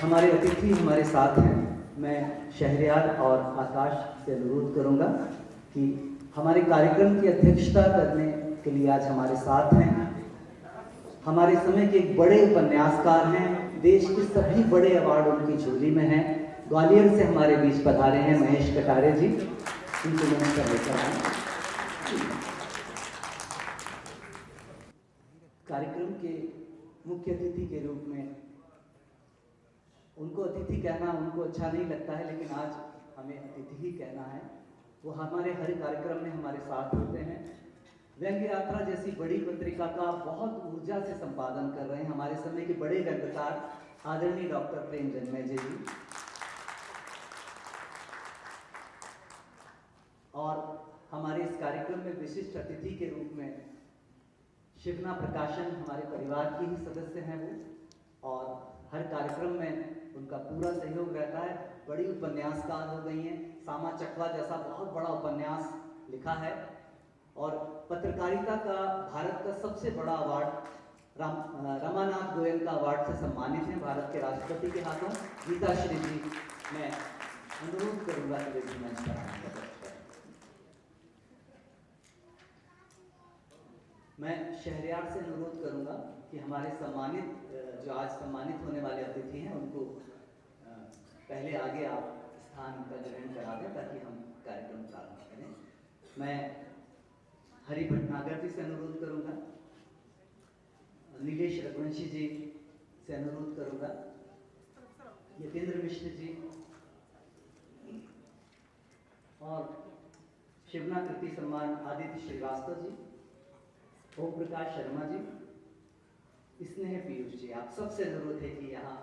हमारे अतिथि हमारे साथ हैं। मैं शहरयार और आकाश से अनुरोध करूंगा कि हमारे कार्यक्रम की अध्यक्षता करने के लिए आज हमारे साथ हैं। हमारे समय के एक बड़े उपन्यासकार हैं, देश के सभी बड़े अवार्ड उनकी झोली में हैं। ग्वालियर से हमारे बीच पधारे हैं महेश कटारे जी, उनसे नमस्कार लेकर आए। कार्यक्रम के मुख्य अतिथि के रूप में उनको अतिथि कहना उनको अच्छा नहीं लगता है, लेकिन आज हमें अतिथि ही कहना है। वो हमारे हर कार्यक्रम में हमारे साथ होते हैं। व्यंग्य यात्रा जैसी बड़ी पत्रिका का बहुत ऊर्जा से संपादन कर रहे हैं हमारे समय के बड़े व्यंग्यकार आदरणीय डॉक्टर प्रेम जन्मेजय जी। और हमारे इस कार्यक्रम में विशिष्ट अतिथि के रूप में शिवना प्रकाशन हमारे परिवार के ही सदस्य हैं वो, और हर कार्यक्रम में उनका पूरा सहयोग रहता है। बड़ी उपन्यासकार हो गई हैं, सामा चकवा जैसा बहुत बड़ा उपन्यास लिखा है, और पत्रकारिता का भारत का सबसे बड़ा अवार्ड रमानाथ गोयल का अवार्ड से सम्मानित हैं भारत के राष्ट्रपति के हाथों। गीता श्री जी, मैं अनुरोध करूंगा कि वे मंच पर आएं। मैं शहरयार से अनुरोध करूंगा कि हमारे सम्मानित जो आज सम्मानित होने वाले अतिथि हैं उनको पहले आगे आप स्थान का ग्रहण करा दें ताकि हम कार्यक्रम प्रारंभ करें। मैं हरि भटनागर जी से अनुरोध करूंगा, नीलेश रघुवंशी जी से अनुरोध करूंगा, यतेंद्र मिश्र जी और शिवना कृति सम्मान आदित्य श्रीवास्तव जी, ओम प्रकाश शर्मा जी, स्नेह पीयूष जी, आप सबसे अनुरोध है कि यहाँ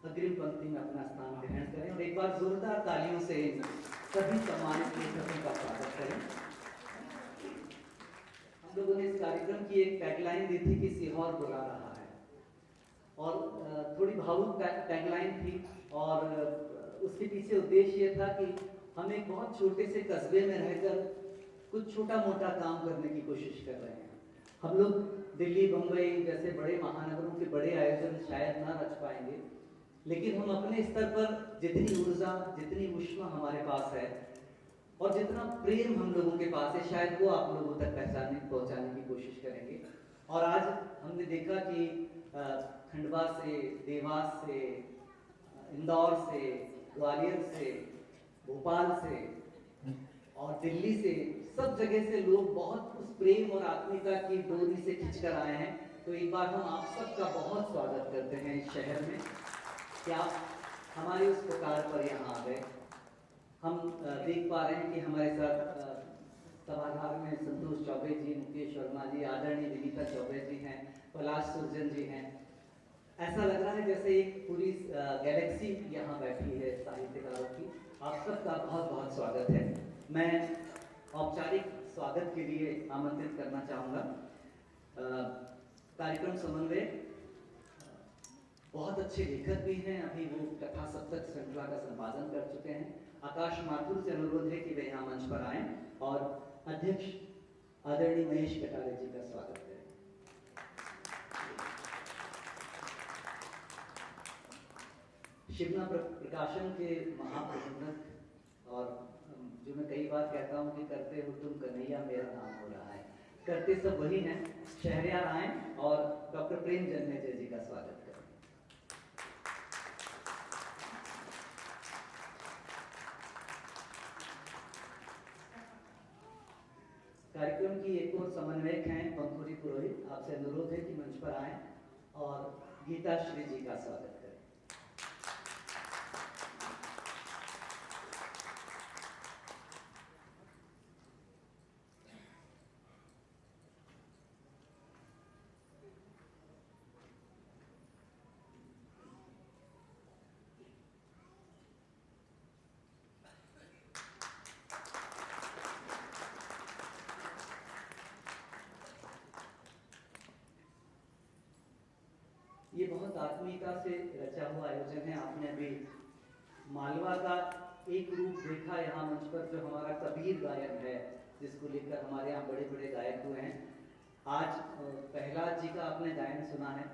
अग्रिम पंक्ति में अपना स्थान ग्रहण करें और एक बार जोरदार तालियों से सभी सम्मानित लेखकों का स्वागत करें। हम लोगों ने इस कार्यक्रम की एक टैगलाइन दी थी कि सीहोर बुला रहा है, और थोड़ी भावुक टैगलाइन थी, और उसके पीछे उद्देश्य ये था कि हम एक बहुत छोटे से कस्बे में रहकर कुछ छोटा मोटा काम करने की कोशिश कर रहे हैं। हम लोग दिल्ली बम्बई जैसे बड़े महानगरों के बड़े आयोजन शायद ना रच पाएंगे, लेकिन हम अपने स्तर पर जितनी ऊर्जा, जितनी ऊष्मा हमारे पास है और जितना प्रेम हम लोगों के पास है, शायद वो आप लोगों तक पहुंचाने की कोशिश करेंगे। और आज हमने देखा कि खंडवा से, देवास से, इंदौर से, ग्वालियर से, भोपाल से और दिल्ली से, सब जगह से लोग बहुत उस प्रेम और आत्मीयता की डोरी से खिंचकर आए हैं। तो एक बार हम आप सबका बहुत स्वागत करते हैं इस शहर में कि आप हमारे उस पुकार पर यहाँ आ गए। हम देख पा रहे हैं कि हमारे साथ सभागार में संतोष चौबे जी, मुकेश वर्मा जी, आदरणीय विनीता चौबे जी हैं, पलाश सुरजन जी हैं। ऐसा लग रहा है जैसे एक पूरी गैलेक्सी यहाँ बैठी है साहित्यकारों की। आप सबका बहुत बहुत स्वागत है। मैं औपचारिक स्वागत के लिए आमंत्रित करना चाहूँगा कार्यक्रम समन्वय बहुत अच्छे लेखक भी हैं, अभी वो कथा सप्तक श्रृंखला का संपादन कर चुके हैं। आकाश माथुर से अनुरोध है कि वे यहाँ मंच पर आएं और अध्यक्ष आदरणीय महेश कटारे जी का स्वागत करें। शिवना प्रकाशन के महाप्रबंधक और जो मैं कई बार कहता हूँ कि करते हो तुम कन्हैया मेरा नाम हो रहा है, करते सब वही हैं। शहरयार आए और डॉक्टर प्रेम जन्मेजय जी का स्वागत करें। कार्यक्रम की एक और समन्वयक हैं पंखुरी पुरोहित, आपसे अनुरोध है कि मंच पर आएं और गीता श्री जी का स्वागत करें। ये बहुत आत्मीयता से रचा हुआ आयोजन है। आपने अभी मालवा का एक रूप देखा यहाँ मंच पर, जो हमारा कबीर गायन है, जिसको लेकर हमारे यहाँ बड़े बड़े गायक हुए हैं। आज प्रहलाद जी का आपने गायन सुना है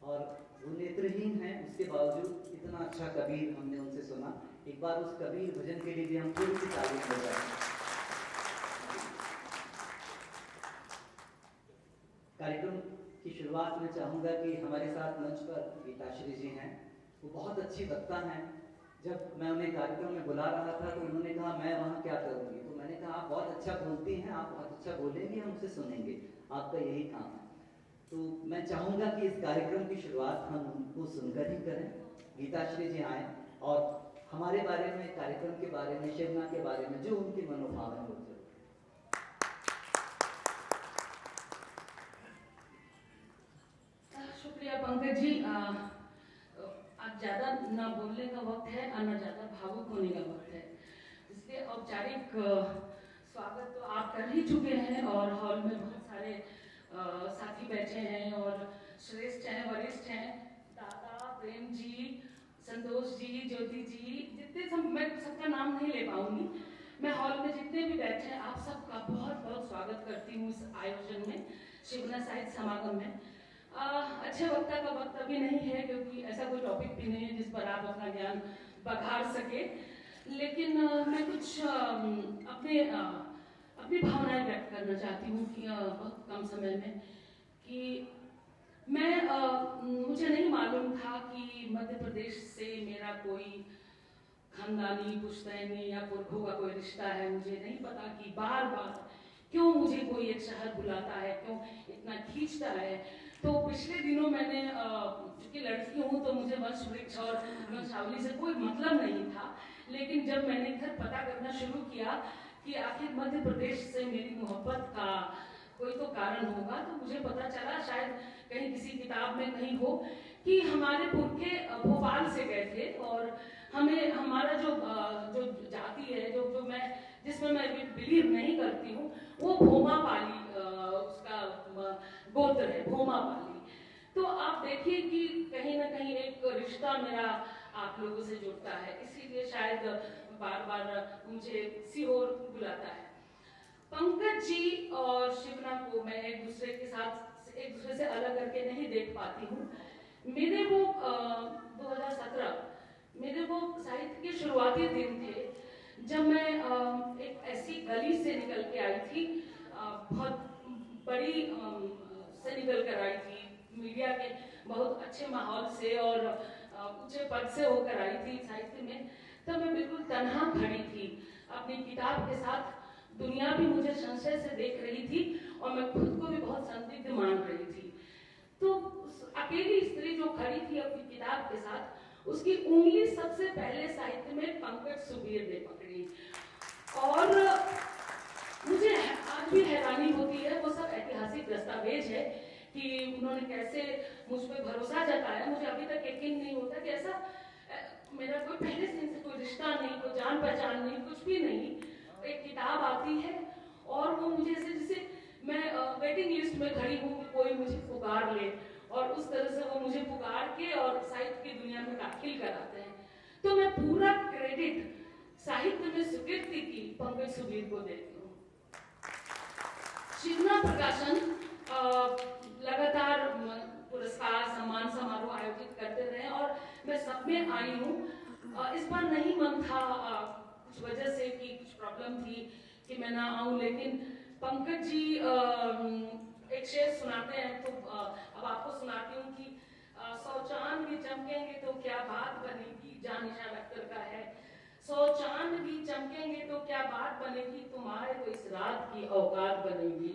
और वो नेत्रहीन हैं, उसके बावजूद इतना अच्छा कबीर हमने उनसे सुना। एक बार उस कबीर भजन के लिए भी हम थोड़ी सी तारीफ हो जाए। कार्यक्रम की शुरुआत में चाहूँगा कि हमारे साथ मंच पर गीताश्री जी हैं। वो बहुत अच्छी वक्ता हैं। जब मैं उन्हें कार्यक्रम में बुला रहा था तो उन्होंने कहा मैं वहाँ क्या करूँगी, तो मैंने कहा आप बहुत अच्छा बोलती हैं, आप बहुत अच्छा बोलेंगे, हम उसे सुनेंगे, आपका यही काम है। तो मैं चाहूँगा कि इस कार्यक्रम की शुरुआत हम उनको सुनकर ही करें। गीताश्री जी आएँ और हमारे बारे में, कार्यक्रम के बारे में, शिवना के बारे में जो उनके मनोभाव हैं वो जरूर। शुक्रिया पंकज जी। आज ज़्यादा ना बोलने का वक्त है और ना ज़्यादा भावुक होने का वक्त है, इसलिए औपचारिक स्वागत तो आप कर ही चुके हैं और हॉल में बहुत सारे साथी बैठे हैं और श्रेष्ठ हैं, वरिष्ठ हैं, दादा, प्रेम जी, संतोष जी, ज्योति जी, जितने सब, मैं सबका नाम नहीं ले पाऊंगी। मैं हॉल में जितने भी बैठे हैं आप सबका बहुत बहुत स्वागत करती हूँ इस आयोजन में, शिवना साहित्य समागम में। अच्छे वक्ता का वक्त अभी नहीं है क्योंकि ऐसा कोई टॉपिक भी नहीं है जिस पर आप अपना ज्ञान बघार सके, लेकिन मैं कुछ अपनी भावनाएं व्यक्त करना चाहती हूँ कि बहुत कम समय में कि मुझे नहीं मालूम था कि मध्य प्रदेश से मेरा कोई खानदानी, पुश्तैनी या पुरखों का कोई रिश्ता है। मुझे नहीं पता कि बार बार क्यों मुझे कोई एक शहर बुलाता है, क्यों इतना खींचता है। तो पिछले दिनों मैंने, चूंकि लड़की हूँ तो मुझे वंश वृक्ष और वंशावली से कोई मतलब नहीं था, लेकिन जब मैंने इधर पता करना शुरू किया कि आखिर मध्य प्रदेश से मेरी मोहब्बत का कोई तो कारण होगा, तो मुझे पता चला, शायद कहीं किसी किताब में कहीं हो, कि हमारे पुरखे भोपाल से गए थे और हमें हमारा जो जाति है, जो मैं जिसमें मैं बिलीव नहीं करती हूँ, वो भोमापाली उसका गोत्र है, भोमापाली। तो आप देखिए कि कहीं ना कहीं एक रिश्ता मेरा आप लोगों से जुड़ता है, इसीलिए शायद बार बार मुझे सीहोर बुलाता है। पंकज जी और शिवना को मैं एक दूसरे से अलग करके नहीं देख पाती हूँ। मेरे वो 2017 मेरे वो साहित्य के शुरुआती दिन थे जब मैं एक ऐसी गली से निकल के आई थी, बहुत बड़ी से निकल कर आई थी, मीडिया के बहुत अच्छे माहौल से और ऊंचे पद से होकर आई थी साहित्य में। तब मैं बिल्कुल तन्हा खड़ी थी अपनी किताब के साथ। दुनिया भी मुझे संशय से देख रही थी और मैं खुद को भी बहुत संदिग्ध मान रही थी। तो अकेली स्त्री जो खड़ी थी अपनी किताब के साथ, उसकी उंगली सबसे पहले साहित्य में पंकज सुबीर ने पकड़ी और मुझे आज भी हैरानी होती है। वो सब ऐतिहासिक दस्तावेज है कि उन्होंने कैसे मुझ पर भरोसा जताया। मुझे अभी तक यकीन नहीं होता कि ऐसा मेरा कोई पहले से इनसे कोई रिश्ता नहीं, कोई जान पहचान नहीं, कुछ भी नहीं। एक किताब आती है और वो मुझे ऐसे जैसे मैं वेटिंग लिस्ट में खड़ी हूँ कि कोई मुझे पुकार ले, और उस तरह से वो मुझे पुकार के और साहित्य की दुनिया में दाखिल कराते हैं। तो मैं पूरा क्रेडिट साहित्य में स्वीकृति की पंकज सुबीर को देती हूँ। शिवना प्रकाशन लगातार पुरस्कार सम्मान समारोह आयोजित करते रहे और मैं सब में आई हूँ। इस बार नहीं मन था, कुछ वजह से कि कुछ प्रॉब्लम थी कि मैं ना आऊँ, लेकिन पंकज जी एक शेर सुनाते हैं तो अब आपको सुनाती हूँ कि 100 चांद भी चमकेंगे तो क्या बात बनेगी, जान निशान अख्तर का है। 100 चांद भी चमकेंगे तो क्या बात बनेगी, तुम्हारे तो इस रात की औकात बनेगी।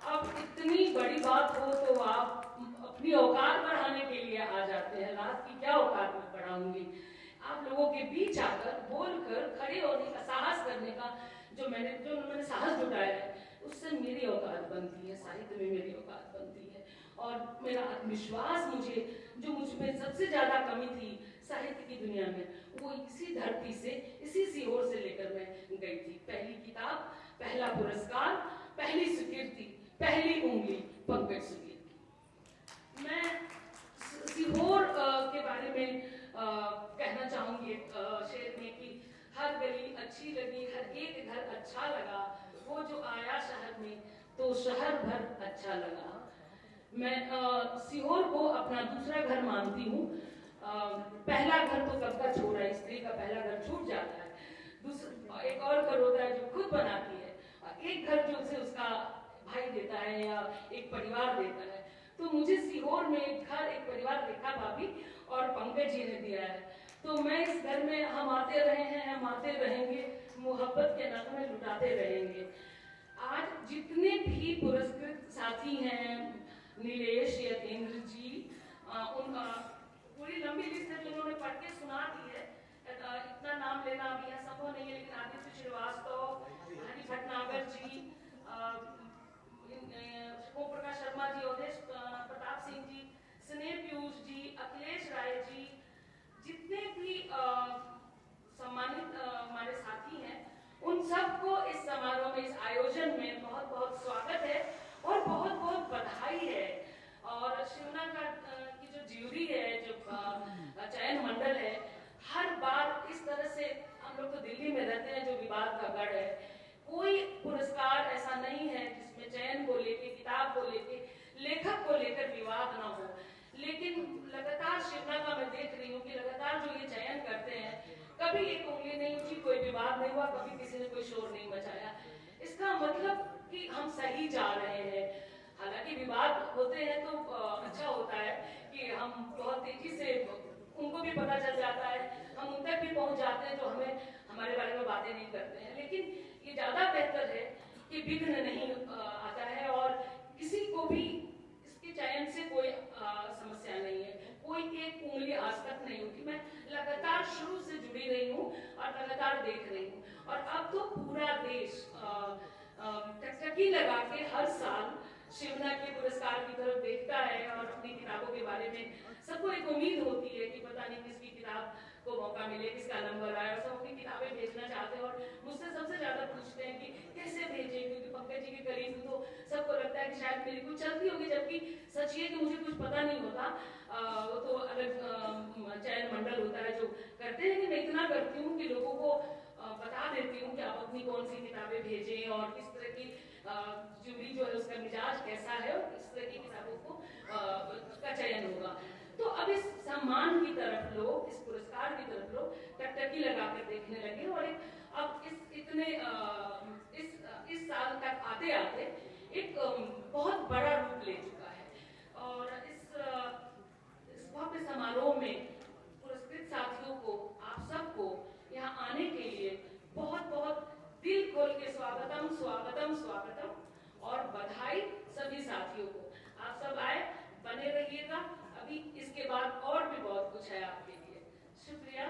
अब इतनी बड़ी बात हो तो आप अपनी औकात बढ़ाने के लिए आ जाते हैं, रात की क्या औकात में बढ़ाऊंगी। आप लोगों के बीच आकर बोलकर खड़े होने का साहस करने का जो मैंने साहस जुटाया है, उससे मेरी औकात बनती है, साहित्य में मेरी औकात बनती है। और मेरा आत्मविश्वास जो मुझ में सबसे ज्यादा कमी थी साहित्य की दुनिया में, वो इसी धरती से, इसी सीहोर से लेकर मैं गई थी। पहली किताब, पहला पुरस्कार, पहली स्वीकृति, पहली उंगली पंकज सुबीर की। मैं सीहोर के बारे में कहना चाहूंगी एक शेर में कि हर गली अच्छी लगी, हर एक घर अच्छा लगा, वो जो आया शहर में तो शहर भर अच्छा लगा। मैं सीहोर को अपना दूसरा घर मानती हूँ। पहला घर तो कब का छोड़ा, स्त्री का पहला घर छूट जाता है, दूसरा एक और घर होता है जो खुद बनाती है, और एक घर जो उसे उसका भाई देता है या एक परिवार देता है। तो मुझे सीहोर में एक घर, एक परिवार रेखा भाभी और पंकज जी ने दिया है। तो मैं इस घर में, हम आते रहे हैं, हम आते रहेंगे, मोहब्बत के नगमे लुटाते रहेंगे। आज जितने भी पुरस्कृत साथी हैं, नीलेश, यतेंद्र जी, उनका पूरी लंबी लिस्ट है जो उन्होंने पढ़ के सुना दी है, इतना नाम लेना अभी यहाँ संभव नहीं है, लेकिन आदित्य श्रीवास्तव, हरि भटनागर जी, ओम प्रकाश शर्मा जी, अवधेश प्रताप सिंह जी, स्नेह पीयूष जी, अखिलेश राय जी, जितने भी सम्मानित हमारे साथी हैं, उन सबको इस समारोह में, इस आयोजन में बहुत बहुत स्वागत है और बहुत बहुत बधाई है। और शिवना की जो ज्यूरी है, जो चयन मंडल है, हर बार इस तरह से, हम लोग तो दिल्ली में रहते हैं जो विवाद का गढ़ है, कोई पुरस्कार ऐसा नहीं है जिसमें चयन को लेके, किताब को लेके, लेखक को लेकर विवाद ना हो। लेकिन लगातार शिवना का मैं देख रही हूँ कि लगातार जो ये चयन करते हैं, कभी एक उंगली नहीं उठी, कोई विवाद नहीं हुआ, कभी किसी ने कोई शोर नहीं मचाया। इसका मतलब कि हम सही जा रहे हैं। हालांकि विवाद होते हैं तो अच्छा होता है कि हम बहुत तेजी से, उनको भी पता चल जाता है, हम उन तक भी पहुंच जाते हैं जो हमें, हमारे बारे में बातें नहीं करते हैं। लेकिन ये ज्यादा बेहतर है कि विघ्न नहीं आता है और किसी को भी इसके चयन से कोई समस्या नहीं है, कोई एक उंगली आज तक नहीं उठी। मैं लगातार शुरू से जुड़ी रही हूँ और लगातार देख रही हूँ, और अब तो पूरा देश टकटकी लगा के हर साल शिवना के पुरस्कार की तरफ देखता है और अपनी किताबों के बारे में सबको एक उम्मीद होती है कि पता नहीं किसकी किताब को मौका मिले, किसका नंबर आए, और सब अपनी किताबें भेजना चाहते हैं। और मुझसे सबसे ज्यादा पूछते हैं कि कैसे भेजें, क्योंकि पंकज जी के करीब तो सबको लगता है कि शायद मेरी कुछ चलती होगी, जबकि सच ये कि मुझे कुछ पता नहीं होता। वो तो अलग चयन मंडल होता है जो करते हैं, कि मैं इतना करती हूँ कि लोगों को बता देती हूँ कि आप अपनी कौन सी किताबें भेजें और किस तरह की ज्यूरी जो है उसका मिजाज कैसा है और किस तरह की किताबों को का चयन होगा। तो अब इस सम्मान की तरफ लोग, इस पुरस्कार की तरफ लोग टकटकी लगाकर देखने लगे, और अब इस साल तक आते आते एक बहुत बड़ा रूप ले चुका है। और इस भव्य समारोह में पुरस्कृत साथियों को, आप सबको यहाँ आने के लिए बहुत बहुत दिल खोल के स्वागतम स्वागतम स्वागतम, और बधाई सभी साथियों को। आप सब आए, बने रहिएगा, अभी इसके बाद और भी बहुत कुछ है आपके लिए। शुक्रिया।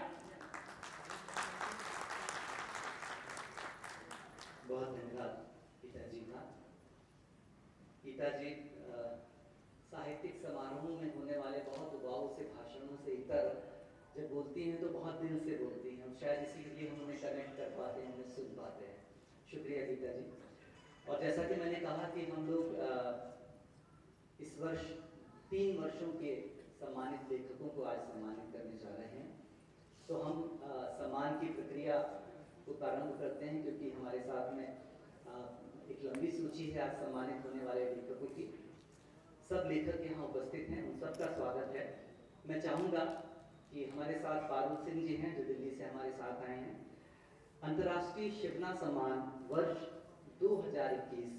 बहुत धन्यवाद पिताजी का। पिताजी साहित्यिक समारोहों में होने वाले बहुत उबाऊ से भाषणों से इतर जब बोलती हैं तो बहुत दिल से बोलती हैं, और शायद इसीलिए हम उन्हें कनेक्ट कर पाते हैं, उन्हें सुन पाते हैं। शुक्रिया गीता जी। और जैसा कि मैंने कहा कि हम लोग इस वर्ष 3 वर्षों के सम्मानित लेखकों को आज सम्मानित करने जा रहे हैं। तो हम सम्मान की प्रक्रिया को प्रारंभ करते हैं, क्योंकि हमारे साथ में एक लंबी सूची है आज सम्मानित होने वाले लेखकों की। सब लेखक यहाँ उपस्थित हैं, उन सबका स्वागत है। मैं चाहूँगा कि हमारे साथ पारुल सिंह जी हैं, जो दिल्ली से हमारे साथ आए हैं। अंतर्राष्ट्रीय शिवना सम्मान वर्ष 2021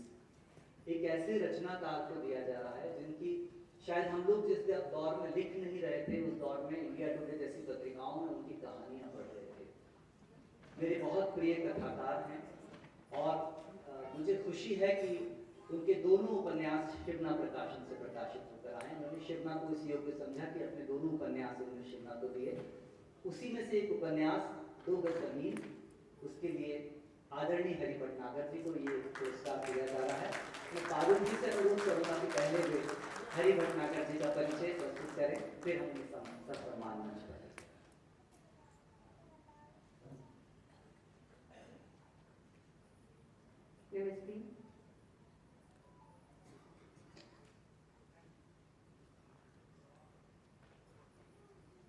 एक ऐसे रचनाकार को दिया जा रहा है जिनकी शायद हम लोग जिस दौर में लिख नहीं रहे थे, उस दौर में इंडिया टुडे जैसी पत्रिकाओं में उनकी कहानियां पढ़ रहे थे। मेरे बहुत प्रिय कथाकार हैं, और मुझे खुशी है कि उनके दोनों उपन्यास शिवना प्रकाशन से प्रकाशित होकर आए। उन्होंने शिवना को इस योग्य समझा कि अपने दोनों उपन्यास उन्होंने शिवना को दिए। उसी में से एक उपन्यास 2 गज जमीन, उसके लिए आदरणीय हरि भटनागर जी को ये पुरस्कार दिया जा रहा है। मैं पारुल जी से अनुरोध करूँगा कि पहले वे हरि भटनागर जी का परिचय प्रस्तुत करें, फिर हम सब सम्मान मंच पर। नमस्ते।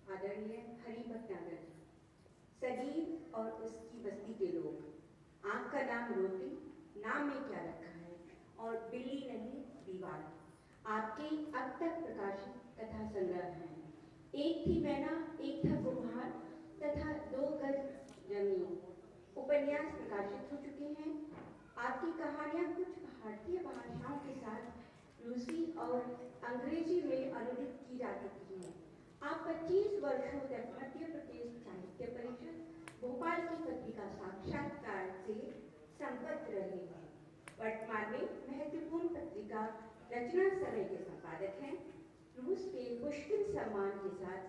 आदरणीय हरि भटनागर जी, सलीम और उसकी बस्ती के लोग, आपका नाम रोटी, नाम में क्या रखा है, और बिल्ली नहीं दीवार, आपके अब तक प्रकाशित कथा संग्रह हैं। एक थी मैना, एक था कुम्हार तथा 2 गज जमीन उपन्यास प्रकाशित हो चुके हैं। आपकी कहानियाँ कुछ भारतीय भाषाओं के साथ रूसी और अंग्रेजी में अनुदित की जा चुकी हैं। आप 25 वर्षों तक मध्य प्रदेश साहित्य परिषद भोपाल की पत्रिका साक्षात्कार से संबद्ध रहे हैं। वर्तमान में महत्वपूर्ण पत्रिका रचना समय के संपादक हैं। रूस के पुष्किन सम्मान के साथ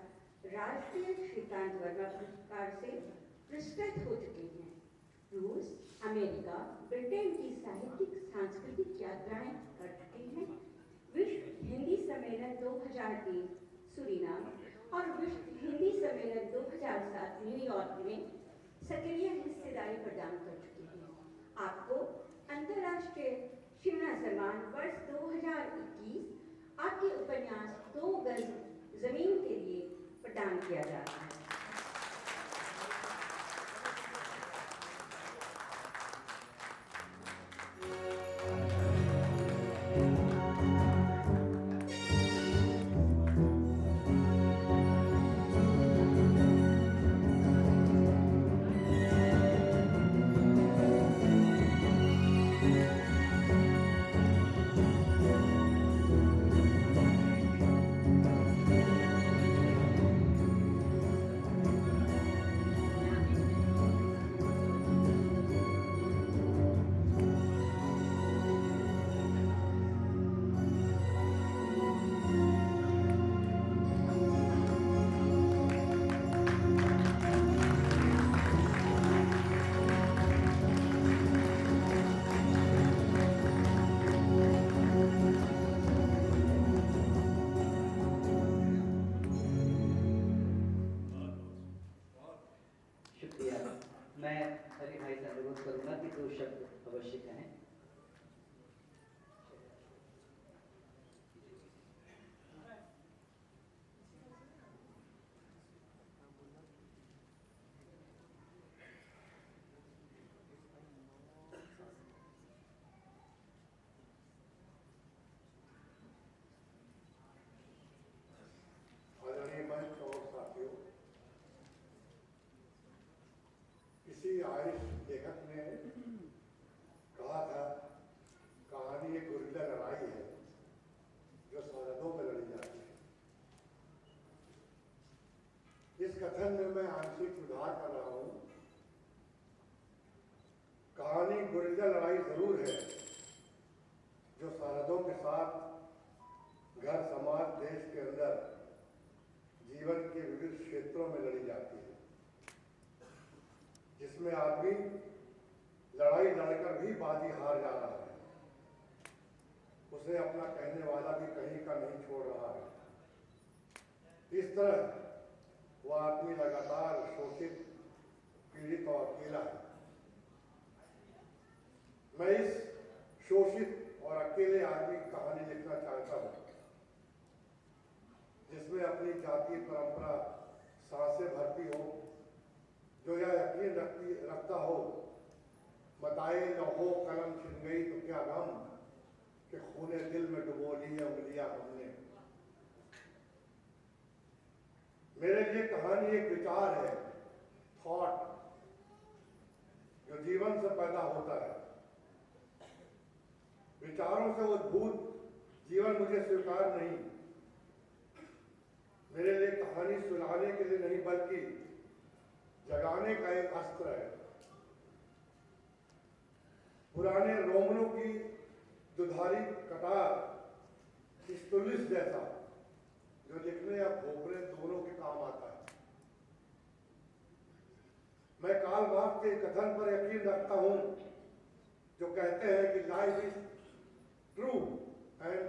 राष्ट्रीय श्रीकांत वर्मा पुरस्कार से पुरस्कृत हो चुके हैं। रूस, अमेरिका, ब्रिटेन की साहित्यिक सांस्कृतिक यात्राएं कर चुके हैं। विश्व हिंदी सम्मेलन 2003 सूरीनाम और विश्व हिंदी सम्मेलन 2007 न्यूयॉर्क में सक्रिय हिस्सेदारी प्रदान कर चुके हैं। आपको अंतर्राष्ट्रीय शिवना सम्मान वर्ष 2021 आपके उपन्यास 2 गज जमीन के लिए प्रदान किया जा रहा है। मैं हरि भाई से अनुरोध करूंगा कि 2 शब्द अवश्य कहें। आदरणीय मंच और साथियों, किसी आयरिश लेखक ने कहा था, कहानी एक गुरिल्ला लड़ाई है जो सरहदों में लड़ी जाती है। इस कथन में मैं आंशिक सुधार कर रहा हूं। कहानी गुरिल्ला लड़ाई जरूर है जो सरहदों के साथ घर, समाज, देश के अंदर जीवन के विविध क्षेत्रों में लड़ी जाती है, जिसमें आदमी लड़ाई लड़कर भी बाजी हार जा रहा है। उसे अपना कहने वाला भी कहीं का नहीं छोड़ रहा है। इस तरह वो आदमी लगातार शोषित, पीड़ित और अकेला है। मैं इस शोषित और अकेले आदमी की कहानी लिखना चाहता हूँ, जिसमें अपनी जातीय परंपरा सांसें भरती हो, जो यह यकीन रखता हो, बताए लौहो कलम छिन गई तो क्या गम, कि खूने दिल में डुबो ली है उंगलियां हमने। मेरे लिए कहानी एक विचार है, थॉट, जो जीवन से पैदा होता है। विचारों से उद्भूत जीवन मुझे स्वीकार नहीं। मेरे लिए कहानी सुनाने के लिए नहीं, बल्कि जगाने का एक अस्त्र है। पुराने रोमनों की दुधारी कटार, स्टुलिस जैसा, जो लिखने या भोंकने दोनों के काम आता है। मैं कार्ल मार्क्स के कथन पर यकीन रखता हूं, जो कहते हैं कि life is true and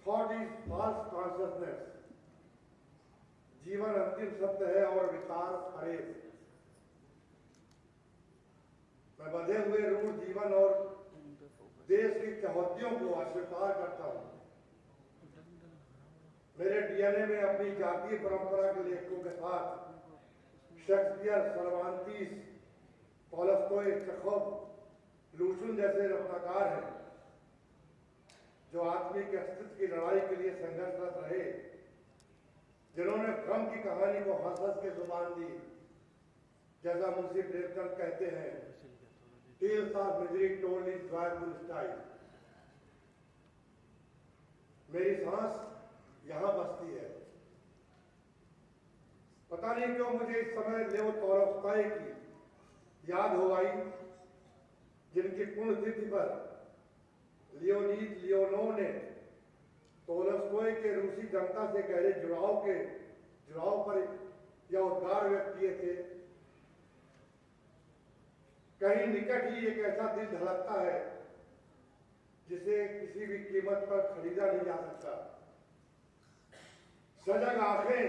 thought is false consciousness. जीवन अंतिम सत्य है और विचार फरेब। मैं बंधे हुए रूढ़ जीवन और देश की चौहद्दियों को अस्वीकार करता हूं। मेरे डीएनए में अपनी जातीय परंपरा के लेखकों के साथ शेक्सपियर, सर्वांतीस, टॉलस्टॉय, चेखव, लुशुन जैसे रचनाकार हैं, जो आदमी के अस्तित्व की लड़ाई के लिए संघर्षरत रहे, जिन्होंने भ्रम की कहानी को हंस-हंस के जुबान दी। जैसा मुंशी प्रेमचंद कहते हैं, tales of misery told in joyful style. मेरी सांस यहां बसती है। पता नहीं क्यों मुझे इस समय लेव तोलस्टॉय की याद हो आई, जिनकी पुण्यतिथि पर लियोनीद लियोनोव ने तोलस्टॉय के रूसी जनता से गहरे जुड़ाव पर यह उद्गार व्यक्त किए थे, कहीं निकट ही एक ऐसा दिल धड़कता है जिसे किसी भी कीमत पर खरीदा नहीं जा सकता। सजग आंखें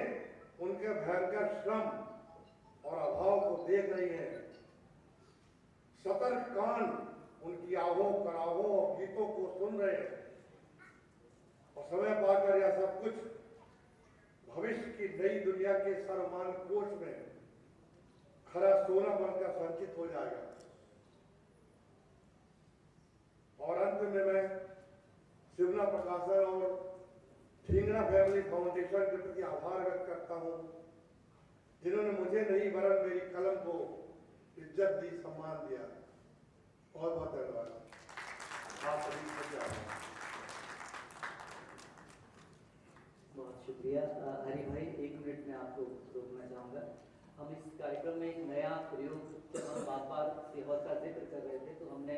उनके भयंकर श्रम और अभाव को देख रही हैं। सतर्क कान उनकी आहों, कराहों और गीतों को सुन रहे हैं। और समय पाकर यह सब कुछ भविष्य की नई दुनिया के सर्वमान कोष में खरा सोना बनकर संचित हो जाएगा। और अंत में मैं शिवना प्रकाशन और ढींगरा फैमिली फाउंडेशन के प्रति आभार व्यक्त करता हूं, जिन्होंने मुझे नहीं वरन मेरी कलम को इज्जत दी, सम्मान दिया। बहुत बहुत धन्यवाद। आप सभी को धन्यवाद। बहुत शुक्रिया हरि भाई। 1 मिनट में आपको रोकना चाहूँगा। हम इस कार्यक्रम में एक नया प्रयोग, जब हम बार-बार सीहोर का जिक्र कर रहे थे, तो हमने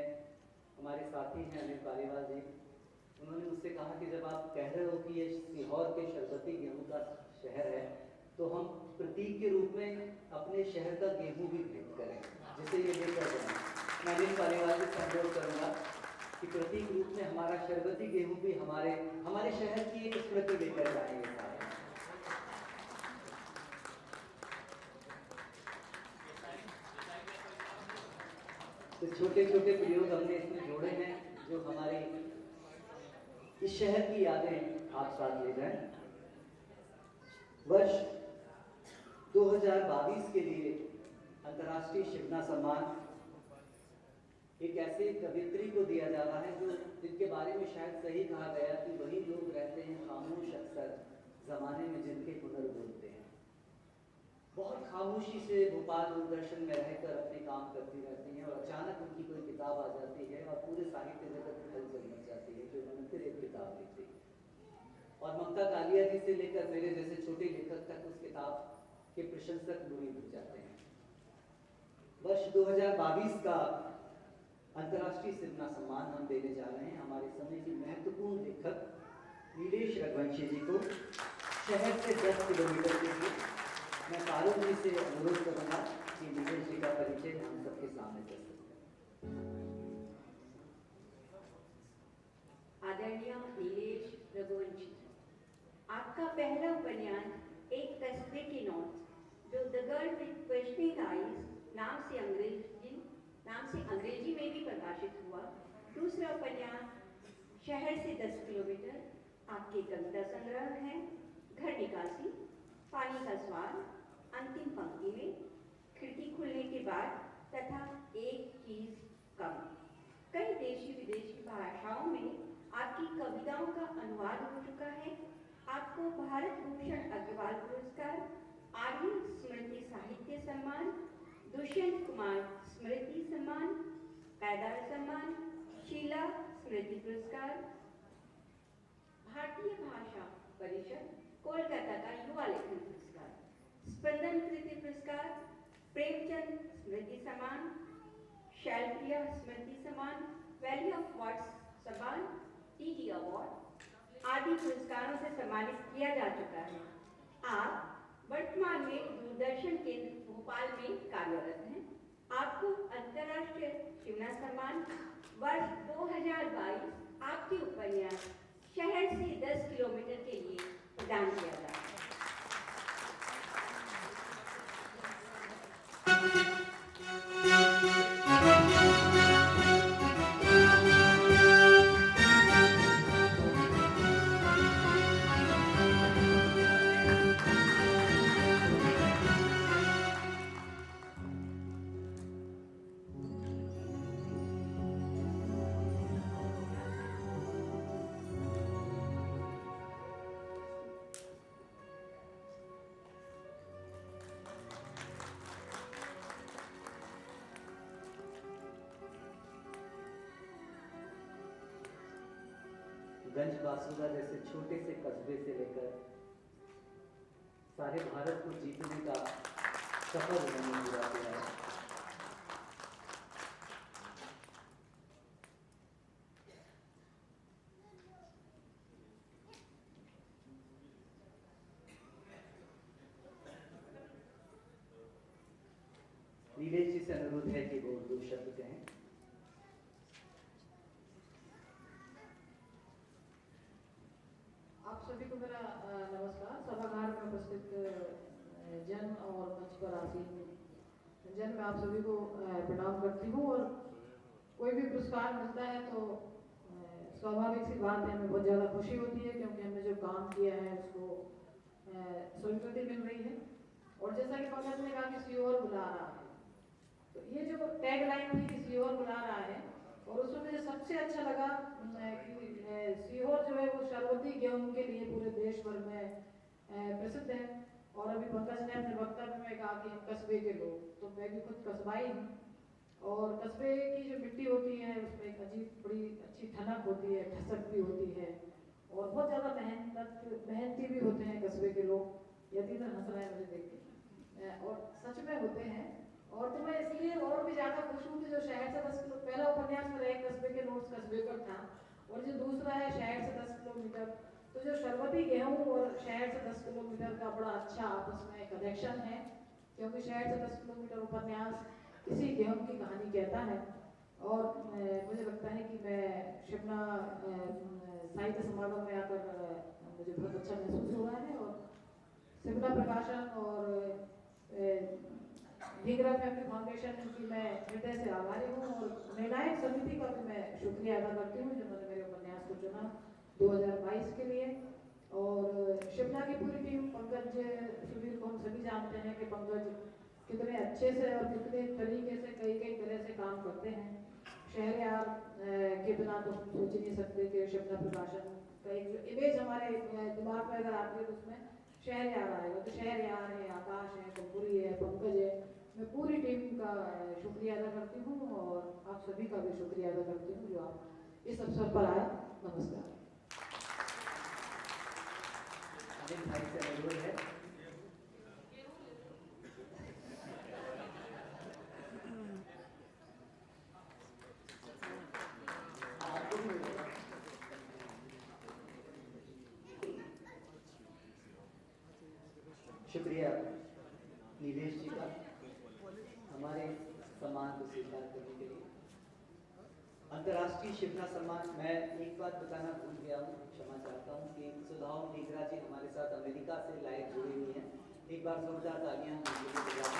हमारे साथी हैं अनिल पालीवाल जी, उन्होंने मुझसे कहा कि जब आप कह रहे हो कि ये सीहोर के शरबती गेहूं का शहर है, तो हम प्रतीक के रूप में अपने शहर का गेहूं भी भेंट करें, जिसे ये लेकर जाएं। मैं अनिल पालीवाल से अनुरोध करूँगा कि प्रतीक रूप में हमारा शरबती गेहूं भी हमारे शहर की एक स्मृति लेकर जाएंगे। तो छोटे छोटे प्रयोग हमने इसमें जोड़े हैं, जो हमारे इस शहर की यादें आप साथ ले जाएं। वर्ष 2022 के लिए अंतर्राष्ट्रीय शिवना सम्मान एक ऐसे कवियत्री को दिया जा रहा है, जिनके बारे में शायद सही कहा गया कि वही लोग रहते हैं खामोश अक्सर जमाने में जिनके हुनर बोलते हैं। बहुत खामोशी से भोपाल दूरदर्शन में रहकर अपने काम करती रहती हैं, और अचानक उनकी कोई किताब आ जाती है और पूरे साहित्य जगत में हलचल मच जाती है कि उन्होंने फिर एक किताब लिखी। और ममता कालिया जी से लेकर मेरे जैसे छोटे लेखक तक उस किताब के प्रशंसक मुरीद हो जाते हैं। वर्ष 2022 का अंतर्राष्ट्रीय शिवना सम्मान हम देने जा रहे हैं हमारे समय के महत्वपूर्ण लेखक नीलेश रघुवंशी जी को, शहर से 10 किलोमीटर के लिए। मैं फारूक जी से अनुरोध करूंगा कि नीलेश जी का परिचय हम सबके सामने कर सकते हैं। आदरणीय नीलेश रघुवंशी, आपका पहला उपन्यास एक कस्बे के नोट्स जो the girl with questioning eyes नाम से अंग्रेजी में भी प्रकाशित हुआ। दूसरा उपन्यास शहर से 10 किलोमीटर आपके कविता संग्रह है। घर निकासी, पानी का स्वाद, अंतिम पंक्ति में, खिड़की खुलने के बाद तथा एक चीज कम। कई देशी विदेशी भाषाओं में आपकी कविताओं का अनुवाद हो चुका है। आपको भारत भूषण अग्रवाल पुरस्कार, आर्य स्मृति साहित्य सम्मान, दुष्यंत कुमार स्मृति सम्मान, कैदार सम्मान, शीला स्मृति पुरस्कार, भारतीय भाषा परिषद कोलकाता का युवा लेखन पुरस्कार, स्पंदन कृति पुरस्कार, प्रेमचंद स्मृति सम्मान, शैलप्रिया स्मृति सम्मान, वैली ऑफ वर्ड्स सम्मान, टीटी अवार्ड आदि पुरस्कारों से सम्मानित किया जा चुका है। आप वर्तमान में दूरदर्शन केंद्र भोपाल में कार्यरत हैं। आपको अंतर्राष्ट्रीय शिवना सम्मान वर्ष 2022 आपके उपन्यास शहर से 10 किलोमीटर के लिए प्रदान किया जाता है। गंज बासुदा जैसे छोटे से कस्बे से लेकर सारे भारत को जीतने का सफर उन्होंने पूरा किया है। नीलेश जी से अनुरोध है कि वो 2 शब्द कहें। आप सभी को मेरा नमस्कार। सभागार में उपस्थित जन और मंच पर आसीन जन में आप सभी को प्रणाम करती हूँ। और कोई भी पुरस्कार मिलता है तो स्वाभाविक सी बात है, हमें बहुत ज़्यादा खुशी होती है क्योंकि हमने जो काम किया है उसको स्वीकृति मिल रही है। और जैसा कि पंकज ने कहा कि सीओर बुला रहा है, तो ये जो टैग लाइन थी कि सीओर बुला रहा है, और उसमें मुझे सबसे अच्छा लगा कि सीहोर जो है वो शरबती गेहूं के लिए पूरे देश भर में प्रसिद्ध है। और अभी पंकज ने अपने वक्तव्य में कहा कि हम कस्बे के लोग, तो मैं भी खुद कस्बाई हूँ। और कस्बे की जो मिट्टी होती है उसमें एक अजीब बड़ी अच्छी ठनक होती है, ठसक भी होती है, और बहुत ज़्यादा मेहनती भी होते हैं कस्बे के लोग। यतीन्द्र हंस रहे हैं मुझे देख के, और सच में होते हैं। और तो मैं इसलिए और भी ज़्यादा खुश हूँ कि जो शहर से 10 किलो, पहला उपन्यास मेरा एक कस्बे के नोट्स कस्बे पर था, और जो दूसरा है शहर से 10 किलोमीटर, तो जो शरबती गेहूँ और शहर से 10 किलोमीटर का बड़ा अच्छा आपस में कनेक्शन है, क्योंकि शहर से 10 किलोमीटर उपन्यास किसी गेहूँ की कहानी कहता है। और मुझे लगता है कि मैं शिमला साहित्य समागम में आकर मुझे बहुत अच्छा महसूस हो रहा है। और शिमला प्रकाशन और ढींगरा फैमिली फाउंडेशन की मैं हृदय से आभारी हूँ, और निर्णायक समिति का भी मैं शुक्रिया अदा करती हूँ जिन्होंने मेरे उपन्यास को चुना 2022 के लिए। और शिमला की पूरी टीम, पंकज सुबीर को हम सभी जानते हैं कि पंकज कितने अच्छे से और कितने तरीके से कई तरह से काम करते हैं। शहरयार के बिना तो हम सोच ही नहीं सकते कि शिमला प्रकाशन का एक जो इमेज हमारे दिमाग में अगर आती है तो उसमें शहरयार आएगा। तो शहरयार है, आकाश है, कंपुरी है, पंकज है, मैं पूरी टीम का शुक्रिया अदा करती हूँ, और आप सभी का भी शुक्रिया अदा करती हूँ जो आप इस अवसर पर आए। नमस्कार। अनिल भाई से अनुरोध है। शुक्रिया नीलेश जी का हमारे सम्मान को स्वीकार करने के लिए। अंतर्राष्ट्रीय शिवना सम्मान, मैं एक बात बताना भूल गया हूँ, क्षमा चाहता हूँ कि सुधाओ ढींगरा जी हमारे साथ अमेरिका से लाइव जुड़ी हुई हैं। एक बार जोरदार तालियां उनके लिए बजाएं।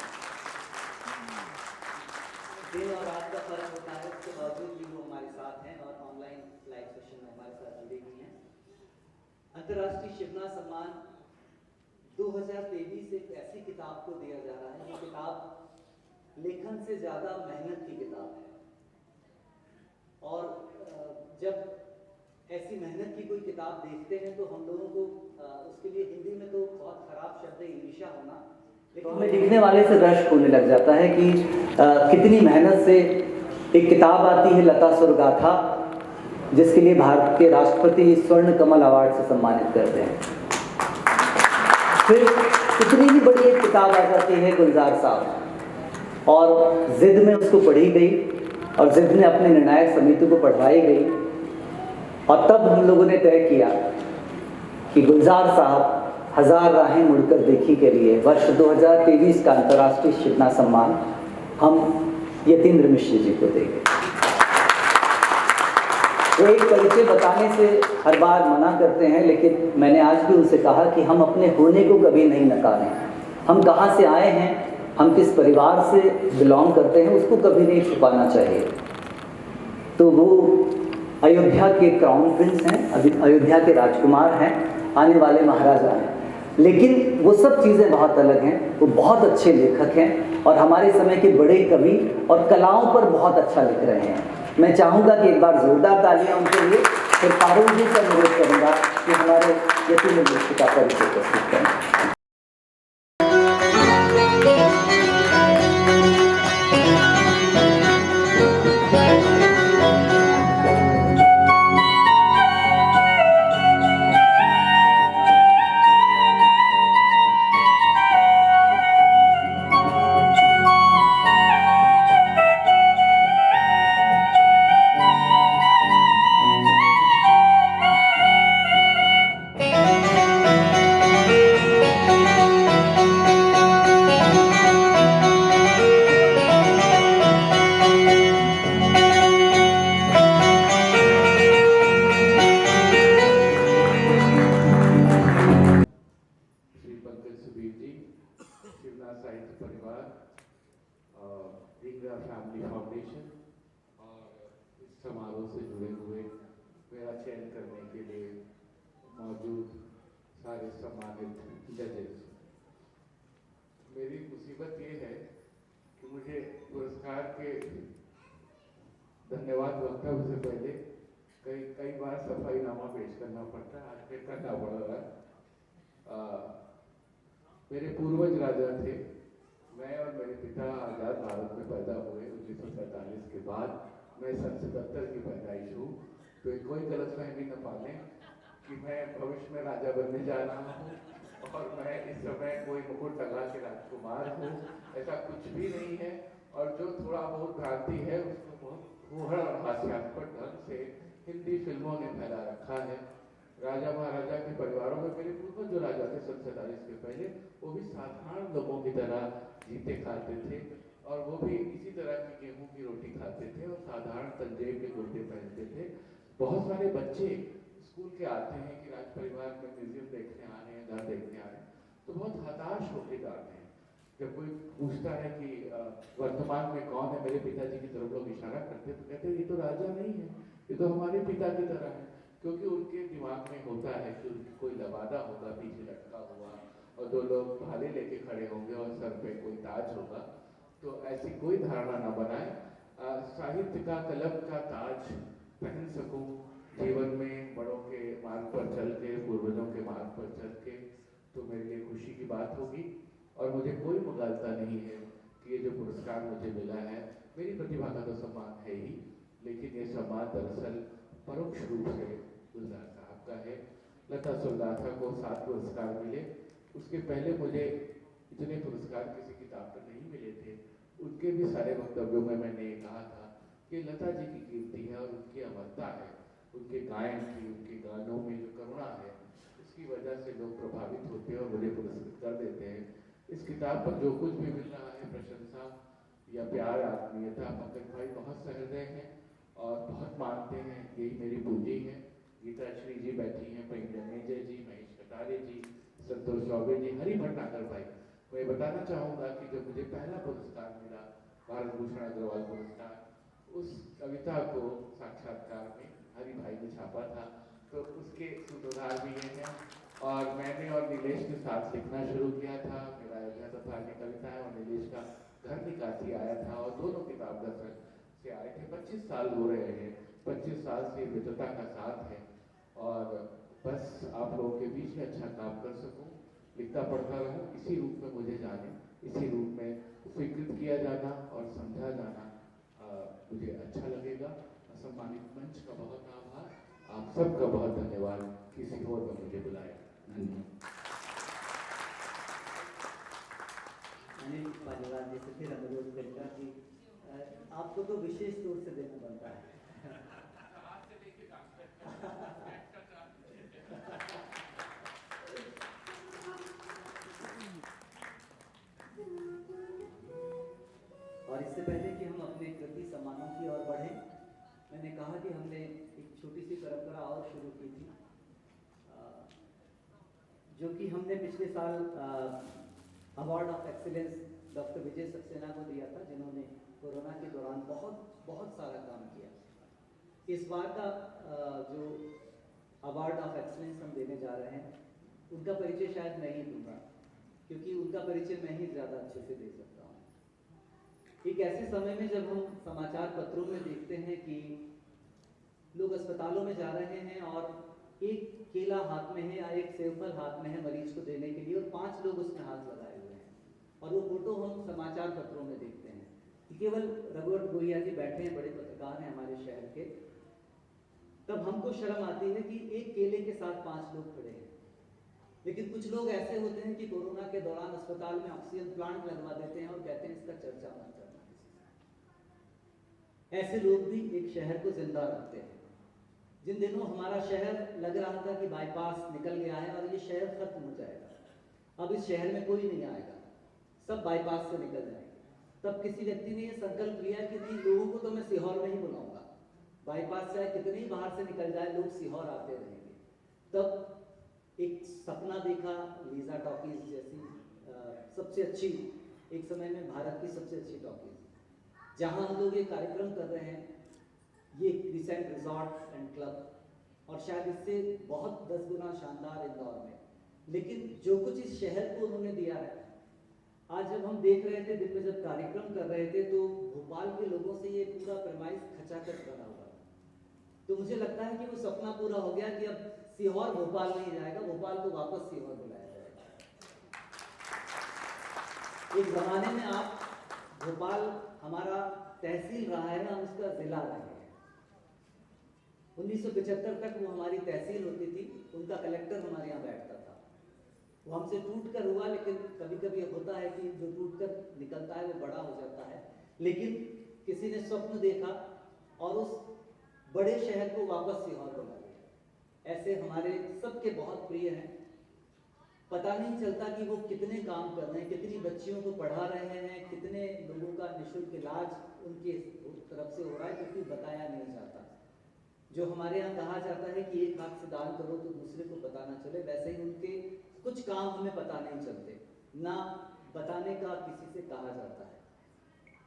दिन और रात का फर्क होता है, उसके बावजूद भी वो हमारे साथ हैं और ऑनलाइन लाइव सेशन में हमारे साथ जुड़ी हुई हैं। अंतर्राष्ट्रीय शिवना सम्मान 2023 एक ऐसी किताब को दिया जा रहा है, ये किताब लेखन से ज़्यादा मेहनत की किताब है। और जब ऐसी मेहनत की कोई किताब देखते हैं तो हम लोगों को उसके लिए हिंदी में तो बहुत खराब शब्द है ईर्ष्या होना, लेकिन हमें लिखने वाले से रश्क होने लग जाता है कि कितनी मेहनत से एक किताब आती है लता सुरगाथा, जिसके लिए भारत के राष्ट्रपति स्वर्ण कमल अवार्ड से सम्मानित करते हैं। फिर कितनी ही बड़ी एक किताब आ जाती है गुलजार साहब, और जिद में उसको पढ़ी गई और जिद में अपने निर्णायक समिति को पढ़वाई गई, और तब हम लोगों ने तय किया कि गुलजार साहब 1000 राहें मुड़कर देखी के लिए वर्ष 2023 का अंतर्राष्ट्रीय शिवना सम्मान हम यतीन्द्र मिश्र जी को देंगे। वो एक परिचय बताने से हर बार मना करते हैं, लेकिन मैंने आज भी उनसे कहा कि हम अपने होने को कभी नहीं नकारें। हम कहाँ से आए हैं, हम किस परिवार से बिलोंग करते हैं, उसको कभी नहीं छुपाना चाहिए। तो वो अयोध्या के क्राउन प्रिंस हैं, अयोध्या के राजकुमार हैं, आने वाले महाराजा हैं, लेकिन वो सब चीज़ें बहुत अलग हैं। वो बहुत अच्छे लेखक हैं और हमारे समय के बड़े कवि और कलाओं पर बहुत अच्छा लिख रहे हैं। मैं चाहूँगा कि एक बार जोरदार तालियां उनके लिए। फिर पारुल जी से अनुरोध करूँगा कि हमारे यतीन्द्र मिश्र का परिचय प्रस्तुत करें। फैमिली फाउंडेशन और इस समारोह से जुड़े हुए मेरा चयन करने के लिए मौजूद सारे सम्मानित जजेस। मेरी मुसीबत ये है कि मुझे पुरस्कार के धन्यवाद वक्तव्य से पहले कई बार सफाईनामा पेश करना पड़ता है, आज फिर करना पड़ रहा है। मेरे पूर्वज राजा थे। मैं और मेरे पिता आज़ाद भारत में पैदा हुए 1947 के बाद। मैं सन 77 की पैदाइश हूँ, तो कोई गलतफहमी न पालें कि मैं भविष्य में राजा बनने जा रहा हूँ और मैं इस समय कोई मुकुट लगा के राजकुमार हूँ, ऐसा कुछ भी नहीं है। और जो थोड़ा बहुत भ्रांति है उसको बहुत फूहड़ और हास्यास्पद ढंग से हिंदी फिल्मों ने फैला रखा है। राजा महाराजा के परिवारों में मेरे पूर्वज जो राजा थे सन 47 के पहले, वो भी साधारण लोगों की तरह जीते खाते थे और वो भी इसी तरह की गेहूं की रोटी खाते थे और साधारण तंजेब के कुर्ते पहनते थे। बहुत सारे बच्चे स्कूल के आते हैं कि राज परिवार में म्यूजियम देखने आ रहे हैं, घर देखने आ रहे हैं, तो बहुत हताश होकर जाते हैं। जब कोई पूछता है कि वर्तमान में कौन है, मेरे पिताजी की तरफ लोग इशारा करते तो कहते ये तो राजा नहीं है, ये तो हमारे पिता की तरह है। क्योंकि उनके दिमाग में होता है कि कोई लबादा होगा पीछे लटका हुआ और दो लोग भाले लेके खड़े होंगे और सर पे कोई ताज होगा। तो ऐसी कोई धारणा न बनाए। साहित्य का कलम का ताज पहन सकूं जीवन में, बड़ों के मार्ग पर चल के, पूर्वजों के मार्ग पर चल के, तो मेरे लिए खुशी की बात होगी। और मुझे कोई मुगालता नहीं है कि ये जो पुरस्कार मुझे मिला है, मेरी प्रतिभा का तो सम्मान है ही, लेकिन ये सम्मान दरअसल परोक्ष रूप से गुलजार साहब का है। लता सुरगाथा को 7 पुरस्कार मिले, उसके पहले मुझे इतने पुरस्कार किसी किताब पर नहीं मिले थे। उनके भी सारे वक्तव्यों में मैंने ये कहा था कि लता जी की कीर्ति है और उनकी अमरता है, उनके गायन की, उनके गानों में जो करुणा है, उसकी वजह से लोग प्रभावित होते हैं और मुझे पुरस्कृत कर देते हैं। इस किताब पर जो कुछ भी मिल रहा है, प्रशंसा या प्यार, आत्मीयता, पंकज भाई बहुत सहृदय हैं और बहुत मानते हैं, यही मेरी पूंजी है। गीता श्री जी बैठी हैं, प्रेम जन्मेजय जी, महेश कटारे जी, संतोष चौबे जी, हरि भटनागर भाई, मैं बताना चाहूँगा कि जब मुझे पहला पुरस्कार मिला, भारत भूषण अग्रवाल पुरस्कार, उस कविता को साक्षात्कार में हरि भाई ने छापा था, तो उसके सूत्रधार भी ये हैं। और मैंने और नीलेश के साथ लिखना शुरू किया था। मेरा अयोध्या सफार की कविता है और नीलेश का घर निकासी आया था, और दोनों किताब दर्शन से आए थे। 25 साल हो रहे हैं, 25 साल से मित्रता का साथ है, और बस आप लोगों के बीच में अच्छा काम कर सकूं, लिखता पढ़ता रहूं, इसी रूप में मुझे जाने, इसी रूप में स्वीकृत किया जाना और समझा जाना मुझे अच्छा लगेगा। सम्मानित मंच का बहुत आभार, आप सबका बहुत धन्यवाद, किसी और ने मुझे बुलाया। अनिल पालीवाल जी से फिर अनुरोध करेगा कि आपको तो विशेष तौर से देना बनता है। और इससे पहले कि हम अपने कृति सम्मानों की ओर बढ़ें, मैंने कहा कि हमने एक छोटी सी परंपरा और शुरू की थी, जो कि हमने पिछले साल अवार्ड ऑफ एक्सीलेंस डॉक्टर विजय सक्सेना को दिया था, जिन्होंने कोरोना के दौरान बहुत सारा काम किया। इस बार का जो अवार्ड ऑफ एक्सीलेंस हम देने जा रहे हैं, उनका परिचय शायद मैं ही दूंगा, क्योंकि उनका परिचय मैं ही ज़्यादा अच्छे से दे सकता हूँ। एक ऐसे समय में जब हम समाचार पत्रों में देखते हैं कि लोग अस्पतालों में जा रहे हैं और एक केला हाथ में है या एक सेवफल हाथ में है मरीज को देने के लिए, और 5 लोग उसमें हाथ लगाए हुए हैं, और वो फोटो हम समाचार पत्रों में देखते हैं कि केवल रघुवर गोहिया जी बैठे हैं, बड़े पत्रकार हैं हमारे शहर के। तब हमको शर्म आती है कि एक केले के साथ 5 लोग खड़े हैं। लेकिन कुछ लोग ऐसे होते हैं कि कोरोना के दौरान अस्पताल में ऑक्सीजन प्लांट लगवा देते हैं और कहते हैं इसका चर्चा मत करना किसी से। ऐसे लोग भी एक शहर को जिंदा रखते हैं। जिन दिनों हमारा शहर लग रहा था कि बाईपास निकल गया है और ये शहर खत्म हो जाएगा, अब इस शहर में कोई नहीं आएगा, सब बाईपास से निकल जाएंगे, तब किसी व्यक्ति ने ये संकल्प लिया कि नहीं, लोगों को तो मैं सीहोर में ही बुलाऊंगा, बाईपास से कितने ही बाहर से निकल जाए, लोग सीहोर आते रहेंगे। तब एक सपना देखा, लीजा टॉकीज जैसी सबसे अच्छी, एक समय में भारत की सबसे अच्छी टॉकीज, जहां हम लोग ये कार्यक्रम कर रहे हैं, ये रिसेंट रिजॉर्ट एंड क्लब, और शायद इससे बहुत 10 गुना शानदार इंदौर में। लेकिन जो कुछ इस शहर को उन्होंने दिया है, आज जब हम देख रहे थे, दिन में जब कार्यक्रम कर रहे थे, तो भोपाल के लोगों से ये पूरा प्रेमाइस खचाखच बना हुआ था। तो मुझे लगता है कि वो सपना पूरा हो गया कि अब सीहोर भोपाल नहीं जाएगा, भोपाल को वापस सीहोर बुलाया जाएगा। एक जमाने में आप भोपाल हमारा तहसील रहा है ना, हम उसका जिला रहे हैं। 1975 तक वो हमारी तहसील होती थी, उनका कलेक्टर हमारे यहाँ बैठता था। वो हमसे टूट कर हुआ, लेकिन कभी कभी होता है कि जो टूट कर निकलता है वो बड़ा हो जाता है। लेकिन किसी ने स्वप्न देखा और उस बड़े शहर को वापस सीहोर बना दिया। ऐसे हमारे सबके बहुत प्रिय हैं। पता नहीं चलता कि वो कितने काम कर रहे हैं, कितनी बच्चियों को पढ़ा रहे हैं, कितने लोगों का निःशुल्क इलाज उनके तरफ से हो रहा है, क्योंकि बताया नहीं जाता। जो हमारे यहाँ कहा जाता है कि एक हाथ से दान करो तो दूसरे को पता ना चले, वैसे ही उनके कुछ काम हमें पता नहीं चलते, ना बताने का किसी से कहा जाता है।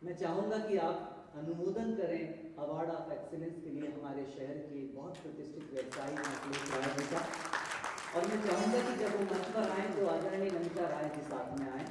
मैं चाहूँगा कि आप अनुमोदन करें अवार्ड ऑफ एक्सीलेंस के लिए हमारे शहर के बहुत प्रतिष्ठित व्यवसायी अखिलेश राय जी का। और मैं चाहूँगा कि जब वो मंच पर आए तो आदरणीय नमिता राय जी साथ में आए।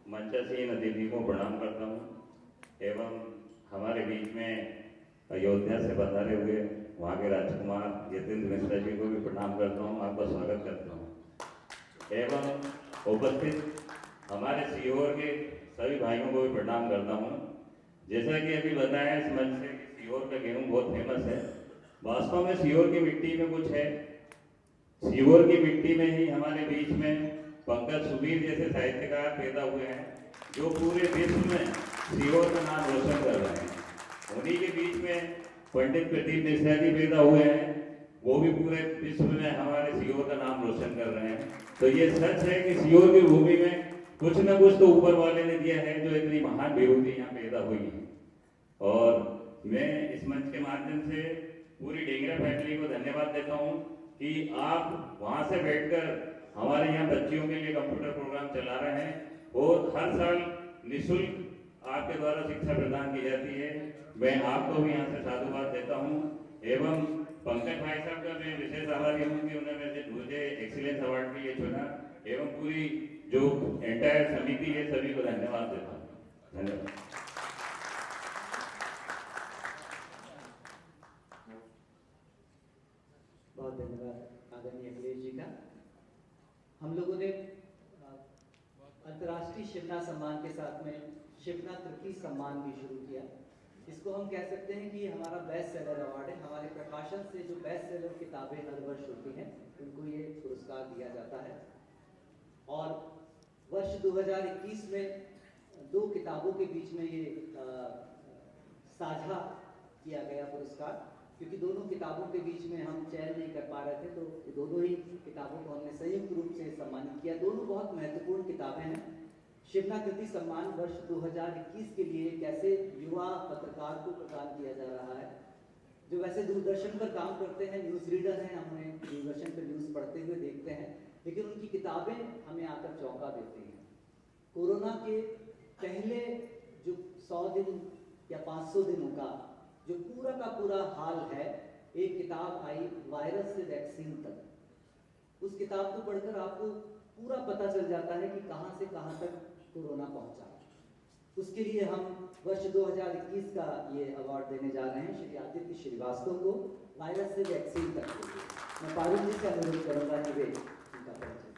मंचासीन अतिथि को प्रणाम करता हूँ एवं हमारे बीच में अयोध्या से पधारे हुए वहाँ के राजकुमार यतेंद्र मिश्रा जी को भी प्रणाम करता हूँ, आपका स्वागत करता हूँ एवं उपस्थित हमारे सीहोर के सभी भाइयों को भी प्रणाम करता हूँ। जैसा कि अभी बताया इस मंच से सीहोर का गेहूँ बहुत फेमस है। वास्तव में सीहोर की मिट्टी में कुछ है। सीहोर की मिट्टी में ही हमारे बीच में पंकज सुबीर जैसे साहित्यकार पैदा हुए हैं जो पूरे विश्व में सीहोर का नाम रोशन कर रहे हैं। उन्हीं के बीच में पंडित प्रदीप मिश्रा जी पैदा हुए हैं, वो भी पूरे विश्व में हमारे सीहोर का नाम रोशन कर रहे हैं। तो ये सच है कि सीहोर की भूमि में कुछ न कुछ तो ऊपर वाले ने दिया है जो इतनी महान विभूति यहाँ पैदा हुई है। और मैं इस मंच के माध्यम से पूरी डेंगरा फैमिली को धन्यवाद देता हूँ कि आप वहाँ से बैठकर हमारे यहाँ बच्चियों के लिए कंप्यूटर प्रोग्राम चला रहे हैं और हर साल निःशुल्क आपके द्वारा शिक्षा प्रदान की जाती है। मैं आपको भी यहाँ से साधुवाद देता हूँ एवं पंकज भाई साहब का मैं विशेष आभारी हूँ कि उन्होंने मुझे एक्सीलेंस अवार्ड के लिए चुना एवं पूरी जो एंटायर समिति है सभी को धन्यवाद देता हूँ। धन्यवाद। बहुत धन्यवाद आदरणीय अखिलेश जी का। हम लोगों ने अंतर्राष्ट्रीय शिवना सम्मान के साथ में शिवना तृतीय सम्मान भी शुरू किया। इसको हम कह सकते हैं कि हमारा बेस्ट सेलर अवार्ड है। हमारे प्रकाशन से जो बेस्ट सेलर किताबें हर वर्ष होती हैं उनको ये पुरस्कार दिया जाता है। और वर्ष 2021 में 2 किताबों के बीच में ये साझा किया गया पुरस्कार, क्योंकि दोनों किताबों के बीच में हम चयन नहीं कर पा रहे थे, तो दोनों ही किताबों को हमने संयुक्त रूप से सम्मानित किया। दोनों बहुत महत्वपूर्ण किताबें हैं। शिवना कृति सम्मान वर्ष 2021 के लिए कैसे युवा पत्रकार को प्रदान किया जा रहा है, जो वैसे दूरदर्शन पर काम करते हैं, न्यूज़ रीडर हैं, हम उन्हें दूरदर्शन पर न्यूज़ पढ़ते हुए देखते हैं, लेकिन उनकी किताबें हमें आकर चौंका देती हैं। कोरोना के पहले जो 100 दिन या 500 दिनों का जो पूरा का पूरा हाल है, एक किताब आई वायरस से वैक्सीन तक। उस किताब को पढ़कर आपको पूरा पता चल जाता है कि कहाँ से कहाँ तक कोरोना पहुँचा। उसके लिए हम वर्ष 2021 का ये अवार्ड देने जा रहे हैं श्री आदित्य श्रीवास्तव को, वायरस से वैक्सीन तक के लिए। मैं पारुल जी से अनुरोध करूँगा कि वे उनका परिचय।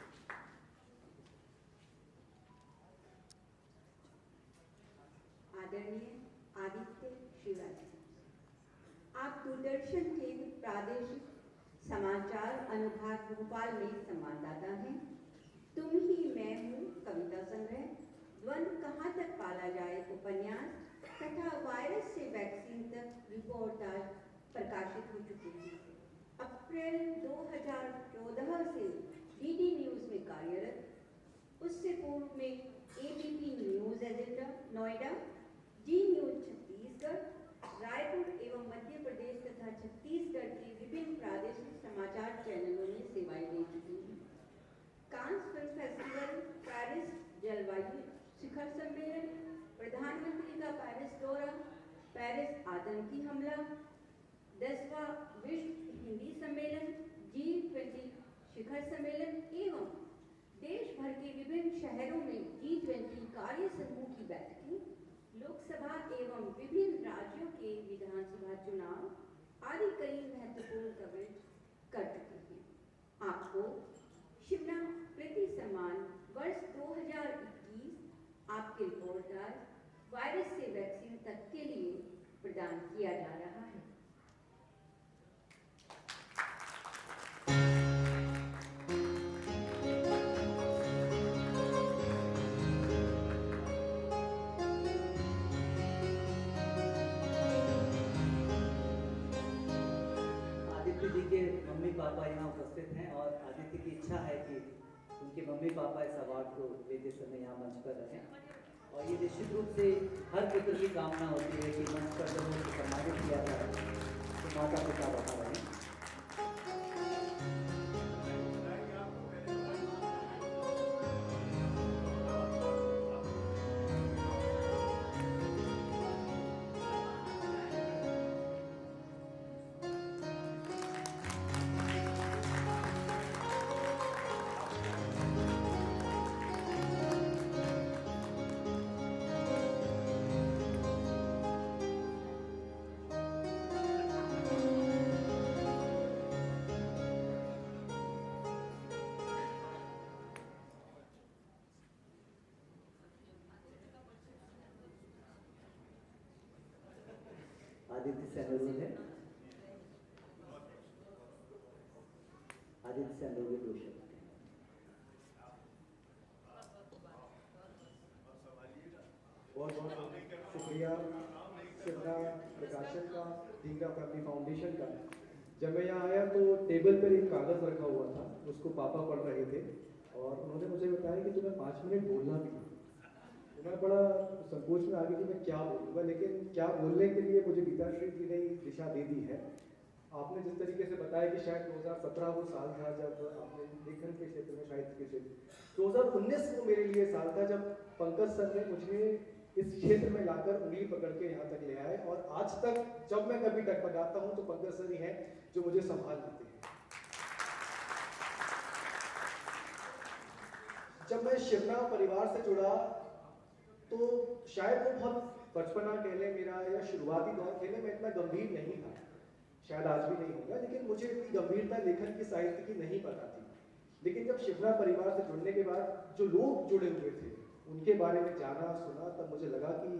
आदरणीय आदित्य श्रीवास्तव, आप दूरदर्शन केंद्र प्रादेशिक समाचार अनुभाग भोपाल में संवाददाता हैं। तुम ही मैं हूँ कविता संग्रह, द्वंद्व कहाँ तक पाला जाए उपन्यास तथा वायरस से वैक्सीन तक रिपोर्टाज प्रकाशित हो चुके हैं। अप्रैल 2014 से डीडी न्यूज़ में कार्यरत, उससे पूर्व में एबीपी न्यूज़ एजेंडा नोएडा, जी न्यूज़ छत्तीसगढ़, रायपुर एवं मध्य प्रदेश तथा छत्तीसगढ़ के विभिन्न प्रादेशिक समाचार चैनलों में सेवाएं दे चुकी हैं। कांस फिल्म फेस्टिवल, पेरिस जलवायु शिखर सम्मेलन, प्रधानमंत्री का पेरिस दौरा, पेरिस आतंकी हमला, 10वां विश्व हिंदी सम्मेलन, G20 शिखर सम्मेलन एवं देश भर के विभिन्न शहरों में G20 कार्य समूह की बैठकें, लोकसभा एवं विभिन्न राज्यों के विधानसभा चुनाव आदि कई महत्वपूर्ण कवरेज कर चुके हैं। आपको शिवना कृति सम्मान वर्ष 2021 आपके रिपोर्टर वायरस से वैक्सीन तक के लिए प्रदान किया जा रहा है। आदित्य जी के मम्मी पापा यहाँ उपस्थित हैं और आदित्य की इच्छा है कि उनके मम्मी पापा इस अवार्ड को लेते समय यहाँ मंच पर रहें। और ये निश्चित रूप से हर पुत्र की कामना होती है कि मंच पर जब उनको सम्मानित किया जाए तो माता पिता बता रहें। से हम लोग ये 2 शब्द कहें। बहुत बहुत शुक्रिया शिवना प्रकाशन का, ढींगरा फैमिली फाउंडेशन का। जब मैं यहाँ आया तो टेबल पर एक कागज़ रखा हुआ था, उसको पापा पढ़ रहे थे और उन्होंने मुझे बताया कि तुम्हें 5 मिनट बोलना भी है। तो मैं बड़ा संकोच में आ गया कि मैं क्या बोलूँगा, लेकिन क्या बोलने के लिए मुझे गीताश्री जी ने दिशा दे दी है। आपने जिस तरीके से बताया कि शायद 2017 वो साल था जब आपने लेखन के क्षेत्र में, साहित्य के क्षेत्र, 2019 वो मेरे लिए साल था जब पंकज सर ने मुझे इस क्षेत्र में लाकर उंगली पकड़ के यहाँ तक ले आए और आज तक जब मैं कभी डगमगाता हूँ तो पंकज सर ही हैं जो मुझे संभाल लेते हैं। जब मैं शिवना परिवार से जुड़ा तो शायद वो बहुत बचपना कह लें मेरा, या शुरुआती दौर कह लें, मैं इतना गंभीर नहीं था, शायद आज भी नहीं होगा, लेकिन मुझे इतनी गंभीरता लेखन की, साहित्य की नहीं पता थी। लेकिन जब शिवना परिवार से जुड़ने के बाद जो लोग जुड़े हुए थे उनके बारे में जाना सुना, तब मुझे लगा कि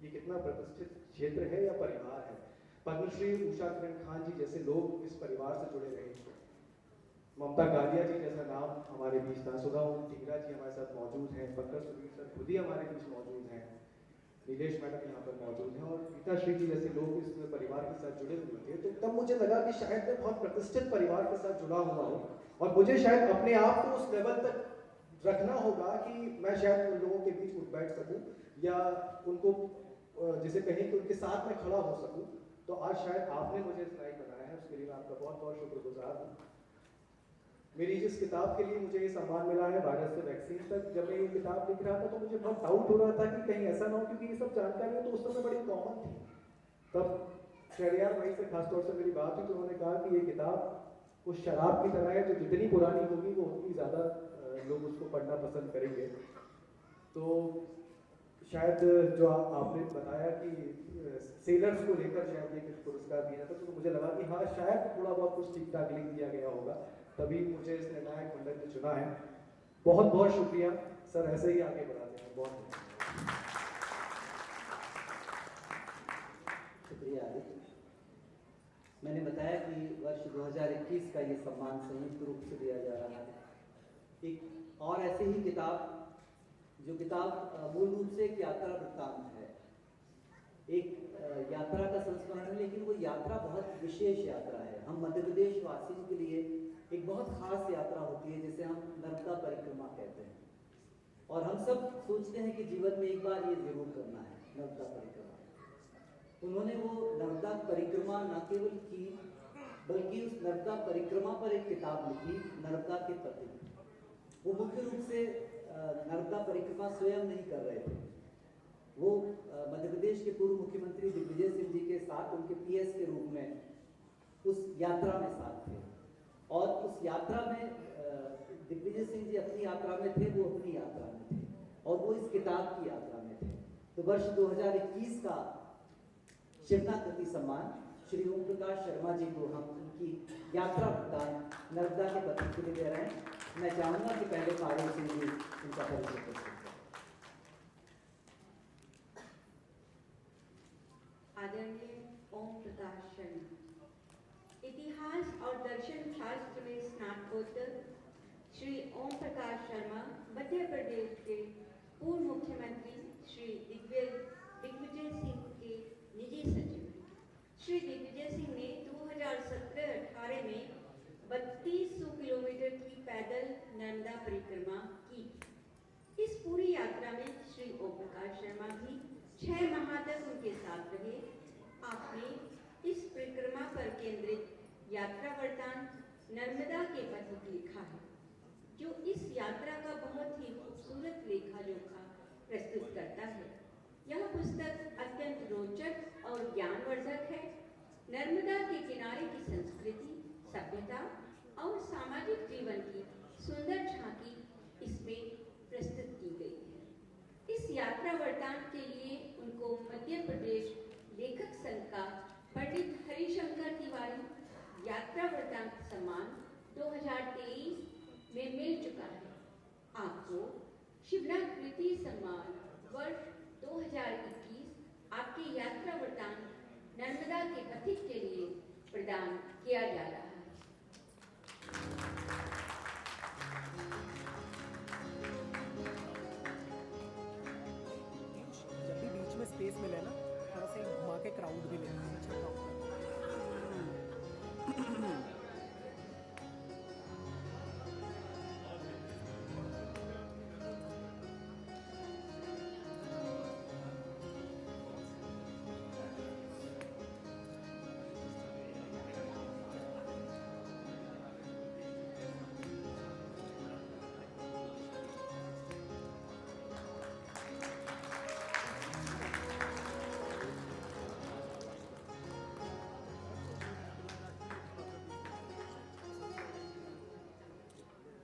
ये कितना प्रतिष्ठित क्षेत्र है या परिवार है। पद्मश्री उषा किरण खान जी जैसे लोग इस परिवार से जुड़े रहे, ममता गालिया जी जैसा नाम हमारे बीच था, सुधा ढींगरा जी हमारे साथ मौजूद हैं, पंकज सुधीर सर खुद ही हमारे बीच मौजूद हैं, नीलेश मैडम यहाँ पर मौजूद हैं और गीताश्री जी जैसे लोग इस परिवार के साथ जुड़े हुए थे। तो तब मुझे लगा कि शायद मैं बहुत प्रतिष्ठित परिवार के साथ जुड़ा हुआ हूँ और मुझे शायद अपने आप को उस लेवल तक रखना होगा कि मैं शायद उन लोगों के बीच उठ बैठ सकूं या उनको जिसे कहें कि उनके साथ में खड़ा हो सकूं। तो आज शायद आपने मुझे इस लायक बनाया है, उसके लिए मैं आपका बहुत बहुत शुक्रगुजार हूँ। मेरी जिस किताब के लिए मुझे ये सम्मान मिला है, वायरस से वैक्सीन तक, जब मैं ये किताब लिख रहा था तो मुझे बहुत डाउट हो रहा था कि कहीं ऐसा ना हो, क्योंकि ये सब जानकारियाँ तो उस समय बड़ी कॉमन थी। तब शहरियार भाई से खासतौर से मेरी बात हुई तो उन्होंने कहा कि ये किताब उस शराब की तरह है जो जितनी पुरानी होगी वो उतनी ज़्यादा लोग उसको पढ़ना पसंद करेंगे। तो शायद जो आपने बताया कि सेलर्स को लेकर शायद ये पुरस्कार दिया था, तो मुझे लगा कि हाँ शायद थोड़ा बहुत कुछ ठीक ठाक लिख दिया गया होगा, तभी मुझे इस निर्णायक मंडल ने चुना है। बहुत बहुत शुक्रिया सर, ऐसे ही आगे बढ़ाते हैं। बहुत शुक्रिया आदित्य। मैंने बताया कि वर्ष 2021 का ये सम्मान संयुक्त रूप से दिया जा रहा है। एक और ऐसी ही किताब, जो किताब मूल रूप से एक यात्रा वृत्तांत है, एक यात्रा का संस्मरण है, लेकिन वो यात्रा बहुत विशेष यात्रा है। हम मध्य प्रदेश वासियों के लिए एक बहुत खास यात्रा होती है जिसे हम नर्मदा परिक्रमा कहते हैं, और हम सब सोचते हैं कि जीवन में एक बार ये जरूर करना है, नर्मदा परिक्रमा। उन्होंने वो नर्मदा परिक्रमा न केवल की, बल्कि उस नर्मदा परिक्रमा पर एक किताब लिखी, नर्मदा के प्रति। वो मुख्य रूप से नर्मदा परिक्रमा स्वयं नहीं कर रहे थे, वो मध्य प्रदेश के पूर्व मुख्यमंत्री दिग्विजय सिंह जी के साथ उनके पीएस के रूप में उस यात्रा में साथ थे। और उस यात्रा में दिग्विजय सिंह जी अपनी यात्रा में थे, वो अपनी यात्रा में थे, और वो इस किताब की यात्रा में थे। तो वर्ष 2021 का शिवना कृति सम्मान श्री ओम प्रकाश शर्मा जी को हम उनकी यात्रा वृत्तांत नर्मदा के प्रति के लिए दे रहे हैं। मैं चाहूंगा कि पहले पारुल सिंह जी उनका परिचय प्रस्तुत करें। आदरणीय ओम प्रकाश शर्मा, इतिहास और दर्शन शास्त्र में स्नातकोत्तर श्री ओम प्रकाश शर्मा मध्य प्रदेश के पूर्व मुख्यमंत्री श्री दिग्विजय सिंह के निजी सचिव हैं। श्री दिग्विजय सिंह ने 2017-18 में 3200 किलोमीटर की पैदल नर्मदा परिक्रमा की। इस पूरी यात्रा में श्री ओम प्रकाश शर्मा भी 6 माह तक उनके साथ रहे। आपने इस परिक्रमा पर केंद्रित यात्रा वृत्तांत नर्मदा के पथिक लिखा है, जो इस यात्रा का बहुत ही खूबसूरत लेखा जोखा प्रस्तुत करता है। यह पुस्तक अत्यंत रोचक और ज्ञानवर्धक है। नर्मदा के किनारे की संस्कृति, सभ्यता और सामाजिक जीवन की सुंदर झांकी इसमें प्रस्तुत की गई है। इस यात्रा वृत्तांत के लिए उनको मध्य प्रदेश लेखक संघ का पंडित हरिशंकर तिवारी यात्रा वृत्तांत सम्मान 2023 में मिल चुका है। आपको शिवना कृति सम्मान वर्ष 2021 आपके यात्रा वृत्तांत नर्मदा के पथिक के लिए प्रदान किया जा रहा है। जब भी बीच में स्पेस मिले ना, थोड़ा सा घुमा के क्राउड भी लेना है, अच्छा क्राउड।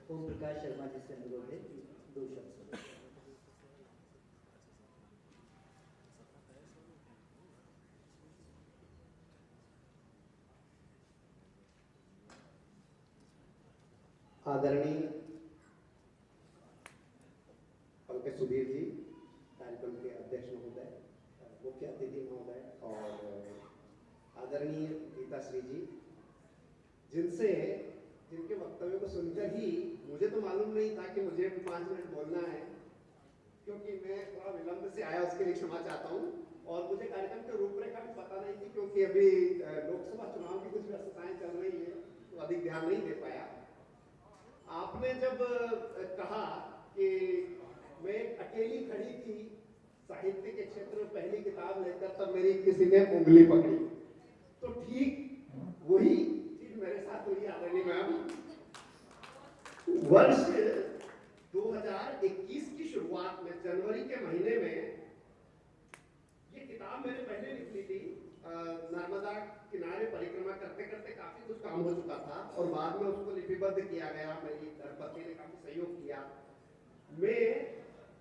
ओम प्रकाश शर्मा जी से अनुरोध है कि 2 शब्द। आदरणीय पंकज सुधीर जी, कार्यक्रम के अध्यक्ष महोदय, मुख्य अतिथि महोदय और आदरणीय गीताश्री जी, जिनके वक्तव्य को सुनकर ही मुझे तो मालूम नहीं था कि मुझे 5 मिनट बोलना है, क्योंकि मैं थोड़ा विलंब से आया, उसके लिए क्षमा चाहता हूँ। और मुझे कार्यक्रम की रूपरेखा भी पता नहीं थी, क्योंकि अभी लोकसभा चुनाव की कुछ व्यस्तताएं चल रही है, तो अधिक ध्यान नहीं दे पाया। आपने जब कहा कि मैं अकेली खड़ी थी साहित्य के क्षेत्र में पहली किताब लेकर, तब मेरी किसी ने उंगली पकड़ी, तो ठीक वही चीज मेरे साथ हुई आदरणीय मैम। वर्ष 2021 की शुरुआत में, जनवरी के महीने में, ये किताब मैंने पहले लिख ली थी। नर्मदा किनारे परिक्रमा करते करते काफी कुछ काम हो चुका था और बाद में उसको लिपिबद्ध किया गया। मेरी धर्मपत्नी ने काफी सहयोग किया। मैं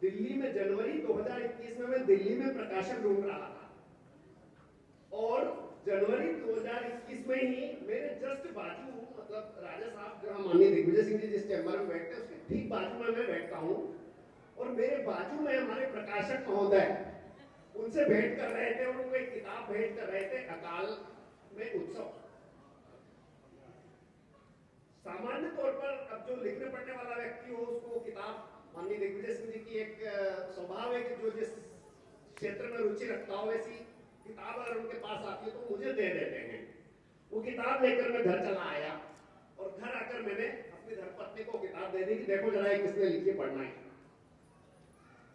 दिल्ली में जनवरी 2021 में मैं दिल्ली में प्रकाशक ढूंढ रहा था और जनवरी 2021 में ही मेरे जस्ट बाजू, मतलब राजा साहब जहाँ माननीय दिग्विजय सिंह जी जिस चैम्बर में बैठते हैं उसके ठीक बाजू में मैं बैठता हूँ और मेरे बाजू में हमारे प्रकाशक महोदय उनसे भेंट कर रहे थे और उनको एक किताब भेंट कर रहे थे, अकाल में उत्सव। सामान्य तौर पर अब जो लिखने पढ़ने वाला व्यक्ति हो उसको किताब माननीय दिग्विजय सिंह जी की एक स्वभाव है कि जो जिस क्षेत्र में रुचि रखता हो वैसी किताब अगर उनके पास आती है तो मुझे दे देते हैं। वो किताब लेकर मैं घर चला आया और घर आकर मैंने अपनी धर्मपत्नी को किताब दे दी कि देखो जरा ये किसने लिखी, पढ़ना है।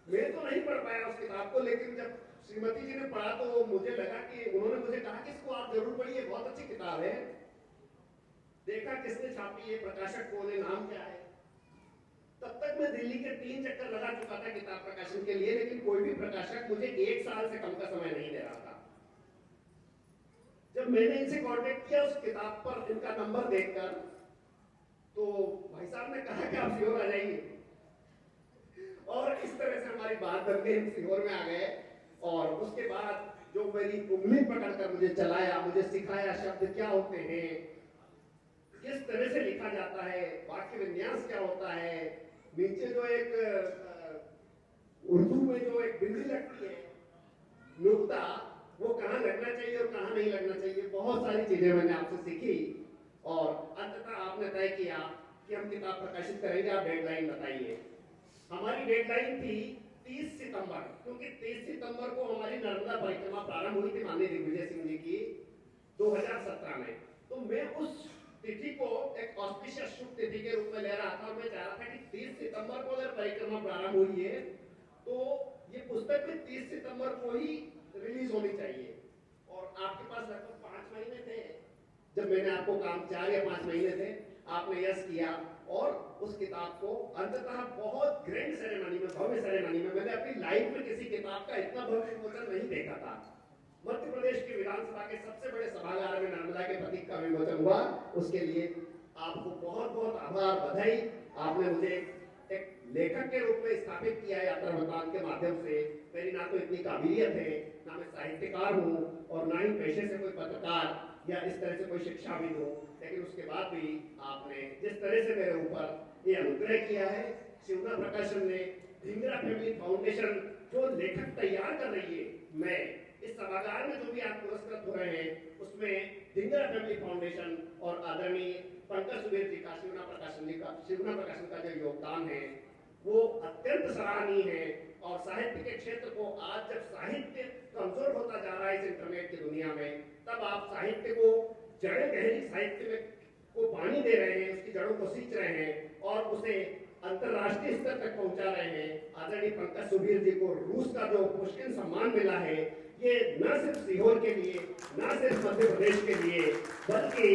मैं तो नहीं पढ़ पाया उस किताब को, लेकिन जब श्रीमती जी ने पढ़ा तो मुझे लगा कि उन्होंने मुझे कहा कि इसको आप जरूर पढ़िए, बहुत अच्छी किताब है। देखा किसने छापी है, प्रकाशक कौन है, नाम क्या है। तब तक मैं दिल्ली के 3 चक्कर लगा चुका था किताब प्रकाशन के लिए, लेकिन कोई भी प्रकाशक मुझे 1 साल से कम का समय नहीं दे रहा था। जब मैंने इनसे कांटेक्ट किया उस किताब पर इनका नंबर देखकर, तो भाई साहब ने कहा कि आप सीहोर आ जाइए और इस तरह से हमारी बात बन गई। हम सीहोर में आ गए और उसके बाद जो मेरी उंगली पकड़कर मुझे चलाया, मुझे सिखाया शब्द क्या होते हैं, किस तरह से लिखा जाता है, वाक्य विन्यास क्या होता है, नीचे जो एक उर्दू में जो एक बिंदी लगती है नुक्ता, वो कहाँ लगना चाहिए और कहाँ नहीं लगना चाहिए, बहुत सारी चीजें मैंने आपसे सीखी और अंततः आपने तय किया कि हम किताब प्रकाशित करेंगे। आप डेडलाइन बताइए। हमारी डेडलाइन थी 30 सितंबर, क्योंकि 30 सितंबर को हमारी नर्मदा परिक्रमा प्रारंभ हुई थी माननीय दिग्विजय सिंह जी की 2017 में। तो मैं उस तिथि को एक ऑस्पिशियस शुभ तिथि के रूप में ले रहा था और मैं चाह रहा था कि 30 सितंबर को अगर परिक्रमा प्रारंभ हुई है तो ये पुस्तक भी 30 सितंबर को ही रिलीज होनी चाहिए। और आपके पास लगभग 5 महीने थे, जब मैंने आपको काम 4 या 5 महीने थे, आपने यस किया और उस किताब को अंततः बहुत ग्रैंड सेरेमनी में, भव्य सेरेमनी में, मैंने अपनी लाइफ में किसी किताब का इतना भव्य विमोचन नहीं देखा था। मध्य प्रदेश की विधानसभा के सबसे बड़े सभागार में नर्मदा के प्रतीक का विमोचन हुआ, उसके लिए आपको बहुत बहुत आभार, बधाई। आपने मुझे एक लेखक के रूप में स्थापित किया यात्रा वृत्तांत के माध्यम से। मेरी ना तो इतनी काबिलियत है, ना मैं साहित्यकार हूँ और ना ही पेशे से कोई पत्रकार या इस तरह से कोई शिक्षाविद हो, लेकिन उसके बाद भी आपने जिस तरह से मेरे ऊपर ये अनुग्रह किया है, शिवना प्रकाशन ने, धिंगरा फैमिली फाउंडेशन जो लेखक तैयार कर रही है, मैं इस सभागार में जो भी आप पुरस्कृत हो रहे हैं उसमें धिंगरा फैमिली फाउंडेशन और आदरणीय पंकज सुबेर जी का, शिवना प्रकाशन का जो योगदान है वो अत्यंत सराहनीय है। और साहित्य के क्षेत्र को आज जब साहित्य कमजोर होता जा रहा है इस इंटरनेट की दुनिया में, तब आप साहित्य को जड़ें गहरी साहित्य में को पानी दे रहे हैं, उसकी जड़ों को सींच रहे हैं और उसे अंतरराष्ट्रीय स्तर तक पहुंचा रहे हैं। आदरणीय पंकज सुबीर जी को रूस का जो पुष्किन सम्मान मिला है, ये न सिर्फ सीहोर के लिए, न सिर्फ मध्य प्रदेश के लिए, बल्कि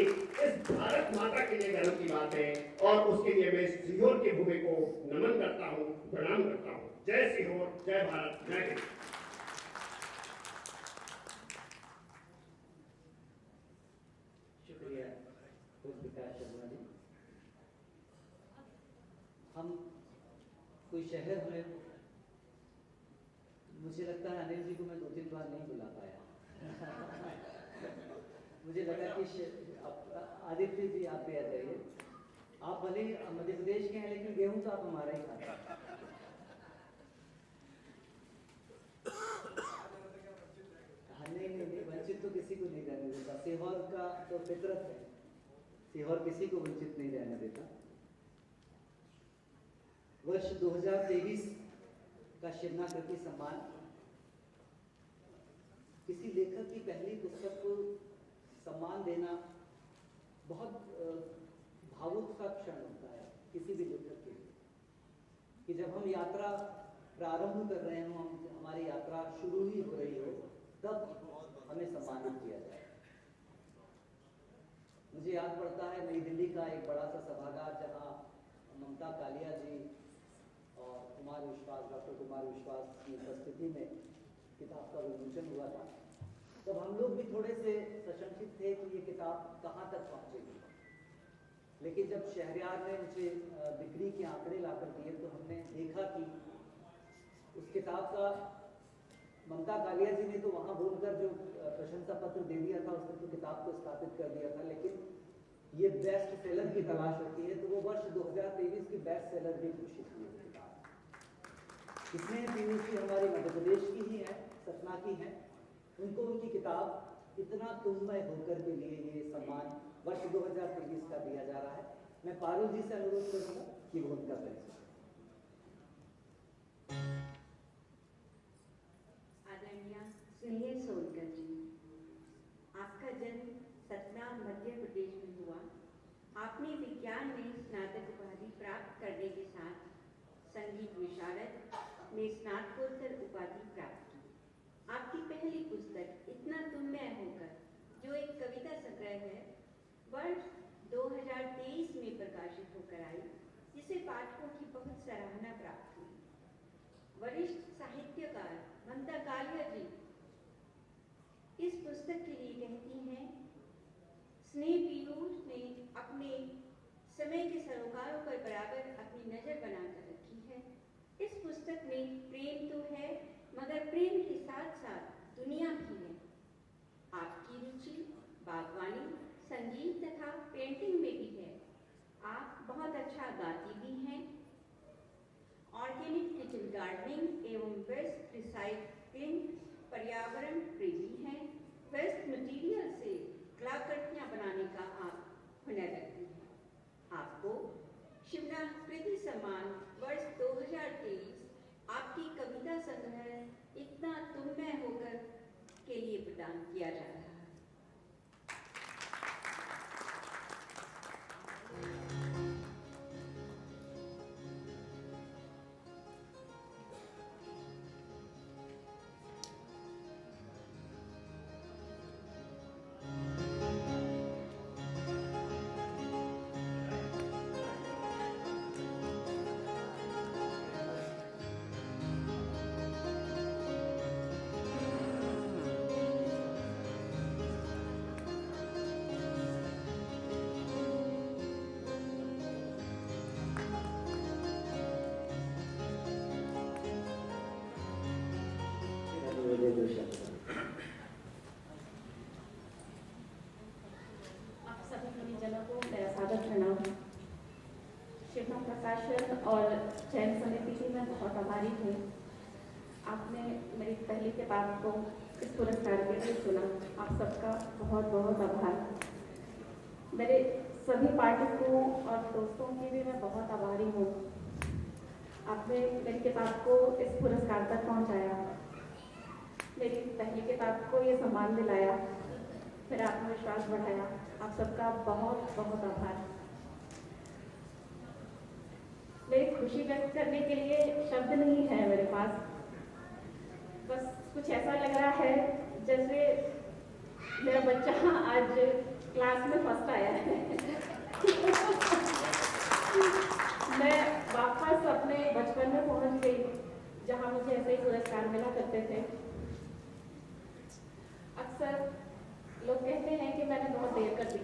इस भारत माता के लिए गर्व की बात है। और उसके लिए मैं सीहोर की भूमि को नमन करता हूँ, प्रणाम करता हूँ। जय सीहोर, जय भारत, जय हिंद। शुक्रिया विकास शर्मा जी। हम कोई शहर में, मुझे लगता है अनिल जी को मैं 2-3 बार नहीं बुला पाया। मुझे लगा कि आदित्य जी आप भी आ जाइए। आप भले ही मध्य प्रदेश के हैं, लेकिन गेहूं तो आप हमारा ही खाते हैं। नहीं, वंचित तो किसी को नहीं रहने देता। सीहोर का तो फितरत है, सीहोर किसी को वंचित नहीं रहने देता। वर्ष 2023 का शिवना कृति सम्मान किसी लेखक की पहली पुस्तक को सम्मान देना बहुत भावुक सा क्षण होता है किसी भी लेखक के लिए, कि जब हम यात्रा प्रारंभ कर रहे हो, हमारी यात्रा शुरू ही हो रही हो, तब हमें सम्मानित किया जाए। मुझे याद पड़ता है नई दिल्ली का एक बड़ा सा सभागार, जहां ममता कालिया जी और डॉक्टर कुमार विश्वास की उपस्थिति में किताब का विमोचन हुआ था। तब हम लोग भी थोड़े से सशंकित थे कि ये किताब कहाँ तक पहुँचेगी, लेकिन जब शहरयार ने मुझे बिक्री के आंकड़े लाकर दिए तो हमने देखा कि उस किताब का ममता कालिया जी ने तो वहाँ बोलकर जो प्रशंसा पत्र दे दिया था, उसने तो किताब को स्थापित कर दिया था, लेकिन ये बेस्ट सेलर की तलाश होती है, तो वो वर्ष 2023 की बेस्ट सेलर भी घोषित हुई किताब। इसमें पीयूसी हमारी मध्य प्रदेश की ही है, सतना की है, उनको उनकी किताब इतना तुममय होकर के लिए ये सम्मान वर्ष 2023 का दिया जा रहा है। मैं पारुल जी से अनुरोध करूँगा कि वो उनका परिचय। सुनिए सोनकर जी, आपका जन्म सतना मध्य प्रदेश में हुआ। आपने विज्ञान में स्नातक उपाधि प्राप्त करने के साथ संगीत विशारद में स्नातकोत्तर उपाधि प्राप्त की। आपकी पहली पुस्तक इतना तुममय होकर, जो एक कविता संग्रह है, वर्ष 2023 में प्रकाशित होकर आई, जिसे पाठकों की बहुत सराहना प्राप्त हुई। वरिष्ठ साहित्यकार ममता कालिया जी इस पुस्तक के लिए कहती हैं, स्नेह पीयूष ने अपने समय के सरोकारों पर बराबर अपनी नजर बनाकर रखी है। इस पुस्तक में प्रेम तो है, मगर प्रेम के साथ साथ दुनिया भी है। आपकी रुचि बागवानी, संगीत तथा पेंटिंग में भी है। आप बहुत अच्छा गाती भी हैं। ऑर्गेनिक किचन गार्डनिंग एवं वेस्ट रिसाइक्लिंग पर्यावरण प्रेमी हैं। वेस्ट मटेरियल से कलाकृतियाँ बनाने का आप हुनर रखती हैं। आपको शिवना कृति सम्मान वर्ष 2023 आपकी कविता संग्रह इतना तुममय होकर के लिए प्रदान किया जा रहा है। आप सभी परिजनों को मेरा सादर प्रणाम। शिवना प्रकाशन और चयन समिति की मैं बहुत आभारी हूँ। आपने मेरी पहली किताब को इस पुरस्कार के लिए चुना, आप सबका बहुत बहुत आभार। मेरे सभी पाठकों और दोस्तों की भी मैं बहुत आभारी हूँ। आपने मेरी किताब को इस पुरस्कार तक पहुँचाया, मेरी पहली किताब को ये सम्मान दिलाया, मेरा आत्मविश्वास बढ़ाया। आप सबका बहुत बहुत आभार। मेरी खुशी व्यक्त करने के लिए शब्द नहीं है मेरे पास। बस कुछ ऐसा लग रहा है जैसे मेरा बच्चा आज क्लास में फर्स्ट आया है। मैं वापस अपने बचपन में पहुंच गई जहां मुझे ऐसे ही पुरस्कार मिला करते थे। अक्सर लोग कहते हैं कि मैंने बहुत देर कर दी,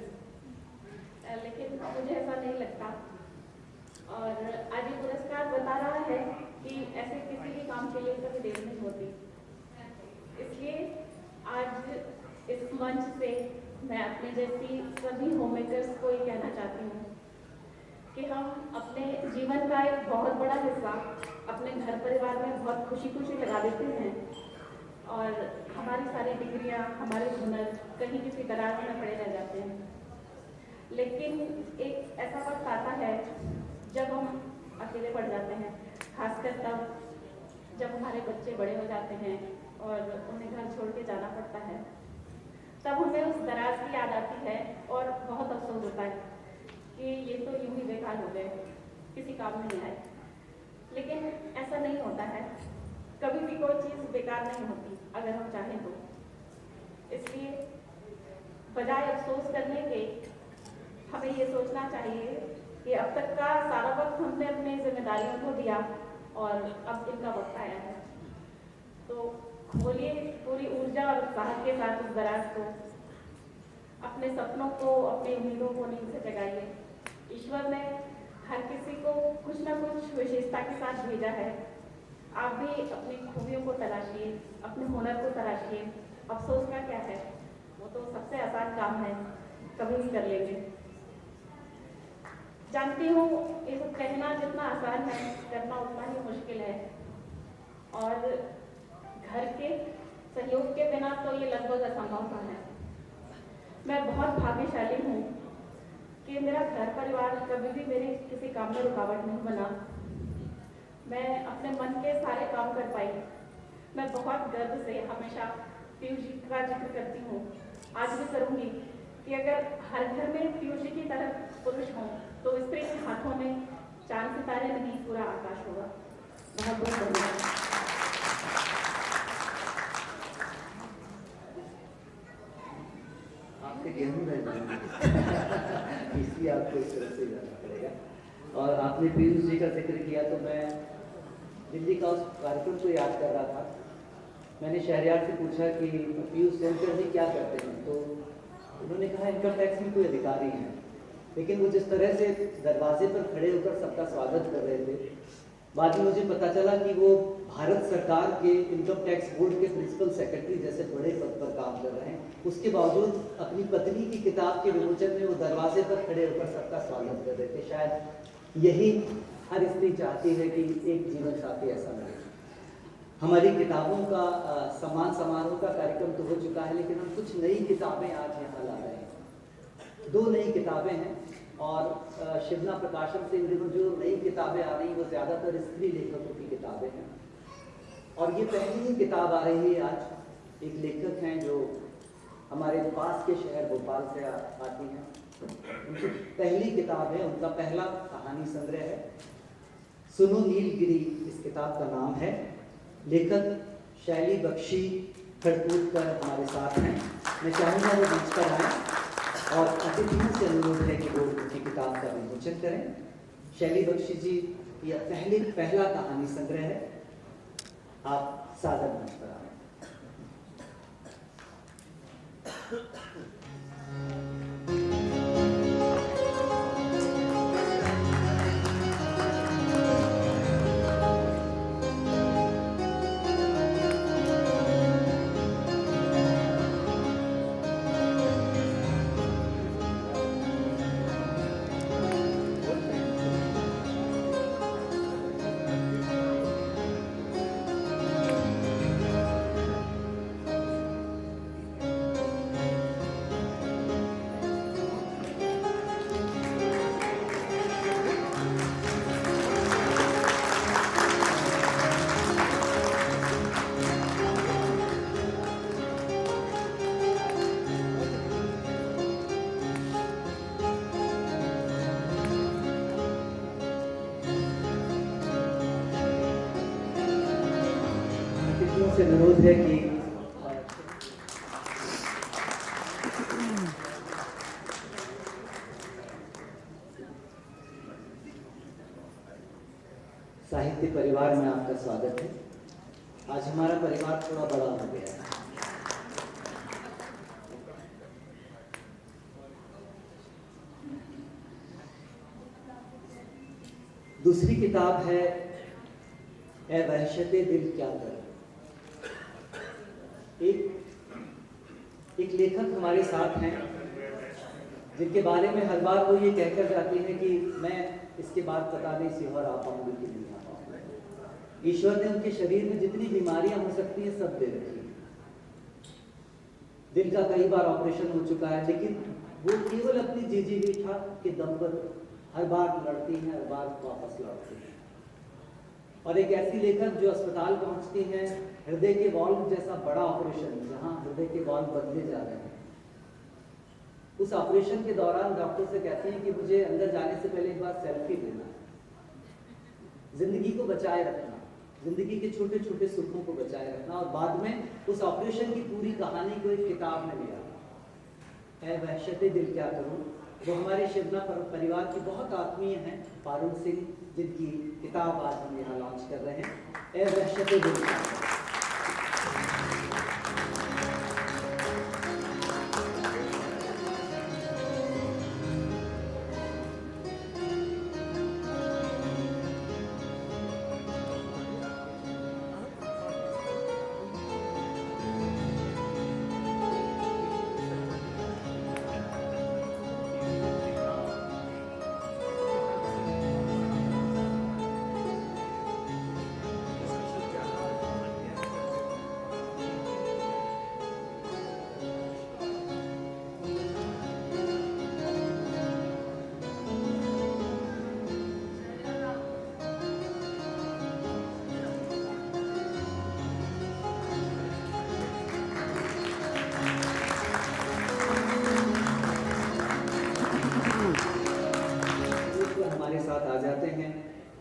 लेकिन मुझे ऐसा नहीं लगता। और आज ये पुरस्कार बता रहा है कि ऐसे किसी भी काम के लिए कभी देर नहीं होती। इसलिए आज इस मंच से मैं अपने जैसी सभी होममेकर्स को ये कहना चाहती हूँ कि हम अपने जीवन का एक बहुत बड़ा हिस्सा अपने घर परिवार में बहुत खुशी खुशी लगा देते हैं और हमारी सारी डिग्रियाँ, हमारे हुनर कहीं किसी दराज में पड़े रह जाते हैं। लेकिन एक ऐसा वक्त आता है जब हम अकेले पड़ जाते हैं, खासकर तब जब हमारे बच्चे बड़े हो जाते हैं और उन्हें घर छोड़ के जाना पड़ता है। तब हमें उस दराज की याद आती है और बहुत अफसोस होता है कि ये तो यूं ही बेकार हो गए, किसी काम में नहीं आए। लेकिन ऐसा नहीं होता है, कभी भी कोई चीज़ बेकार नहीं होती अगर हम चाहें तो। इसलिए बजाय अफसोस करने के हमें ये सोचना चाहिए कि अब तक का सारा वक्त हमने अपनी जिम्मेदारियों को दिया और अब इनका वक्त आया है। तो बोलिए पूरी ऊर्जा और उत्साह के साथ उस दराज को, अपने सपनों को, अपनी उम्मीदों को नींद से जगाइए। ईश्वर ने हर किसी को कुछ ना कुछ विशेषता के साथ भेजा है। आप भी अपनी खूबियों को तलाशिए, अपने हुनर को तलाशिए। अफसोस का क्या है, वो तो सबसे आसान काम है, कभी भी कर लेंगे। जानती हूँ ये सब कहना जितना आसान है, करना उतना ही मुश्किल है। और घर के सहयोग के बिना तो ये लगभग असंभव सा है। मैं बहुत भाग्यशाली हूँ कि मेरा घर परिवार कभी भी मेरे किसी काम में रुकावट नहीं बना। मैं अपने मन के सारे काम कर पाई। मैं बहुत गर्व से हमेशा पीयूष जी का जिक्र करती हूँ, आज भी करूँगी, कि अगर हर घर में पीयूष जी की तरह पुरुष हों तो स्त्री के हाथों में चांद सितारे नहीं, पूरा आकाश होगा। बहुत बहुत धन्यवाद। आपके गेहूं रह जाएंगे इसलिए आपको इस तरह से जाना पड़ेगा। और आपने पीयूष जी का जिक्र किया तो मैं दिल्ली का उस कार्यक्रम को याद कर रहा था। मैंने शहरयार से पूछा कि पीयूष सेंटर जी क्या करते हैं, तो उन्होंने कहा इनकम टैक्स में कोई अधिकारी हैं। लेकिन वो जिस तरह से दरवाजे पर खड़े होकर सबका स्वागत कर रहे थे, बाद में मुझे पता चला कि वो भारत सरकार के इनकम टैक्स बोर्ड के प्रिंसिपल सेक्रेटरी जैसे बड़े पद पर काम कर रहे हैं। उसके बावजूद अपनी पत्नी की किताब के विमोचन में वो दरवाजे पर खड़े होकर सबका स्वागत कर रहे थे। शायद यही हर स्त्री चाहती है कि एक जीवन साथी ऐसा मिले। हमारी किताबों का सम्मान समारोह का कार्यक्रम तो हो चुका है, लेकिन हम कुछ नई किताबें आज यहाँ ला रहे हैं। 2 नई किताबें हैं और शिवना प्रकाशन से इन दिनों जो नई किताबें आ रही हैं वो ज़्यादातर स्त्री लेखकों की किताबें हैं। और ये पहली ही किताब आ रही है आज। एक लेखक हैं जो हमारे पास के शहर भोपाल से आती हैं। उनकी पहली किताब है, उनका पहला कहानी संग्रह है, सुनो नीलगिरी इस किताब का नाम है। लेखक शैली बख्शी खड़कूटकर हमारे साथ हैं। मैं चाहूँगा वो मंच पर आएँ और अतिथियों से अनुरोध है कि वो उनकी किताब का विमोचन करें। शैली बख्शी जी यह पहला कहानी संग्रह है। आप सादर मंच पर आएँ। सबसे अनुरोध है कि साहित्य परिवार में आपका स्वागत है। आज हमारा परिवार थोड़ा बड़ा हो गया है। दूसरी किताब है ए वहशते दिल क्या कर। एक लेखक हमारे साथ हैं जिनके बारे में हर बार वो ये कहकर जाती है कि मैं इसके बाद पता नहीं सीहोर आ पाऊंगी कि नहीं आ पाऊंगी। ईश्वर ने उनके शरीर में जितनी बीमारियां हो सकती हैं सब दे रखी है। दिल का कई बार ऑपरेशन हो चुका है, लेकिन वो केवल अपनी जी इच्छा के दम पर हर बार लड़ती हैं, हर बार वापस लौटती हैं। और एक ऐसी लेखक जो अस्पताल पहुंचती हैं, हृदय के वॉल्व जैसा बड़ा ऑपरेशन जहां हृदय के वॉल्व बदले जा रहे हैं, उस ऑपरेशन के दौरान डॉक्टर से कहती हैं कि मुझे अंदर जाने से पहले एक बार सेल्फी लेना, जिंदगी को बचाए रखना, जिंदगी के छोटे छोटे सुखों को बचाए रखना। और बाद में उस ऑपरेशन की पूरी कहानी को एक किताब में लिया, ए वहशते दिल क्या करूं। वो हमारे शिवना परिवार की बहुत आत्मीय हैं, पारुल सिंह, जिनकी किताब आज हम यहाँ लॉन्च कर रहे हैं, ए वहशते दिल क्या करूं।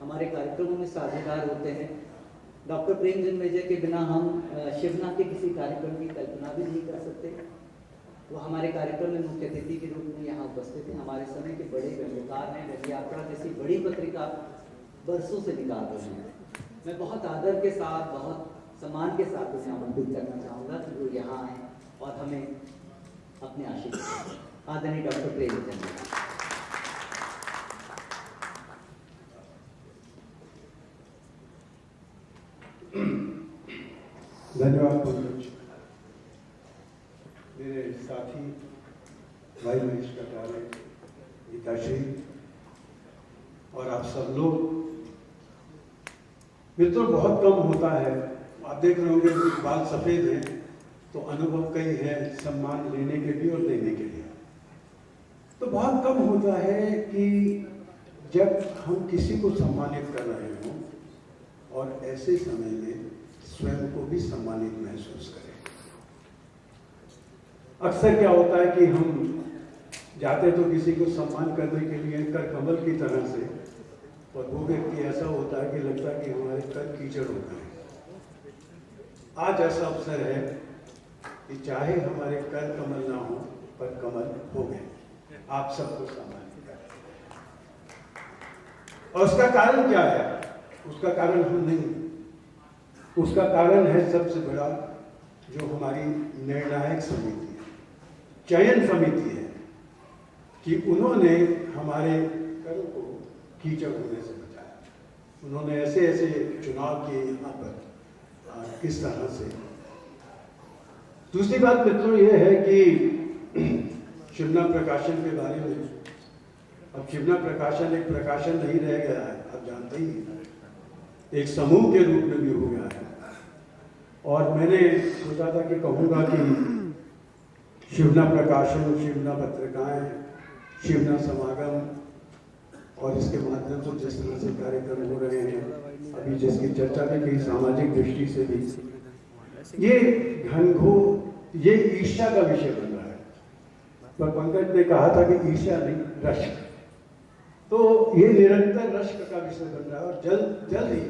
हमारे कार्यक्रमों में साझेदार होते हैं। डॉक्टर प्रेम जन्मेजय के बिना हम शिवना के किसी कार्यक्रम की कल्पना भी नहीं कर सकते। वो हमारे कार्यक्रम में मुख्य अतिथि के रूप में यहाँ उपस्थित हैं। हमारे समय के बड़े व्यंग्यकार हैं। व्यंग्य यात्रा जैसी बड़ी पत्रिका बरसों से निकाल रहे हैं। मैं बहुत आदर के साथ, बहुत सम्मान के साथ उन्हें आमंत्रित करना चाहूँगा कि वो यहाँ आए और हमें अपने आशीर्वाद दें। आदरणीय डॉक्टर प्रेम जन्मेजय। धन्यवाद पंकज। मेरे साथी भाई महेश कटारे, गीताश्री और आप सब लोग, मित्रों बहुत कम होता है, आप देख रहे होंगे बाल सफेद हैं तो अनुभव कई है सम्मान लेने के लिए और देने के लिए। तो बहुत कम होता है कि जब हम किसी को सम्मानित कर रहे हों और ऐसे समय में स्वयं को भी सम्मानित महसूस करें। अक्सर क्या होता है कि हम जाते तो किसी को सम्मान करने के लिए कर कमल की तरह से, और वो व्यक्ति ऐसा होता है कि लगता है कि हमारे कर कीचड़ हो गए। आज ऐसा अवसर है कि चाहे हमारे कर कमल ना हो पर कमल हो गए, आप सबको सम्मानित करें। और उसका कारण क्या है? उसका कारण हम नहीं, उसका कारण है सबसे बड़ा जो हमारी निर्णायक समिति है, चयन समिति है, कि उन्होंने हमारे कर को कीचड़ होने से बचाया। उन्होंने ऐसे ऐसे चुनाव किए यहाँ पर किस तरह से। दूसरी बात मित्रों ये है कि शिवना प्रकाशन के बारे में, अब शिवना प्रकाशन एक प्रकाशन नहीं रह गया है, आप जानते ही हैं, एक समूह के रूप में भी हो गया है। और मैंने सोचा था कि कहूँगा कि शिवना प्रकाशन, शिवना पत्रिकाएं, शिवना समागम और इसके माध्यम से जिस तरह से कार्यक्रम हो रहे हैं, अभी जिसकी चर्चा भी की सामाजिक दृष्टि से भी, ये घनघोर, ये ईर्ष्या का विषय बन रहा है। पर पंकज ने कहा था कि ईर्ष्या नहीं, रश्क। तो ये निरंतर रश्क का विषय बन रहा है और जल्द जल्द ही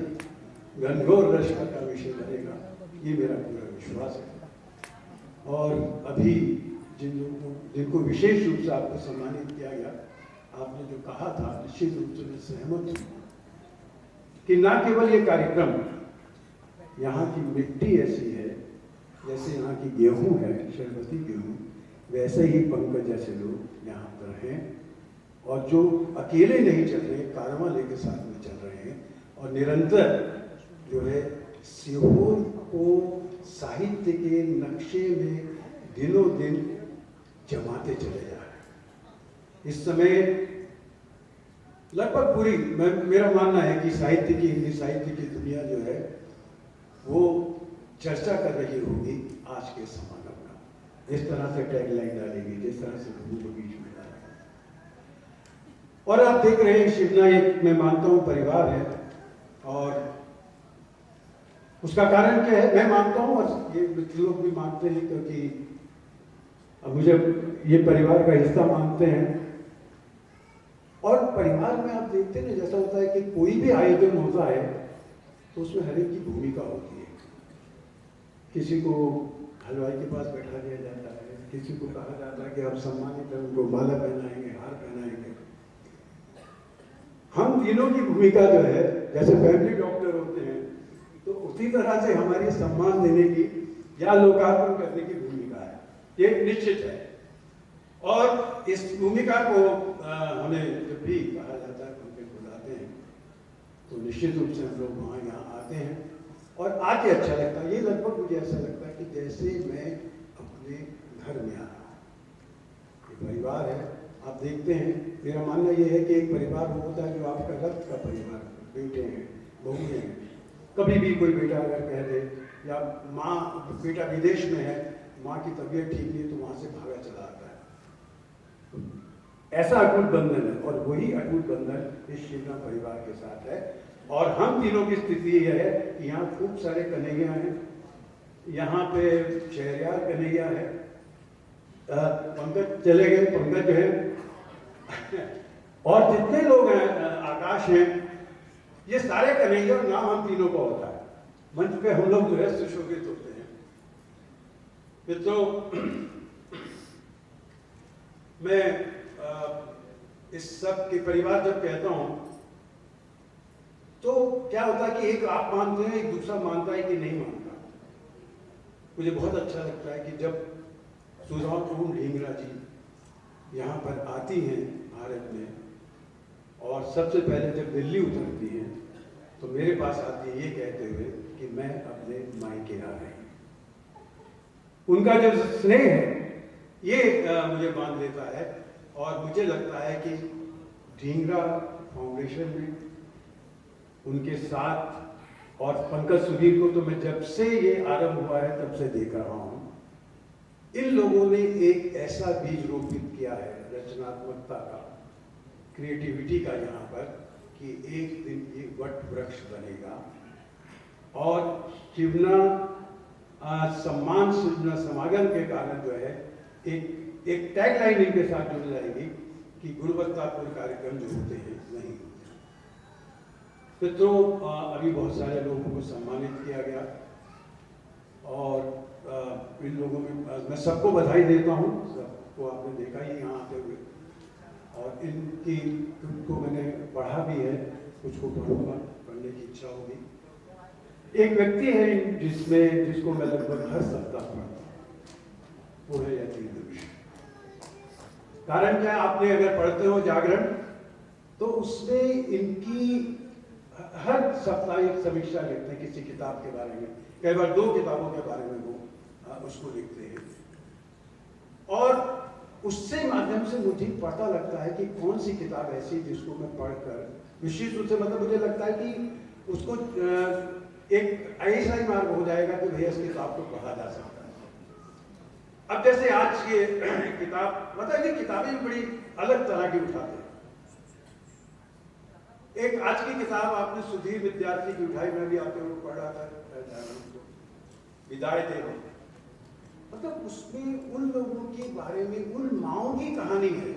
घनघोर रश्क का विषय बनेगा। ये मेरा पूरा विश्वास है। और अभी जिनको विशेष रूप से आपको सम्मानित किया गया, आपने जो कहा था निश्चित रूप से मैं सहमत हूँ कि न केवल ये कार्यक्रम यहाँ की मिट्टी ऐसी है, जैसे यहाँ की गेहूँ है, शरबती गेहूँ, वैसे ही पंकज जैसे लोग यहाँ पर हैं और जो अकेले नहीं चल रहे, कारवां लेके साथ में चल रहे हैं और निरंतर जो है सीहोर को साहित्य के नक्शे में दिनों दिन जमाते चले जा रहे हैं। इस समय लगभग पूरी मेरा मानना है कि साहित्य की, हिंदी साहित्य की दुनिया जो है वो चर्चा कर रही होगी आज के समागम का, जिस तरह से टैगलाइन डालेगी, जिस तरह से लोगों के बीच में डालेगी। और आप देख रहे हैं शिवना एक, मैं मानता हूँ, परिवार है और उसका कारण क्या है मैं मानता हूँ और ये लोग भी मानते हैं, क्योंकि अब मुझे ये परिवार का हिस्सा मानते हैं। और परिवार में आप देखते हैं जैसा होता है कि कोई भी आयोजन होता है तो उसमें हर एक की भूमिका होती है। किसी को हलवाई के पास बैठा दिया जाता है, किसी को कहा जाता है कि आप सम्मानित हैं, उनको माला पहनाएंगे, हार पहनाएंगे। हम तीनों की भूमिका जो है, जैसे फैमिली डॉक्टर होते हैं तो उसी तरह से हमारी सम्मान देने की या लोकार्पण करने की भूमिका है, ये निश्चित है। और इस भूमिका को हमें जब भी कहा जाता है, उनके बुलाते हैं तो निश्चित रूप से हम लोग वहाँ यहाँ आते हैं और आके अच्छा लगता है। ये लगभग मुझे ऐसा लगता है कि जैसे मैं अपने घर में आ रहा हूँ। ये परिवार है, आप देखते हैं, मेरा मानना ये है कि एक परिवार वो होता है जो आपका रक्त का परिवार, बेटे हैं, बहू हैं। कभी भी कोई बेटा अगर कह दे या माँ, बेटा विदेश में है, माँ की तबीयत ठीक नहीं है तो वहाँ से भागा चला आता है। ऐसा अटूट बंधन है और वही अटूट बंधन इस शिवना परिवार के साथ है। और हम तीनों की स्थिति यह है कि यहाँ खूब सारे कन्हैया हैं, यहाँ पे शहरयार कन्हैया है, पंकज चले गए, पंकज जो है और जितने लोग हैं, आकाश हैं, ये सारे कन्हैया नाम हम तीनों का होता है। मंच पे हम लोग जो है सुशोभित होते हैं। मित्रों, मैं इस सब के परिवार जब कहता हूं तो क्या होता है कि एक आप मानते हैं, एक दूसरा मानता है कि नहीं मानता। मुझे बहुत अच्छा लगता है कि जब सुधा पूर्ण ढींगरा जी यहाँ पर आती हैं भारत में और सबसे पहले जब दिल्ली उतरती हैं तो मेरे पास आती है ये कहते हुए कि मैं अपने मायके आ रही हूँ। उनका जो स्नेह है ये मुझे मान देता है और मुझे लगता है कि ढींगरा फाउंडेशन में उनके साथ और पंकज सुधीर को तो मैं जब से ये आरंभ हुआ है तब से देख रहा हूँ। इन लोगों ने एक ऐसा बीज रोपित किया है रचनात्मकता का, क्रिएटिविटी का यहाँ पर, कि एक दिन ये वट वृक्ष बनेगा और शिवना सम्मान शिवना समागम के कारण जो है एक टैगलाइन इनके साथ जुड़ जाएगी कि गुणवत्तापूर्ण कार्यक्रम जो होते हैं नहीं होते। तो अभी बहुत सारे लोगों को सम्मानित किया गया और इन लोगों में मैं सबको बधाई देता हूँ, सबको आपने देखा ही यहाँ आते हुए, और इनकी को मैंने पढ़ा भी है, कुछ को पढ़ूंगा, पढ़ने की इच्छा होगी। एक व्यक्ति है जिसको मैं लगभग हर सप्ताह पढ़ता हूँ, वो है यतीन्द्र मिश्र। कारण क्या, आपने अगर पढ़ते हो जागरण तो उसमें इनकी हर सप्ताह एक समीक्षा लिखते हैं किसी किताब के बारे में, कई बार 2 किताबों के बारे में वो उसको लिखते हैं और उससे माध्यम से मुझे पता लगता है कि कौन सी किताब ऐसी जिसको मैं पढ़कर निश्चित रूप से, मतलब मुझे लगता है कि उसको एक ऐसा ही मार्ग हो जाएगा कि भैया इस किताब को पढ़ा जा सकता है। अब जैसे आज ये किताब, मतलब ये किताबें भी बड़ी अलग तरह की उठाते हैं। एक आज की किताब आपने सुधीर विद्यार्थी की उठाई, मैं भी आते हुए पढ़ रहा था, विदाई देव, मतलब उसमें उन लोगों के बारे में, उन माओं की कहानी है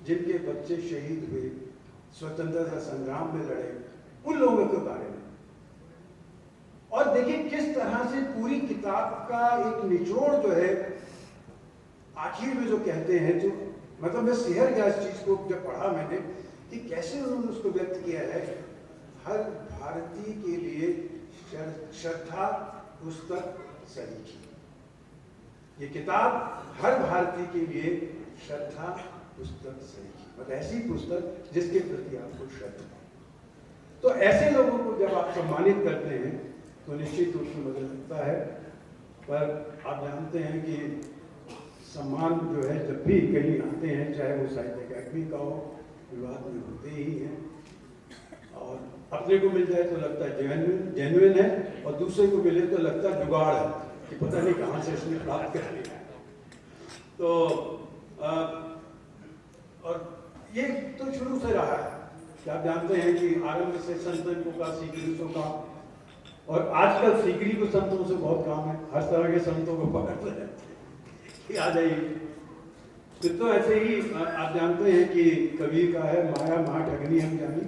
जिनके बच्चे शहीद हुए, स्वतंत्रता संग्राम में लड़े, उन लोगों के बारे में। और देखिए किस तरह से पूरी किताब का एक निचोड़ जो है आखिर में जो कहते हैं, जो मतलब मैं सिहर गया इस चीज को जब पढ़ा मैंने कि कैसे उन्होंने उसको व्यक्त किया है। हर भारतीय के लिए श्रद्धा पुस्तक सही। ये किताब हर भारतीय के लिए श्रद्धा पुस्तक सही, मतलब ऐसी पुस्तक जिसके प्रति आपको श्रद्धा है। तो ऐसे लोगों को जब आप सम्मानित करते हैं तो निश्चित रूप से मुझे लगता है, पर आप जानते हैं कि सम्मान जो है जब भी कहीं आते हैं, चाहे वो साहित्य अकादमी का हो, विवाद में होते ही हैं, और अपने को मिल जाए तो लगता है जेन्युइन है, और दूसरे को मिले तो लगता है जुगाड़ है कि पता नहीं कहाँ से इसने प्राप्त कर लिया। तो और ये तो शुरू से रहा है कि आप जानते हैं कि आरंभ से संतों का, सीकरीसों का, और आजकल सीकरी को संतों से बहुत काम है, हर तरह के संतों को पकड़ते हैं कि आ जाइए। तो ऐसे ही आप जानते हैं कि कबीर का है माया महा ठगनी हम जानी।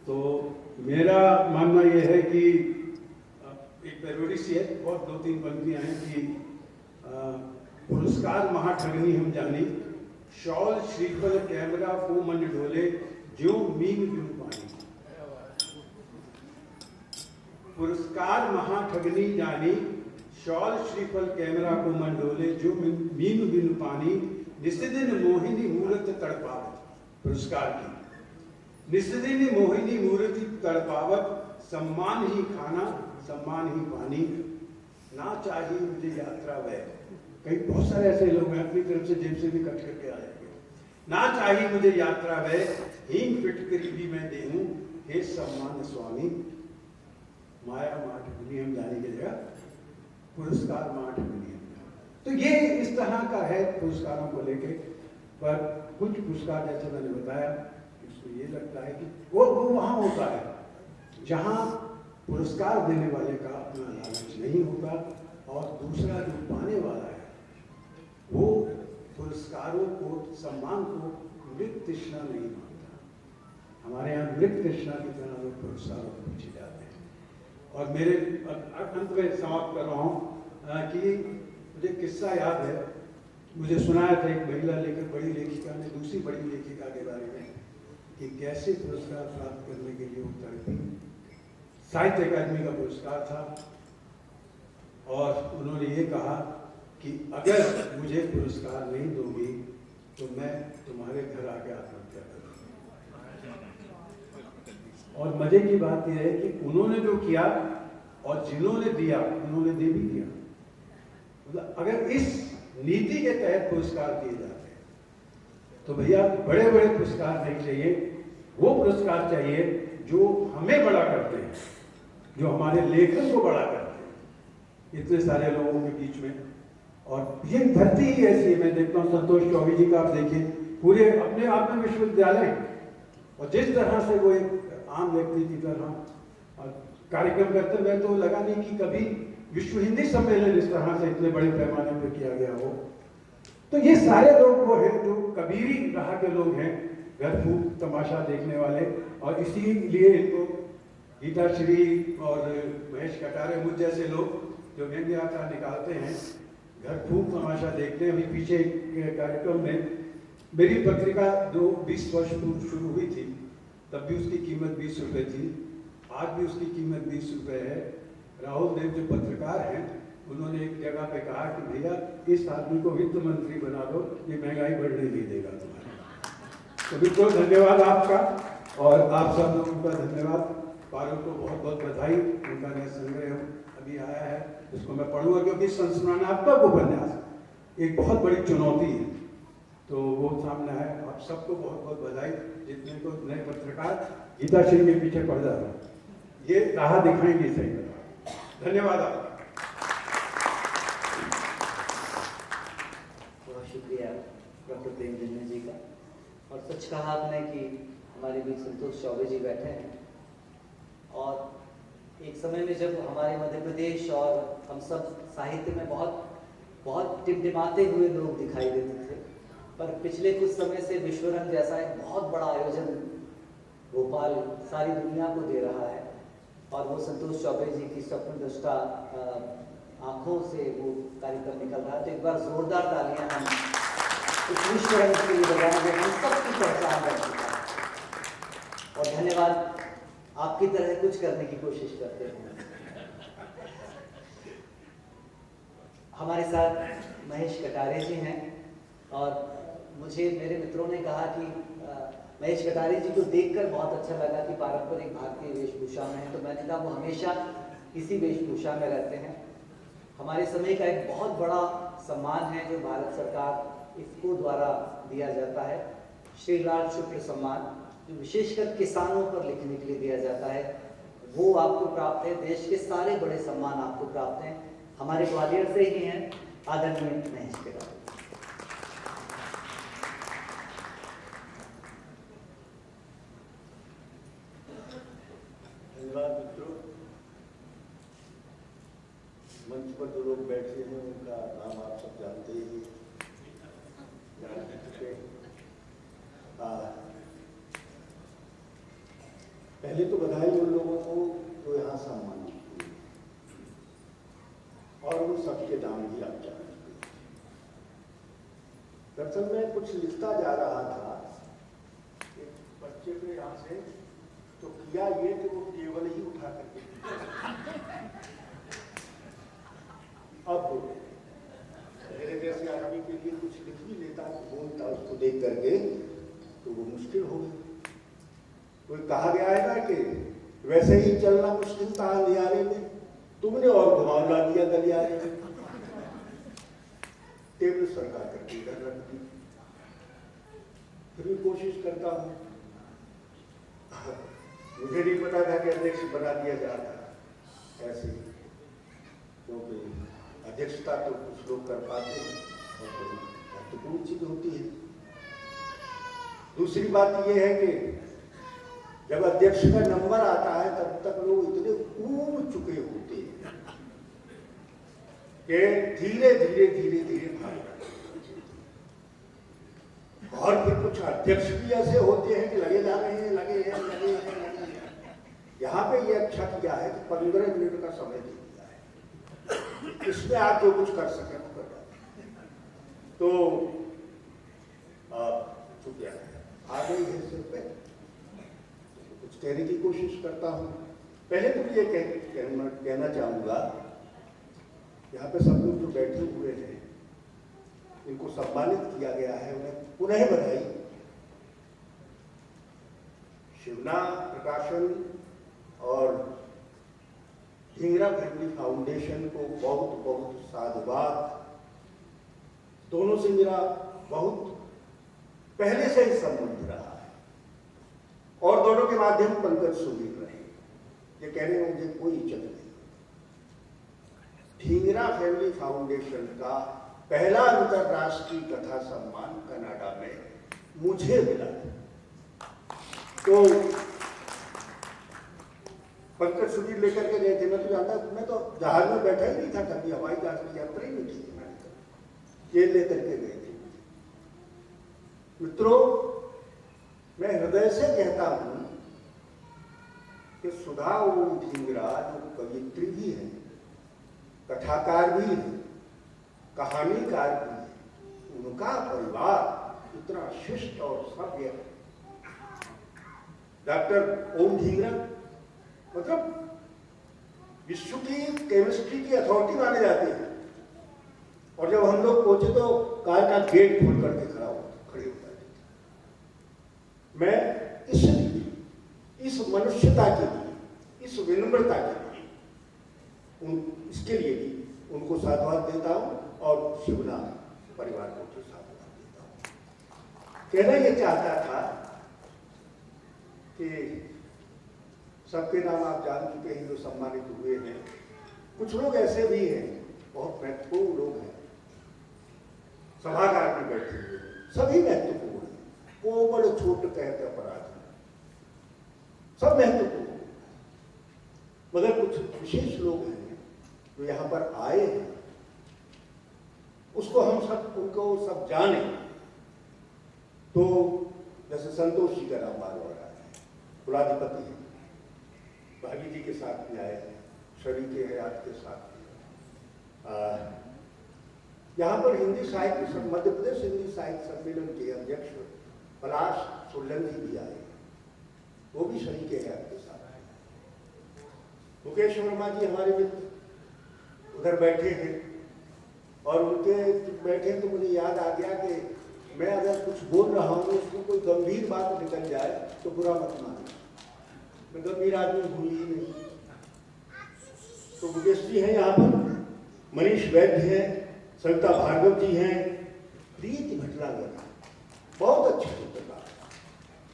तो मेरा मानना यह है कि एक पेरोडी सी है, बहुत 2-3 पंक्तियां हैं कि पुरस्कार महा ठगनी हम जानी, शॉल श्रीफल कैमरा को मन ढोले ज्यों मीन बिन पानी। पुरस्कार महा ठगनी जानी, शॉल श्रीफल कैमरा को मन डोले जो मीन बिन पानी, निस्दिन मोहिनी मूर्त तड़पावत। पुरस्कार की निस्दिन मोहिनी मूर्ति तड़पावत, सम्मान ही खाना सम्मान ही पानी, ना चाहिए मुझे यात्रा व्यय। कई बहुत सारे ऐसे लोग हैं अपनी तरफ से जेब से भी कट करके आ जाएंगे। ना चाहिए मुझे यात्रा व्यय, हीन फिटकरी भी मैं देहूं, हे सम्मान स्वामी। माया माठ बुनी हम जाने की जगह पुरस्कार माठ बुनी। तो ये इस तरह का है पुरस्कारों को लेके। पर कुछ पुरस्कार जैसे मैंने बताया, इसको ये लगता है कि वो वहाँ होता है जहाँ पुरस्कार देने वाले का अपना लालच नहीं होता, और दूसरा जो पाने वाला है वो पुरस्कारों को, सम्मान को मृत तृष्णा नहीं मानता। हमारे यहाँ मृत तृष्णा की तरह लोग पुरस्कारों को पीछे जाते हैं। और मेरे अंत में समाप्त कर रहा हूँ कि मुझे किस्सा याद है, मुझे सुनाया था एक महिला लेकर बड़ी लेखिका ने दूसरी बड़ी लेखिका के बारे में कि कैसे पुरस्कार प्राप्त करने के लिए वो तड़पी। साहित्य अकादमी का पुरस्कार था, और उन्होंने ये कहा कि अगर मुझे पुरस्कार नहीं दोगी तो मैं तुम्हारे घर आके आत्महत्या करूंगी। और मजे की बात यह है कि उन्होंने जो किया और जिन्होंने दिया उन्होंने दे भी दिया। मतलब अगर इस नीति के तहत पुरस्कार दिए जाते हैं तो भैया बड़े बड़े पुरस्कार नहीं चाहिए, वो पुरस्कार चाहिए जो हमें बड़ा करते हैं, जो हमारे लेखन को बड़ा करते हैं इतने सारे लोगों के बीच में। और ये धरती ही ऐसी है। मैं देखता हूँ संतोष चौबे जी का, आप देखिए पूरे अपने आप में विश्वविद्यालय, और जिस तरह से वो एक आम व्यक्ति की तरह कार्यक्रम करते हुए तो लगा नहीं कि कभी विश्व हिंदी सम्मेलन इस तरह से इतने बड़े पैमाने पर किया गया हो। तो ये सारे लोग वो हैं जो कबीरी राह के लोग हैं, घर फूक तमाशा देखने वाले, और इसीलिए इनको गीताश्री और महेश कटारे मुझ जैसे लोग जो व्यंग्य यात्रा निकालते हैं, घर फूक तमाशा देखते हैं। अभी पीछे कार्यक्रम में मेरी पत्रिका जो 20 वर्ष पूर्व शुरू हुई थी, तब भी उसकी कीमत 20 रुपये थी, आज भी उसकी कीमत 20 रुपये है। राहुल देव जो पत्रकार हैं, उन्होंने एक जगह पे कहा कि भैया इस आदमी को वित्त मंत्री बना दो, ये महंगाई बढ़ने नहीं देगा तुम्हारे। तो बिल्कुल धन्यवाद आपका, और आप सब लोगों का धन्यवाद। पारुल को बहुत बहुत बधाई, उनका नया संग्रह अभी आया है, उसको मैं पढ़ूंगा क्योंकि संस्मरणात्मक उपन्यास एक बहुत बड़ी चुनौती है, तो वो सामने है। आप सबको बहुत बहुत बधाई, जितने को नए पत्रकार गीताश्री के पीछे पड़ जा रहे हैं, ये राह दिखाएंगे सही तरह। धन्यवाद आपका। बहुत शुक्रिया डॉक्टर प्रेमचंद जी का। और सच कहा आपने कि हमारे बीच संतोष चौबे जी बैठे हैं, और एक समय में जब हमारे मध्य प्रदेश और हम सब साहित्य में बहुत टिमटिमाते हुए लोग दिखाई देते थे, पर पिछले कुछ समय से विश्वरंग जैसा एक बहुत बड़ा आयोजन भोपाल सारी दुनिया को दे रहा है, और और वो संतोष चौबे जी की स्वप्न दृष्टा आंखों से वो कार्यक्रम निकल रहा है। तो एक बार जोरदार तालियां हम इस विश्व के लिए बजाएंगे, हम सबकी पहचान कर चुका है। और धन्यवाद, आपकी तरह कुछ करने की कोशिश करते हैं। हमारे साथ महेश कटारे जी हैं और मुझे मेरे मित्रों ने कहा कि महेश कटारे जी को देखकर बहुत अच्छा लगा कि पारंपरिक भारतीय वेशभूषा में है, तो मैंने कहा वो हमेशा इसी वेशभूषा में रहते हैं। हमारे समय का एक बहुत बड़ा सम्मान है जो भारत सरकार इफ्को द्वारा दिया जाता है, श्री लाल शुक्ल सम्मान, जो विशेषकर किसानों पर लिखने के लिए दिया जाता है, वो आपको प्राप्त है। देश के सारे बड़े सम्मान आपको प्राप्त हैं, हमारे ग्वालियर से ही हैं, आदरणीय महेश कटारे। धन्यवाद मित्रों। मंच पर जो लोग बैठे हैं उनका नाम आप सब जानते ही जान चुके। पहले तो बधाई उन लोगों को जो यहाँ सम्मानित हुए और उन सबके नाम भी आप जान चुके। दरअसल मैं कुछ लिखता जा रहा था, एक बच्चे को यहाँ से तो किया ये कि वो केवल ही उठा करके अब मेरे जैसे आदमी के लिए कुछ लिख भी लेता बोलता उसको देख करके तो वो मुश्किल हो गई। कोई कहा गया है ना कि वैसे ही चलना मुश्किल था अंधियारे में, तुमने और घुमावला दिया गलियारे में। टेबल सरकार करके इधर रख दी। फिर भी कोशिश करता हूँ, मुझे नहीं पता था कि अध्यक्ष बना दिया जाता ऐसे, क्योंकि अध्यक्षता तो कुछ लोग कर पाते हैं और बड़ी महत्वपूर्ण चीज होती है। दूसरी बात यह है कि जब अध्यक्ष का नंबर आता है तब तक लोग इतने ऊब चुके होते हैं कि धीरे धीरे धीरे धीरे भाग रहे। और फिर कुछ अध्यक्ष भी ऐसे होते हैं कि लगे जा रहे हैं, लगे हैं, लगे हैं, लगे हैं। यहाँ पे ये अच्छा किया है कि 15 मिनट का समय दे दिया है, इसमें आप जो कुछ कर सके वो कर जाए। तो चुप आ गई है सिर पे, कुछ कहने की कोशिश करता हूँ। पहले तो ये कहना चाहूँगा, यहाँ पे सब लोग जो बैठे हुए हैं इनको सम्मानित किया गया है, उन्हें पुनः बधाई। शिवना प्रकाशन और ढींगरा फैमिली फाउंडेशन को बहुत बहुत साधुवाद। दोनों से मेरा बहुत पहले से ही संबंध रहा है और दोनों के माध्यम पंकज सुधीर रहे। ये कहने में मुझे कोई इज्जत नहीं। ढींगरा फैमिली फाउंडेशन का पहला अंतरराष्ट्रीय कथा सम्मान कनाडा में मुझे मिला। तो पंकज सुधीर लेकर के गए थे, मैं तो जानता, मैं तो जहाज में बैठा ही नहीं था, कभी हवाई जहाज में यात्रा ही नहीं की थी, मैंने तो ये लेकर के गए थे। मित्रों, मैं हृदय से कहता हूं कि सुधा ओम ढींगरा जो कवियत्री भी है, कथाकार भी है, कहानीकार भी है, उनका परिवार इतना शिष्ट और सभ्य। डॉक्टर ओम ढींगरा मतलब विश्व की केमिस्ट्री की अथॉरिटी माने जाते हैं, और जब हम लोग पहुंचे तो कार का गेट खोल करके खड़े हो जाते थे। मैं इसलिए इस मनुष्यता के लिए, इस विनम्रता के लिए, इसके लिए भी उनको साधुवाद देता हूं और शिवना परिवार को भी साधुवाद देता हूं। कहना यह चाहता था कि सबके नाम आप जान चुके हैं जो सम्मानित हुए हैं। कुछ लोग ऐसे भी हैं, बहुत महत्वपूर्ण लोग हैं, सभागार में बैठे हुए, सभी महत्वपूर्ण हैं। वो बड़े छोटे कहते अपराध सब महत्वपूर्ण, मगर कुछ विशेष लोग हैं जो यहाँ पर आए हैं, उसको हम सब उनको सब जाने। तो जैसे संतोष जी का नाम बार बार आया है, कुलाधिपति है, भाभी जी के साथ भी आए हैं, शरीके हयात के साथ भी। यहाँ पर हिंदी साहित्य मध्य प्रदेश हिंदी साहित्य सम्मेलन के अध्यक्ष पलाश सोलंकी भी आए, वो भी शरीके हयात के साथ आए। मुकेश वर्मा जी हमारे मित्र उधर बैठे हैं, और उनके बैठे तो मुझे याद आ गया कि मैं अगर कुछ बोल रहा हूँ उसमें कोई गंभीर बात निकल जाए तो बुरा मत मानो, मैं गंभीर आदमी हूँ ही नहीं। तो मुकेश जी हैं यहाँ पर, मनीष वैद्य हैं, सविता भार्गव जी हैं, प्रीति भटनागर बहुत अच्छे चित्रकार,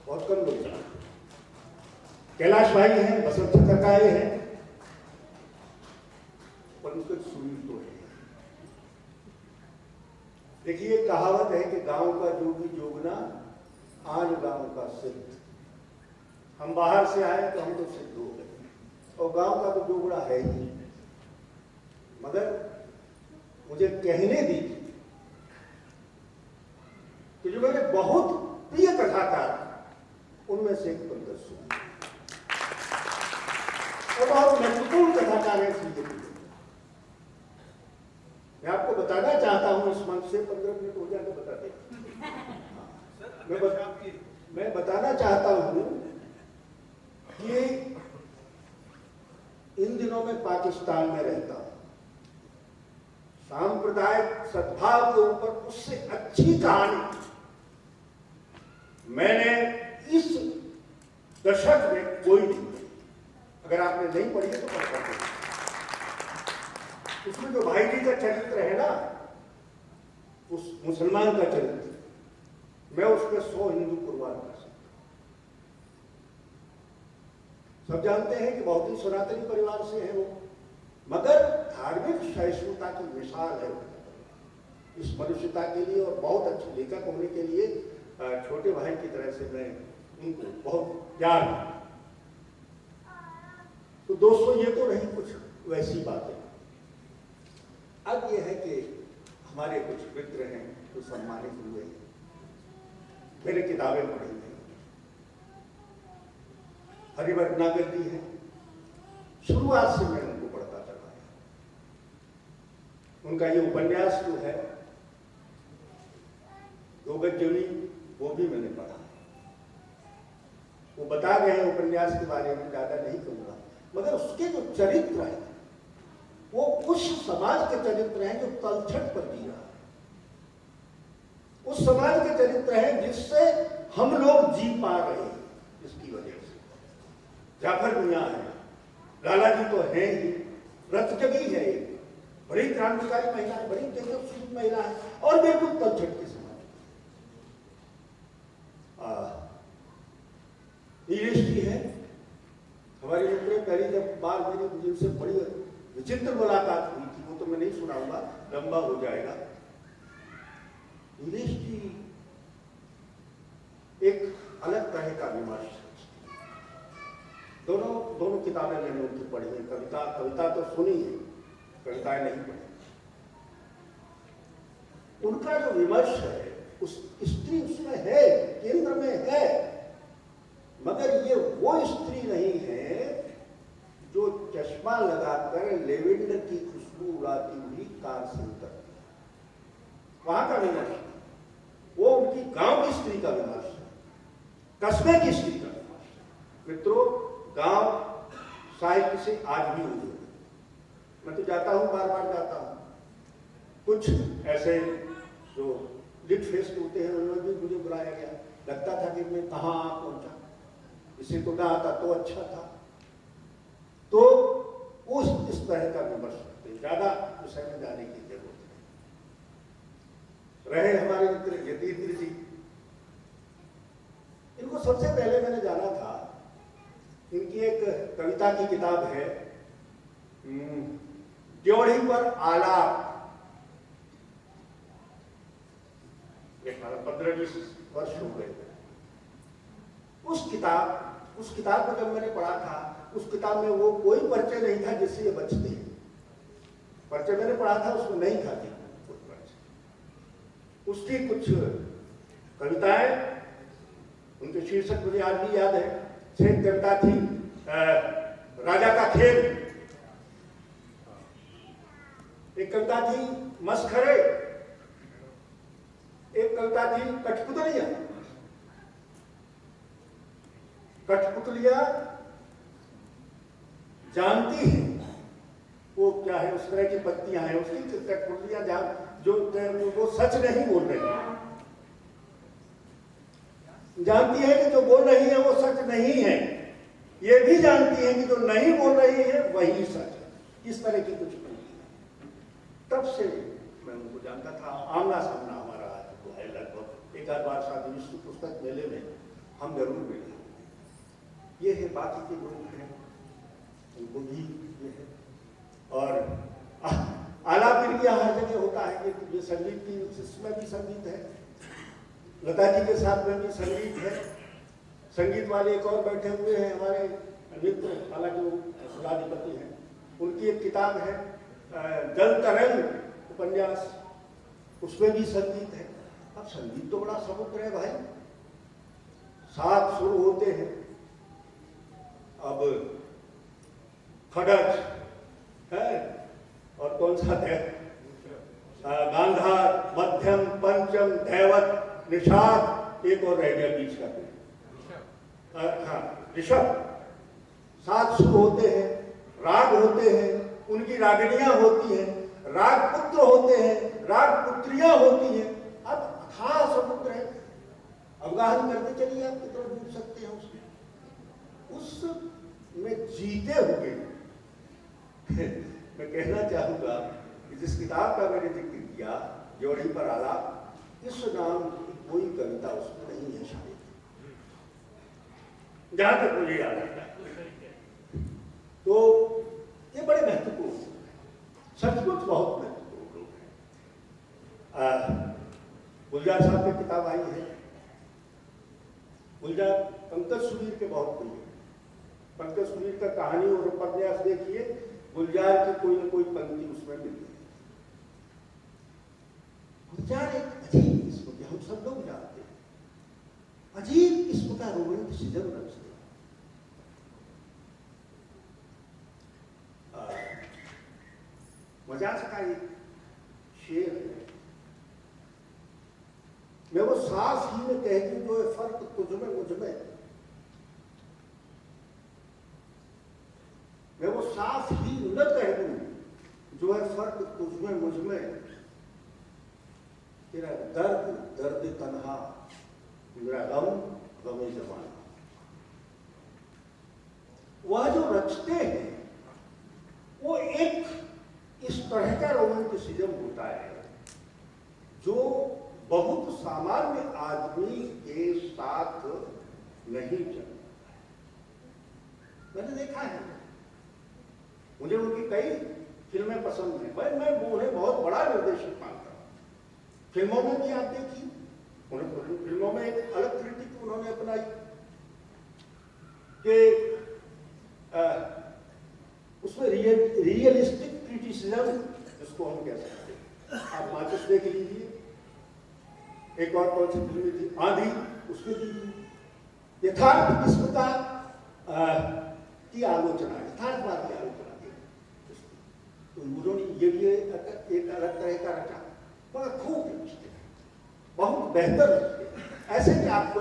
बहुत कम लोग जानते। कैलाश भाई हैं, बसंत चतरकाय हैं, पंकज सुनील तो है। देखिए कहावत है कि गांव का जोगी जोगना आन गांव का सिद्ध। हम बाहर से आए तो हम तो सिद्ध हो गए, और गांव का तो जोगड़ा है ही। मगर मुझे कहने दीजिए कि जो मेरे बहुत प्रिय कथाकार उनमें से एक पंकज सुनील, और बहुत महत्वपूर्ण कथाकार है श्री। मैं आपको बताना चाहता हूं इस मंच से, 15 मिनट हो जाए तो बता दें। मैं बताना चाहता हूं कि इन दिनों में पाकिस्तान में रहता हूं, सांप्रदायिक सद्भाव के ऊपर उससे अच्छी कहानी मैंने इस दशक में कोई नहीं पढ़ी। अगर आपने नहीं पढ़ी तो पढ़ सकते। उसमें जो भाई जी का चरित्र है ना, उस मुसलमान का चरित्र, मैं उसमें 100 हिंदू कुर्बान कर सकता हूं। सब जानते हैं कि बहुत ही सनातनी परिवार से है वो, मगर धार्मिक सहिष्णुता की मिसाल है इस मनुष्यता के लिए, और बहुत अच्छे लेखक होने के लिए छोटे भाई की तरह से मैं उनको बहुत प्यार हूं। तो दोस्तों, ये तो रही कुछ वैसी बातें। अब ये है कि हमारे कुछ मित्र हैं जो सम्मानित हुए हैं, मेरे किताबें पढ़ी हैं। हरिवर नागर जी हैं, शुरुआत से मैं उनको पढ़ता चला है। उनका ये उपन्यास जो है दो गज जमीन, वो भी मैंने पढ़ा। वो बता गए हैं उपन्यास के बारे में, ज्यादा नहीं कहूंगा, मगर उसके जो चरित्र है वो उस समाज के चरित्र हैं जो तलछट पर जी रहा है, उस समाज के चरित्र हैं जिससे हम लोग जी पा रहे हैं। इसकी वजह से जाफर मियां है, लाला जी तो है ही, रतजगी है, बड़ी क्रांतिकारी महिला है, बड़ी तेजस्वी महिला है, और बिल्कुल तलछट के समाज। नीलेश जी है हमारे मित्र। पहली जब बार मेरी जिनसे बड़ी विचित्र मुलाकात हुई थी, वो तो मैं नहीं सुनाऊंगा, लंबा हो जाएगा। नीलेश जी एक अलग तरह का विमर्श, दोनों किताबें मैंने उनकी पढ़ी है। कविता तो सुनी है, कविताएं नहीं पढ़ी। उनका जो विमर्श है, उस स्त्री उसमें है, केंद्र में है, मगर ये वो स्त्री नहीं है जो चश्मा लगाकर लेवेंडर की खुशबू उड़ाती हुई कार से उतरती है। वहां का विमर्श, वो उनकी गांव की स्त्री का विमर्श है, कस्बे की स्त्री का विमर्श है। मित्रों, गांव साहित्य से आज भी हुई है। मैं तो जाता हूं, बार बार जाता हूं। कुछ ऐसे जो लिट फेस्ट होते हैं, उन्होंने भी मुझे बुलाया गया। लगता था कि मैं कहाँ पहुंचा, इसे तो ना आता तो अच्छा था। तो उस इस तरह का विमर्श करते, ज्यादा विषय में जाने की जरूरत नहीं। रहे हमारे मित्र यतीन्द्र जी, इनको सबसे पहले मैंने जाना था, इनकी एक कविता की किताब है ड्योढ़ी पर आलाप, 15-20 वर्ष हो गए। उस किताब को जब मैंने पढ़ा था, उस किताब में वो कोई परिचय नहीं था जिससे ये बचते हैं। परिचय मैंने पढ़ा था, उसमें नहीं था कोई परिचय। उसकी कुछ कविताएं, उनके शीर्षक मुझे आज भी याद है। एक कविता थी राजा का खेल, एक कविता थी मस्खरे, एक कविता थी कठपुतलिया। कठपुतलिया जानती है वो क्या है, उस तरह की पत्तियां हैं उसकी। कठपुतलिया जो वो सच नहीं बोल रही है, जानती है कि जो बोल रही है वो सच नहीं है, ये भी जानती है कि जो नहीं बोल रही है वही सच है। इस तरह की कुछ तब से मैं उनको जानता था। आमना सामना हमारा तो है लगभग, एक आध बार शादी विश्व पुस्तक मेले में हम जरूर मिले। ये है, बाकी के लोग हैं उनको भी ये है। और आलाप इनका हर जगह होता है कि ये संगीत की, इसमें भी संगीत है, लता जी के साथ में भी संगीत है। संगीत वाले एक और बैठे हुए हैं हमारे मित्र, हालांकि वो कुलाधिपति हैं, उनकी एक किताब है जल तरंग उपन्यास, उसमें भी संगीत है। अब संगीत तो बड़ा समुद्र है भाई, 7 सुर होते हैं। अब खड़क है और कौन सा है, गांधार, मध्यम, पंचम, दैवत, निषाद, एक और रह गया बीच का, हाँ ऋषभ। 7 सुर होते हैं, राग होते हैं, उनकी रागनियां होती हैं, राग पुत्र होते हैं, राग पुत्रियां होती हैं। अब अथाह समुद्र है, अवगाहन करते चलिए, आप कितना डूब सकते हैं उसमें जीते हुए। मैं कहना चाहूंगा कि जिस किताब का मैंने जिक्र किया, जोड़ी पर आलाप, इस नाम की कोई कविता उसमें नहीं है शायद, जहां तक मुझे याद आता है। तो ये बड़े महत्वपूर्ण, सचमुच बहुत महत्वपूर्ण लोग हैं। गुलजार साहब की किताब आई है, गुलजार पंकज सुधीर के बहुत प्रिय। पंकज सुधीर का कहानी और उपन्यास देखिए, गुलजार की कोई न कोई पंक्ति उसमें मिलती है। गुलजार एक अजीब किस्म के, हम सब लोग जानते हैं, अजीब किस्म का रोमांटिसिज्म रचते हैं। मजाज का एक शेर है, मैं वो साफ ही में कह दूं, जो है फर्क तुझ में मुझ में, मैं वो साफ ही न कह दूं, जो है फर्क तुझ में मुझ में, तेरा दर्द दर्द तन्हा, मेरा गम गमे जमाना। वह जो रचते हैं वो एक इस तरह का रोमांटिसिज्म होता है जो बहुत सामान्य आदमी के साथ नहीं चलता। मैंने देखा है, मुझे उनकी कई फिल्में पसंद हैं, भाई मैं उन्हें बहुत बड़ा निर्देशक मानता हूँ। फिल्मों में भी आप देखिए, फिल्मों में एक अलग क्रिटिक उन्होंने अपनाई कि उसमें रियलिस्टिक क्रिटिसिज्म जिसको हम कह सकते हैं। आप माचिस देख लीजिए, एक और कौन सी फिल्म थी, आंधी, उसमें भी यथार्थ किस्म का की आलोचना, यथार्थवाद की आलोचना थी। तो उन्होंने ये भी एक अलग तरह का रचा, बड़ा खूब लिखते हैं, बहुत बेहतर लिखते हैं, ऐसे कि आपको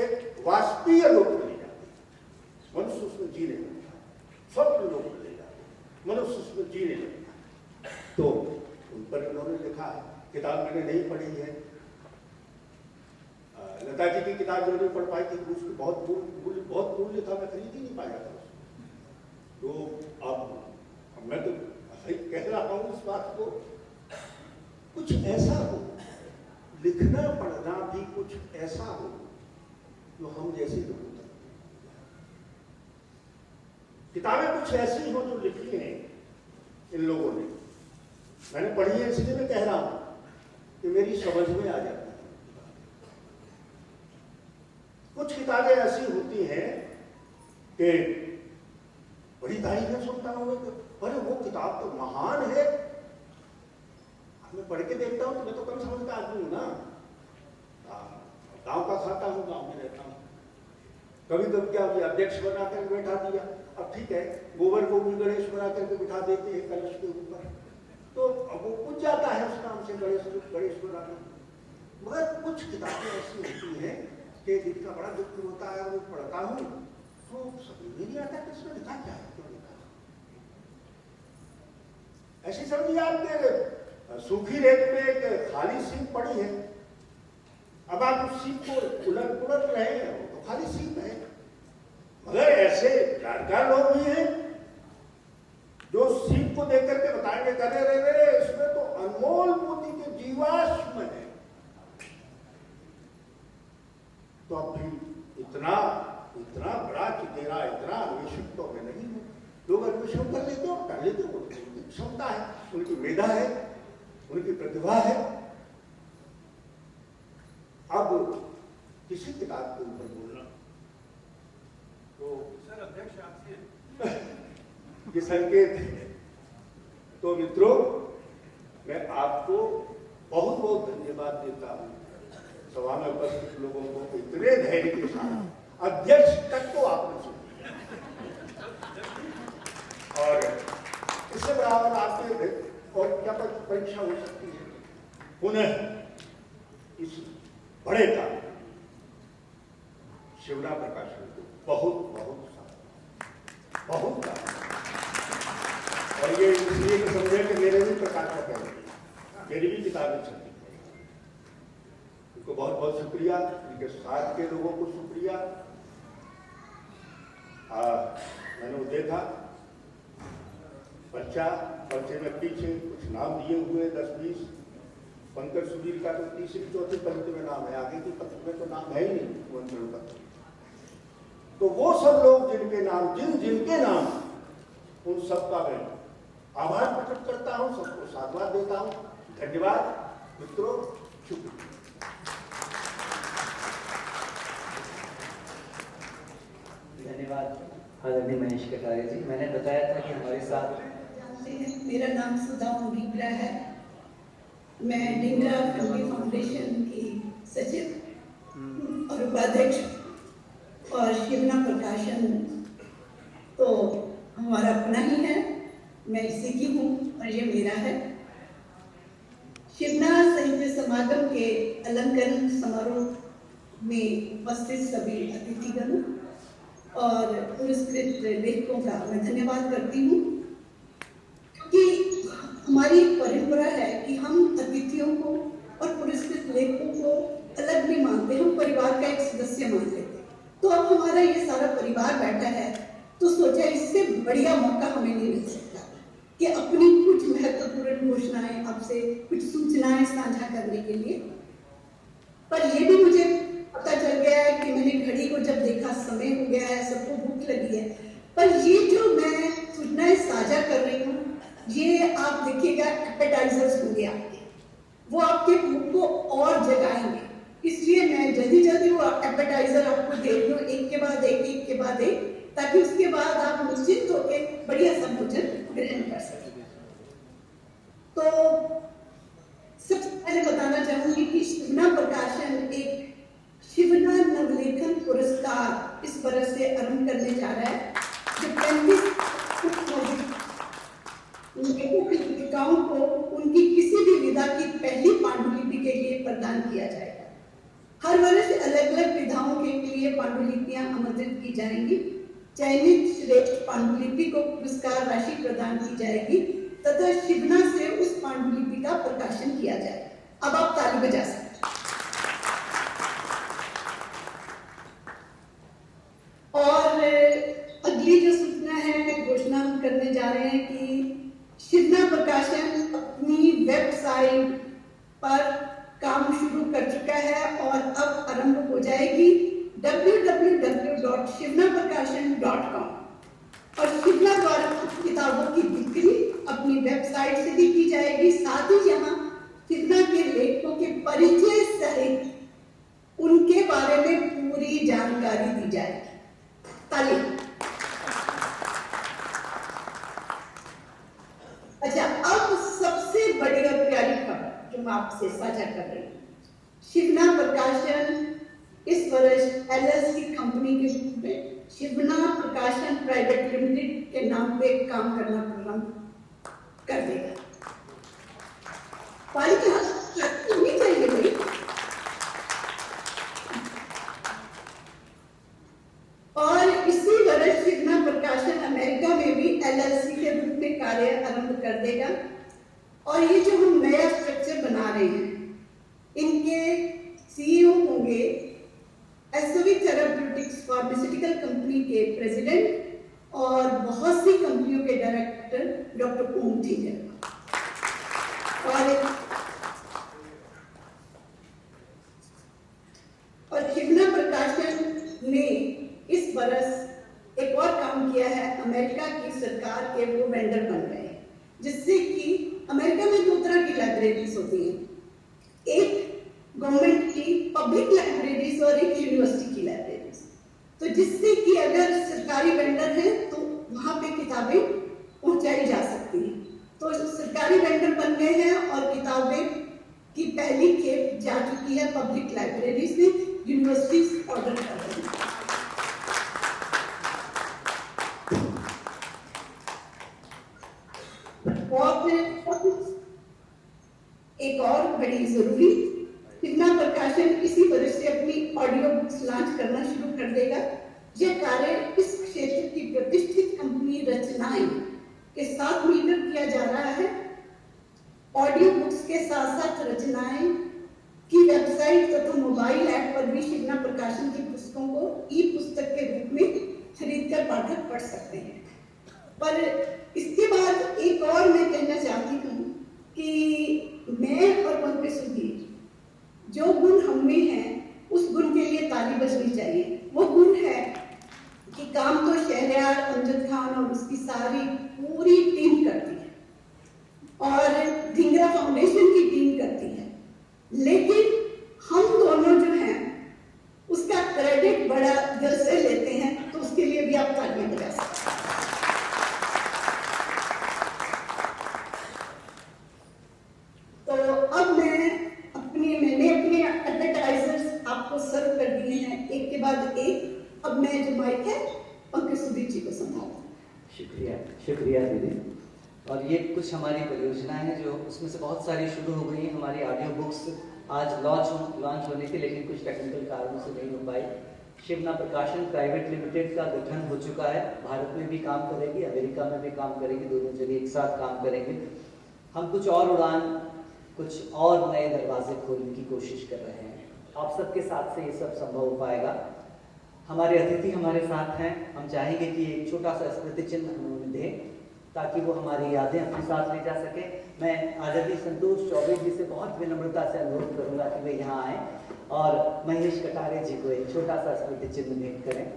एक वास्तवीय लोक मिल जाती है, मनुष्य उसमें जीने लगता है, स्वप्न लोक मिल जाते हैं, मनुष्य उसमें जीने लगता है। तो उन पर उन्होंने लिखा है, किताब मैंने नहीं पढ़ी है, लता जी की किताब जो नहीं पढ़ पाई थी, उसकी बहुत मूल्य था, मैं खरीद ही नहीं पाया था उसको। तो अब मैं तो सही कह रहा हूँ इस बात को, कुछ ऐसा हो, लिखना पढ़ना भी कुछ ऐसा हो जो हम जैसे लोगों तक, किताबें कुछ ऐसी हो जो लिखी हैं इन लोगों ने, मैंने पढ़ी है इसलिए मैं कह रहा हूं कि मेरी समझ में आ जाती है। कुछ किताबें ऐसी होती हैं कि बड़ी तारीफें सुनता हूं कि अरे वो किताब तो महान है, मैं पढ़ के देखता हूं तो मैं तो कम समझ का आदमी हूं ना, गांव का खाता हूं, गांव में रहता हूं, कभी कभी क्या अध्यक्ष बनाकर बैठा दिया, अब ठीक है, गोबर को भी गणेश बना करके बिठा देते हैं कलश के ऊपर, तो अब वो पूज जाता है उस नाम से गणेश बनाना। मगर कुछ किताबें ऐसी होती हैं कि जिनका बड़ा दुख होता है, वो पढ़ता हूँ तो समझ में नहीं आता कि इसमें लिखा क्या है, क्यों लिखा। ऐसी समझिए आपने सूखी रेत में एक खाली सीप पड़ी है, अब आप उस सीप को उलट रहे हैं, तो खाली सीप है। मगर ऐसे जानकार लोग भी हैं जो सीप को देख करके बताएंगे, करे रे इसमें तो अनमोल मोती के जीवाश्म है। तो अब भी इतना बड़ा चितेरा, इतना अन्वेषण तो हमें नहीं है। लोग अन्वेषण कर लेते हो, कर लेते हो, उनकी क्षमता है, उनकी मेधा है, उनकी प्रतिभा है। अब किसी किताब के ऊपर बोलना तो सर अध्यक्ष आपसे ये संकेत है। तो मित्रों, मैं आपको बहुत बहुत धन्यवाद देता हूँ, सभा में उपस्थित लोगों को इतने धैर्य के साथ, अध्यक्ष तक तो आपने सुन और इससे बराबर आपके और क्या परीक्षा हो सकती है। पुनः इस बड़े काम शिवना प्रकाशन को बहुत और ये इसलिए तो समझे कि मेरे भी प्रकाशक है, मेरी भी किताबें छपी है। उनको बहुत बहुत शुक्रिया, उनके साथ के लोगों को शुक्रिया। मैंने वो देखा पर्चे में पीछे कुछ नाम दिए हुए 10-20, पंकज सुधीर का तो तीसरी चौथी पंक्ति में नाम है, आगे की पंक्ति में तो नाम है ही नहीं निमंत्रण पत्र। तो वो सब लोग जिनके नाम उन सबका मैं आभार प्रकट करता हूं, सबको साधुवाद देता हूं। धन्यवाद मित्रों, शुक्रिया। धन्यवाद आदरणीय मनीष कटारिया जी। मैंने बताया था कि हमारे साथ मेरा नाम सुधा मुरीबरा है, मैं डिंगरा फैमिली फाउंडेशन की सचिव और उपाध्यक्ष, और शिवना प्रकाशन तो हमारा अपना ही है, मैं इसी की हूँ और ये मेरा है। शिवना साहित्य समागम के अलंकरण समारोह में उपस्थित सभी अतिथिगण और पुरस्कृत लेखकों का मैं धन्यवाद करती हूँ, क्योंकि हमारी परंपरा है कि हम अतिथियों को और पुरस्कृत लेखकों को अलग नहीं मानते, हम परिवार का एक सदस्य मान लेते। तो अब हमारा ये सारा परिवार बैठा है, तो सोचा इससे बढ़िया मौका हमें नहीं मिल सकता कि अपनी कुछ महत्वपूर्ण घोषणाएं आपसे, कुछ सूचनाएं साझा करने के लिए। पर ये भी मुझे पता चल गया है कि मैंने घड़ी को जब देखा, समय हो गया है, सबको भूख लगी है। पर ये जो मैं सूचनाएं साझा कर रही हूँ, ये आप देखिएगा एपेटाइजर्स होंगे आपके, वो आपके भूख को और जगाएंगे। इसलिए मैं जल्दी वो एपेटाइजर आपको दे रही हूँ, एक के बाद एक, ताकि उसके बाद आप निश्चिंत होकर बढ़िया सा भोजन ग्रहण कर सकें। तो सबसे पहले बताना चाहूंगी कि शिवना प्रकाशन एक शिवना नवलेखन पुरस्कार इस बरस से आरंभ करने जा रहा है, जो 35 लेखकों को उनकी किसी भी विधा की पहली पांडुलिपि के लिए प्रदान किया जाएगा। हर वर्ष अलग अलग विधाओं के लिए पांडुलिपियां आमंत्रित की जाएंगी। चयनित श्रेष्ठ पांडुलिपि को पुरस्कार राशि प्रदान की जाएगी तथा शिवना से उस पांडुलिपि का प्रकाशन किया जाएगा। अब आप ताली बजा सकते हैं। और अगली जो सूचना है, घोषणा हम करने जा रहे हैं कि शिवना प्रकाशन अपनी वेबसाइट पर काम शुरू कर चुका है और अब आरंभ हो जाएगी www.shivnaprakasan.com। और शिवना द्वारा किताबों की बिक्री अपनी वेबसाइट से भी की जाएगी। साथ ही यहाँ शिवना के लेखकों के परिचय सहित उनके बारे में पूरी जानकारी दी जाएगी। ताली। अच्छा, अब सबसे बड़ी और प्यारी खबर जो मैं आपसे साझा कर रही हूँ, शिवना प्रकाशन इस वर्ष LLC कंपनी के रूप में शिवना प्रकाशन प्राइवेट लिमिटेड के नाम पे काम करना प्रारंभ कर देगा। पालिका नहीं चाहिए भाई। और इसी वर्ष शिवना प्रकाशन अमेरिका में भी एलएलसी के रूप में कार्य आरंभ कर देगा। और ये जो हम नया स्ट्रक्चर बना रहे हैं, इनके सीईओ होंगे एसवी थेराप्यूटिक्स फार्मास्यूटिकल कंपनी के प्रेसिडेंट और बहुत सी कंपनियों के डायरेक्टर डॉक्टर ओम थीजर। और शिवना प्रकाशन ने इस बरस एक और काम किया है, अमेरिका की सरकार के वो वेंडर बन गए हैं, जिससे कि अमेरिका में दो तरह की लाइब्रेरीज होती हैं, एक गवर्नमेंट की पब्लिक लाइब्रेरीज और एक यूनिवर्सिटी की लाइब्रेरीज। तो जिससे कि अगर सरकारी वेंडर है तो वहाँ पे किताबें पहुँचाई जा सकती हैं। तो सरकारी वेंडर बन गए हैं और किताबें की पहली खेप जा चुकी है पब्लिक लाइब्रेरीज में, यूनिवर्सिटीज ऑर्डर कर रही हैं। एक और बड़ी जरूरी, शिवना प्रकाशन इसी वर्ष से अपनी ऑडियो बुक्स लॉन्च करना शुरू कर देगा। यह कार्य इस क्षेत्र की प्रतिष्ठित कंपनी रचनाएं के साथ मिलकर किया जा रहा है। ऑडियो बुक्स के साथ साथ रचनाएं की वेबसाइट तथा मोबाइल ऐप पर भी शिवना प्रकाशन की पुस्तकों को ई पुस्तक के रूप में खरीदकर पाठक पढ़ सकते हैं। पर इसके बाद एक और मैं कहना चाहती हूँ कि मैं और पंकज सुधीर, जो गुण हम में है उस गुण के लिए ताली बजनी चाहिए। वो गुण है कि काम तो शहरयार अमजद खान और उसकी सारी पूरी टीम करती है और धिंगरा फाउंडेशन की टीम करती है, लेकिन हम दोनों जो हैं उसका क्रेडिट बड़ा दिल से लेते हैं, तो उसके लिए भी आप तालियां बजा सकते हैं। तो अब मैंने अपने एडवर्टाइजर्स आपको सर्व कर दिए हैं एक के बाद एक। अब मैं जो माइक है पंकज सुधीर जी को संभालता हूँ। शुक्रिया दीदी। और ये कुछ हमारी परियोजनाएं हैं जो उसमें से बहुत सारी शुरू हो गई हैं। हमारी ऑडियो बुक्स आज लॉन्च होनी थी, लेकिन कुछ टेक्निकल कारणों से नहीं हो पाई। शिवना प्रकाशन प्राइवेट लिमिटेड का गठन हो चुका है। भारत में भी काम करेगी, अमेरिका में भी काम करेगी, दोनों जगह एक साथ काम करेंगे। हम कुछ और उड़ान, कुछ और नए दरवाजे खोलने की कोशिश कर रहे हैं। आप सबके साथ से ये सब संभव हो पाएगा। हमारे अतिथि हमारे साथ हैं। हम चाहेंगे कि एक छोटा सा स्मृति चिन्ह उन्होंने दें ताकि वो हमारी यादें अपने साथ ले जा सके। मैं आदरणीय संतोष चौबे जी से बहुत विनम्रता से अनुरोध करूंगा कि वे यहाँ आए और महेश कटारे जी को एक छोटा सा स्मृति चिन्ह भेंट करें।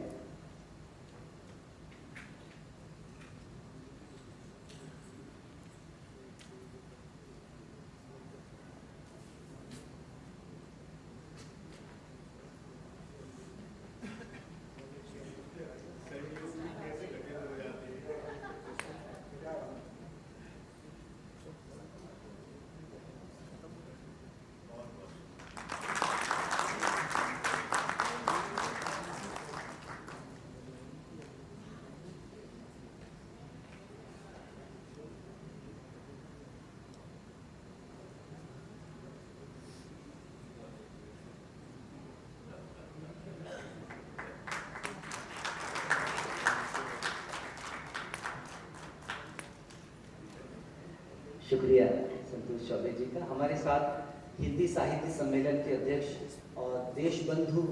शुक्रिया संतोष चौबे जी का। हमारे साथ हिंदी साहित्य सम्मेलन के अध्यक्ष और देशबंधु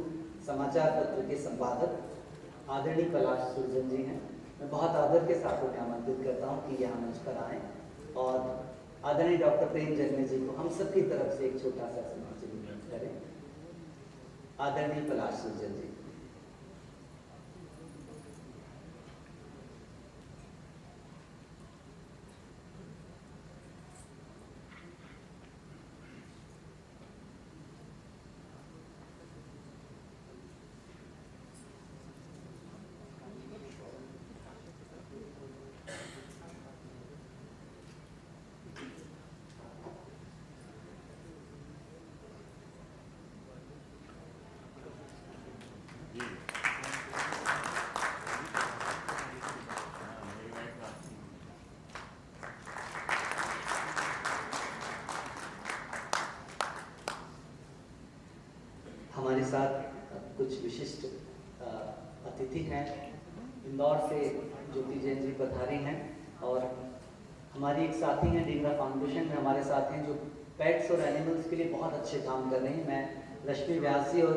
समाचार पत्र के संपादक आदरणीय पलाश सुरजन जी हैं। मैं बहुत आदर के साथ उन्हें आमंत्रित करता हूं कि यहाँ मंच पर आएँ और आदरणीय डॉक्टर प्रेम जन्मे जी को हम सबकी तरफ से एक छोटा सा सम्मान करें। आदरणीय पलाश सुरजन जी। साथ कुछ विशिष्ट अतिथि हैं। इंदौर से ज्योति जैन जी पधारी हैं और हमारी एक साथी हैं डींगरा फाउंडेशन में हमारे साथ हैं जो पेट्स और एनिमल्स के लिए बहुत अच्छे काम कर रहे हैं। मैं रश्मि व्यास जी और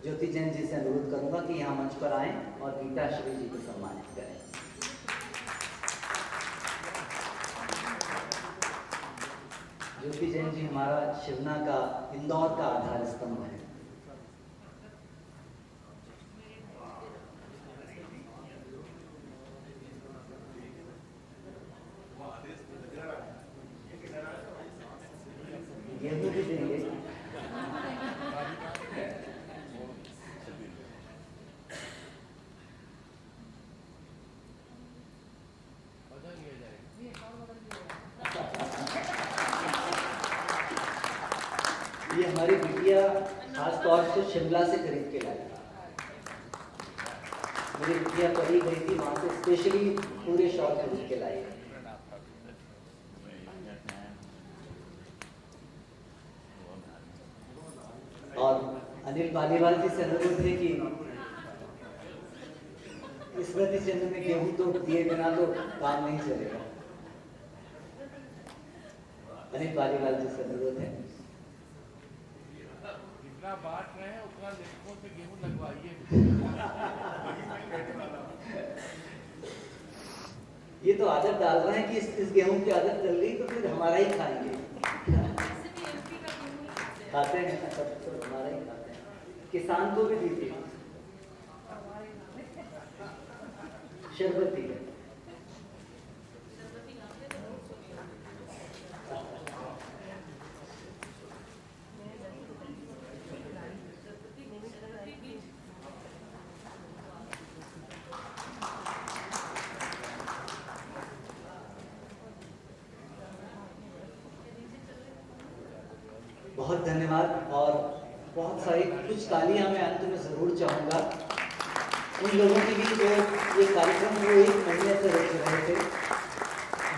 ज्योति जैन जी से अनुरोध करूंगा कि यहाँ मंच पर आएं और गीता श्री जी को सम्मानित करें। ज्योति जैन जी हमारा शिवना का इंदौर का आधार स्तंभ है। गेहूं भी देंगे। ये हमारी बिटिया खास तौर से शिमला से खरीद के लाई। मेरी बिटिया पढ़ी गई थी वहां से स्पेशली पूरे शॉल खरीद के लाई। और अनिल बालीवाल जी से अनुरोध है कि स्मृति चिन्ह में गेहूं तो दिए बिना तो काम नहीं चलेगा। अनिल बालीवाल जी से अनुरोध है। जितना बांट रहे हैं उतना लेखकों से गेहूं लगवाइए। ये तो आदत डाल रहे हैं कि इस गेहूं की आदत डल गई तो फिर हमारा ही खाएंगे। खाते हैं सब तो हमारा ही खाते हैं। किसान को भी दीजिए शरबती है। बहुत धन्यवाद और बहुत सारी कुछ तालियां मैं अंत में जरूर चाहूंगा उन लोगों के लिए जो ये कार्यक्रम को 1 महीने से रोक रहे थे।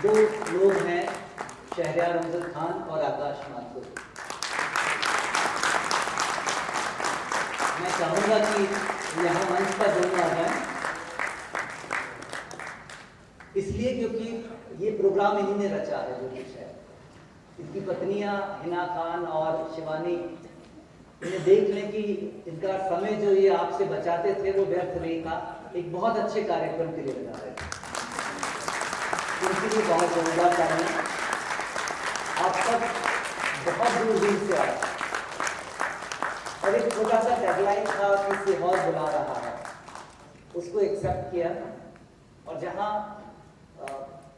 2 लोग हैं शहरयार अमजद खान और आकाश माथुर। मैं चाहूंगा कि यहाँ मंच पर दोनों आ जाएं, इसलिए क्योंकि ये प्रोग्राम इन्हीं ने रचा है जो कुछ है। इनकी पत्नियां हिना खान और शिवानी इन्हें देख लें कि इनका समय जो ये आपसे बचाते थे वो व्यर्थ नहीं था, एक बहुत अच्छे कार्यक्रम के लिए लगा रहे थे। उनके लिए बहुत जोरदार तालियां। आप सब बहुत दूर दूर से आए और एक छोटा सा डेडलाइन था कि सीहोर बुला रहा है, उसको एक्सेप्ट किया। और जहाँ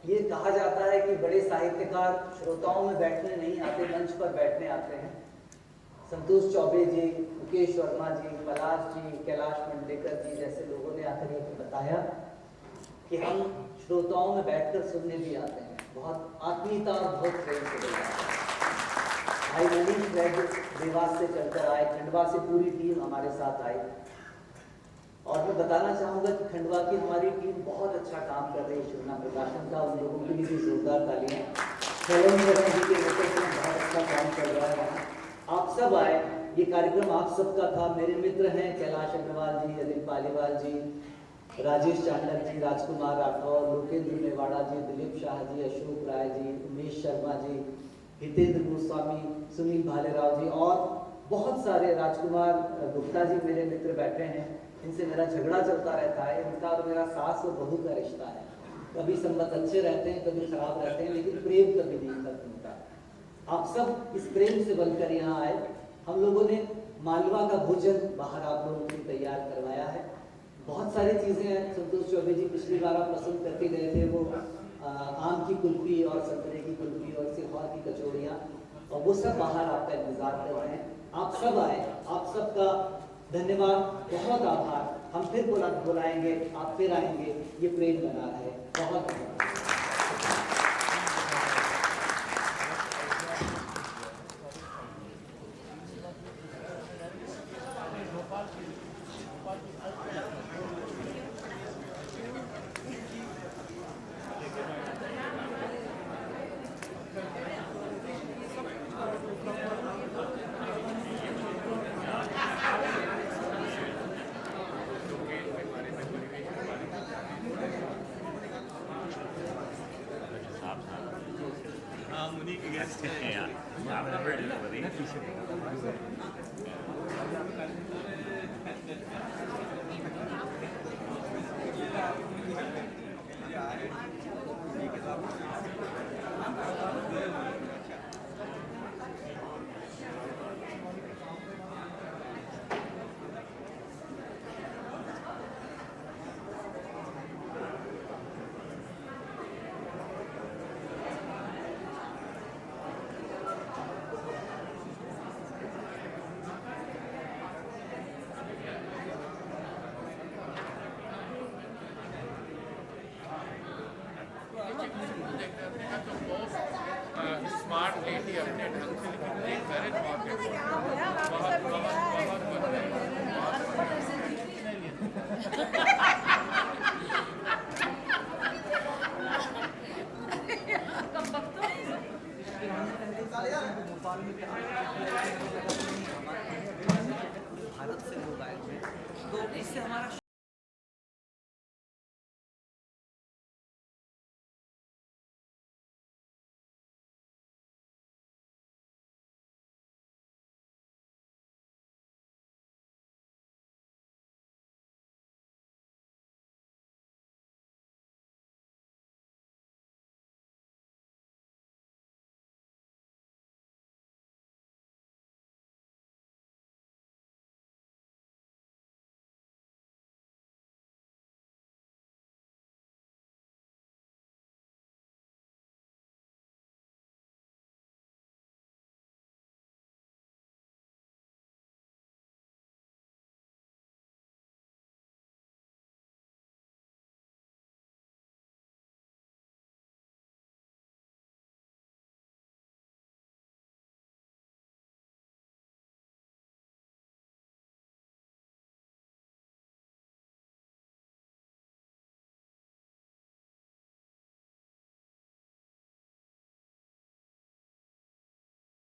ये कहा जाता है कि बड़े साहित्यकार श्रोताओं में बैठने नहीं आते, मंच पर बैठने आते हैं। संतोष चौबे जी, मुकेश वर्मा जी, पलाश जी, कैलाश मंडेकर जी जैसे लोगों ने आकर ये बताया कि हम श्रोताओं में बैठकर सुनने भी आते हैं। बहुत आत्मीयता और बहुत प्रेम से बोला। भाई मनीष वैद्य देवास से चलकर आए, खंडवा से पूरी टीम हमारे साथ आई। और मैं बताना चाहूँगा कि खंडवा की हमारी टीम बहुत अच्छा काम कर रही है शिवना प्रकाशन का। उन लोगों के लिए भी जोरदार तालियां। शरण शरण जी के नेतृत्व में बहुत अच्छा काम कर रहा है वहाँ। आप सब आए, ये कार्यक्रम आप सबका था। मेरे मित्र हैं कैलाश अग्रवाल जी, अनिल पालीवाल जी, राजेश चांडक जी, राजकुमार राठौर, लोकेंद्र मेवाड़ा जी, दिलीप शाह जी, अशोक राय जी, उमेश शर्मा जी, हितेंद्र गोस्वामी, सुनील भालेराव जी और बहुत सारे, राजकुमार गुप्ता जी मेरे मित्र बैठे हैं। इनसे मेरा झगड़ा चलता रहता है। इनका और मेरा सास और बहू का रिश्ता है। कभी संबंध अच्छे रहते हैं, कभी खराब रहते हैं, लेकिन प्रेम कभी नहीं खत्म होता। आप सब इस प्रेम से बनकर यहाँ आए। हम लोगों ने मालवा का भोजन बाहर आप लोगों के लिए तैयार करवाया है। बहुत सारी चीज़ें हैं। संतोष चौबे जी पिछली बार आप पसंद करके गए थे, वो आम की कुल्फी और संतरे की कुल्फी और सीहोर की कचौड़ियाँ, और वो सब बाहर आपका इंतजार कर रहे हैं। आप सब आए, आप सबका धन्यवाद, बहुत आभार। हम फिर बुलाएंगे, आप फिर आएंगे, ये प्रेम बना रहे। बहुत धन्यवाद। हम उन्हीं के गेस्ट हैं यार। आपने बड़ी बड़ी स्मार्ट लेडी अपने ढंग से लेकिन encourage बहुत भारत से लोग आए थे तो इससे हमारा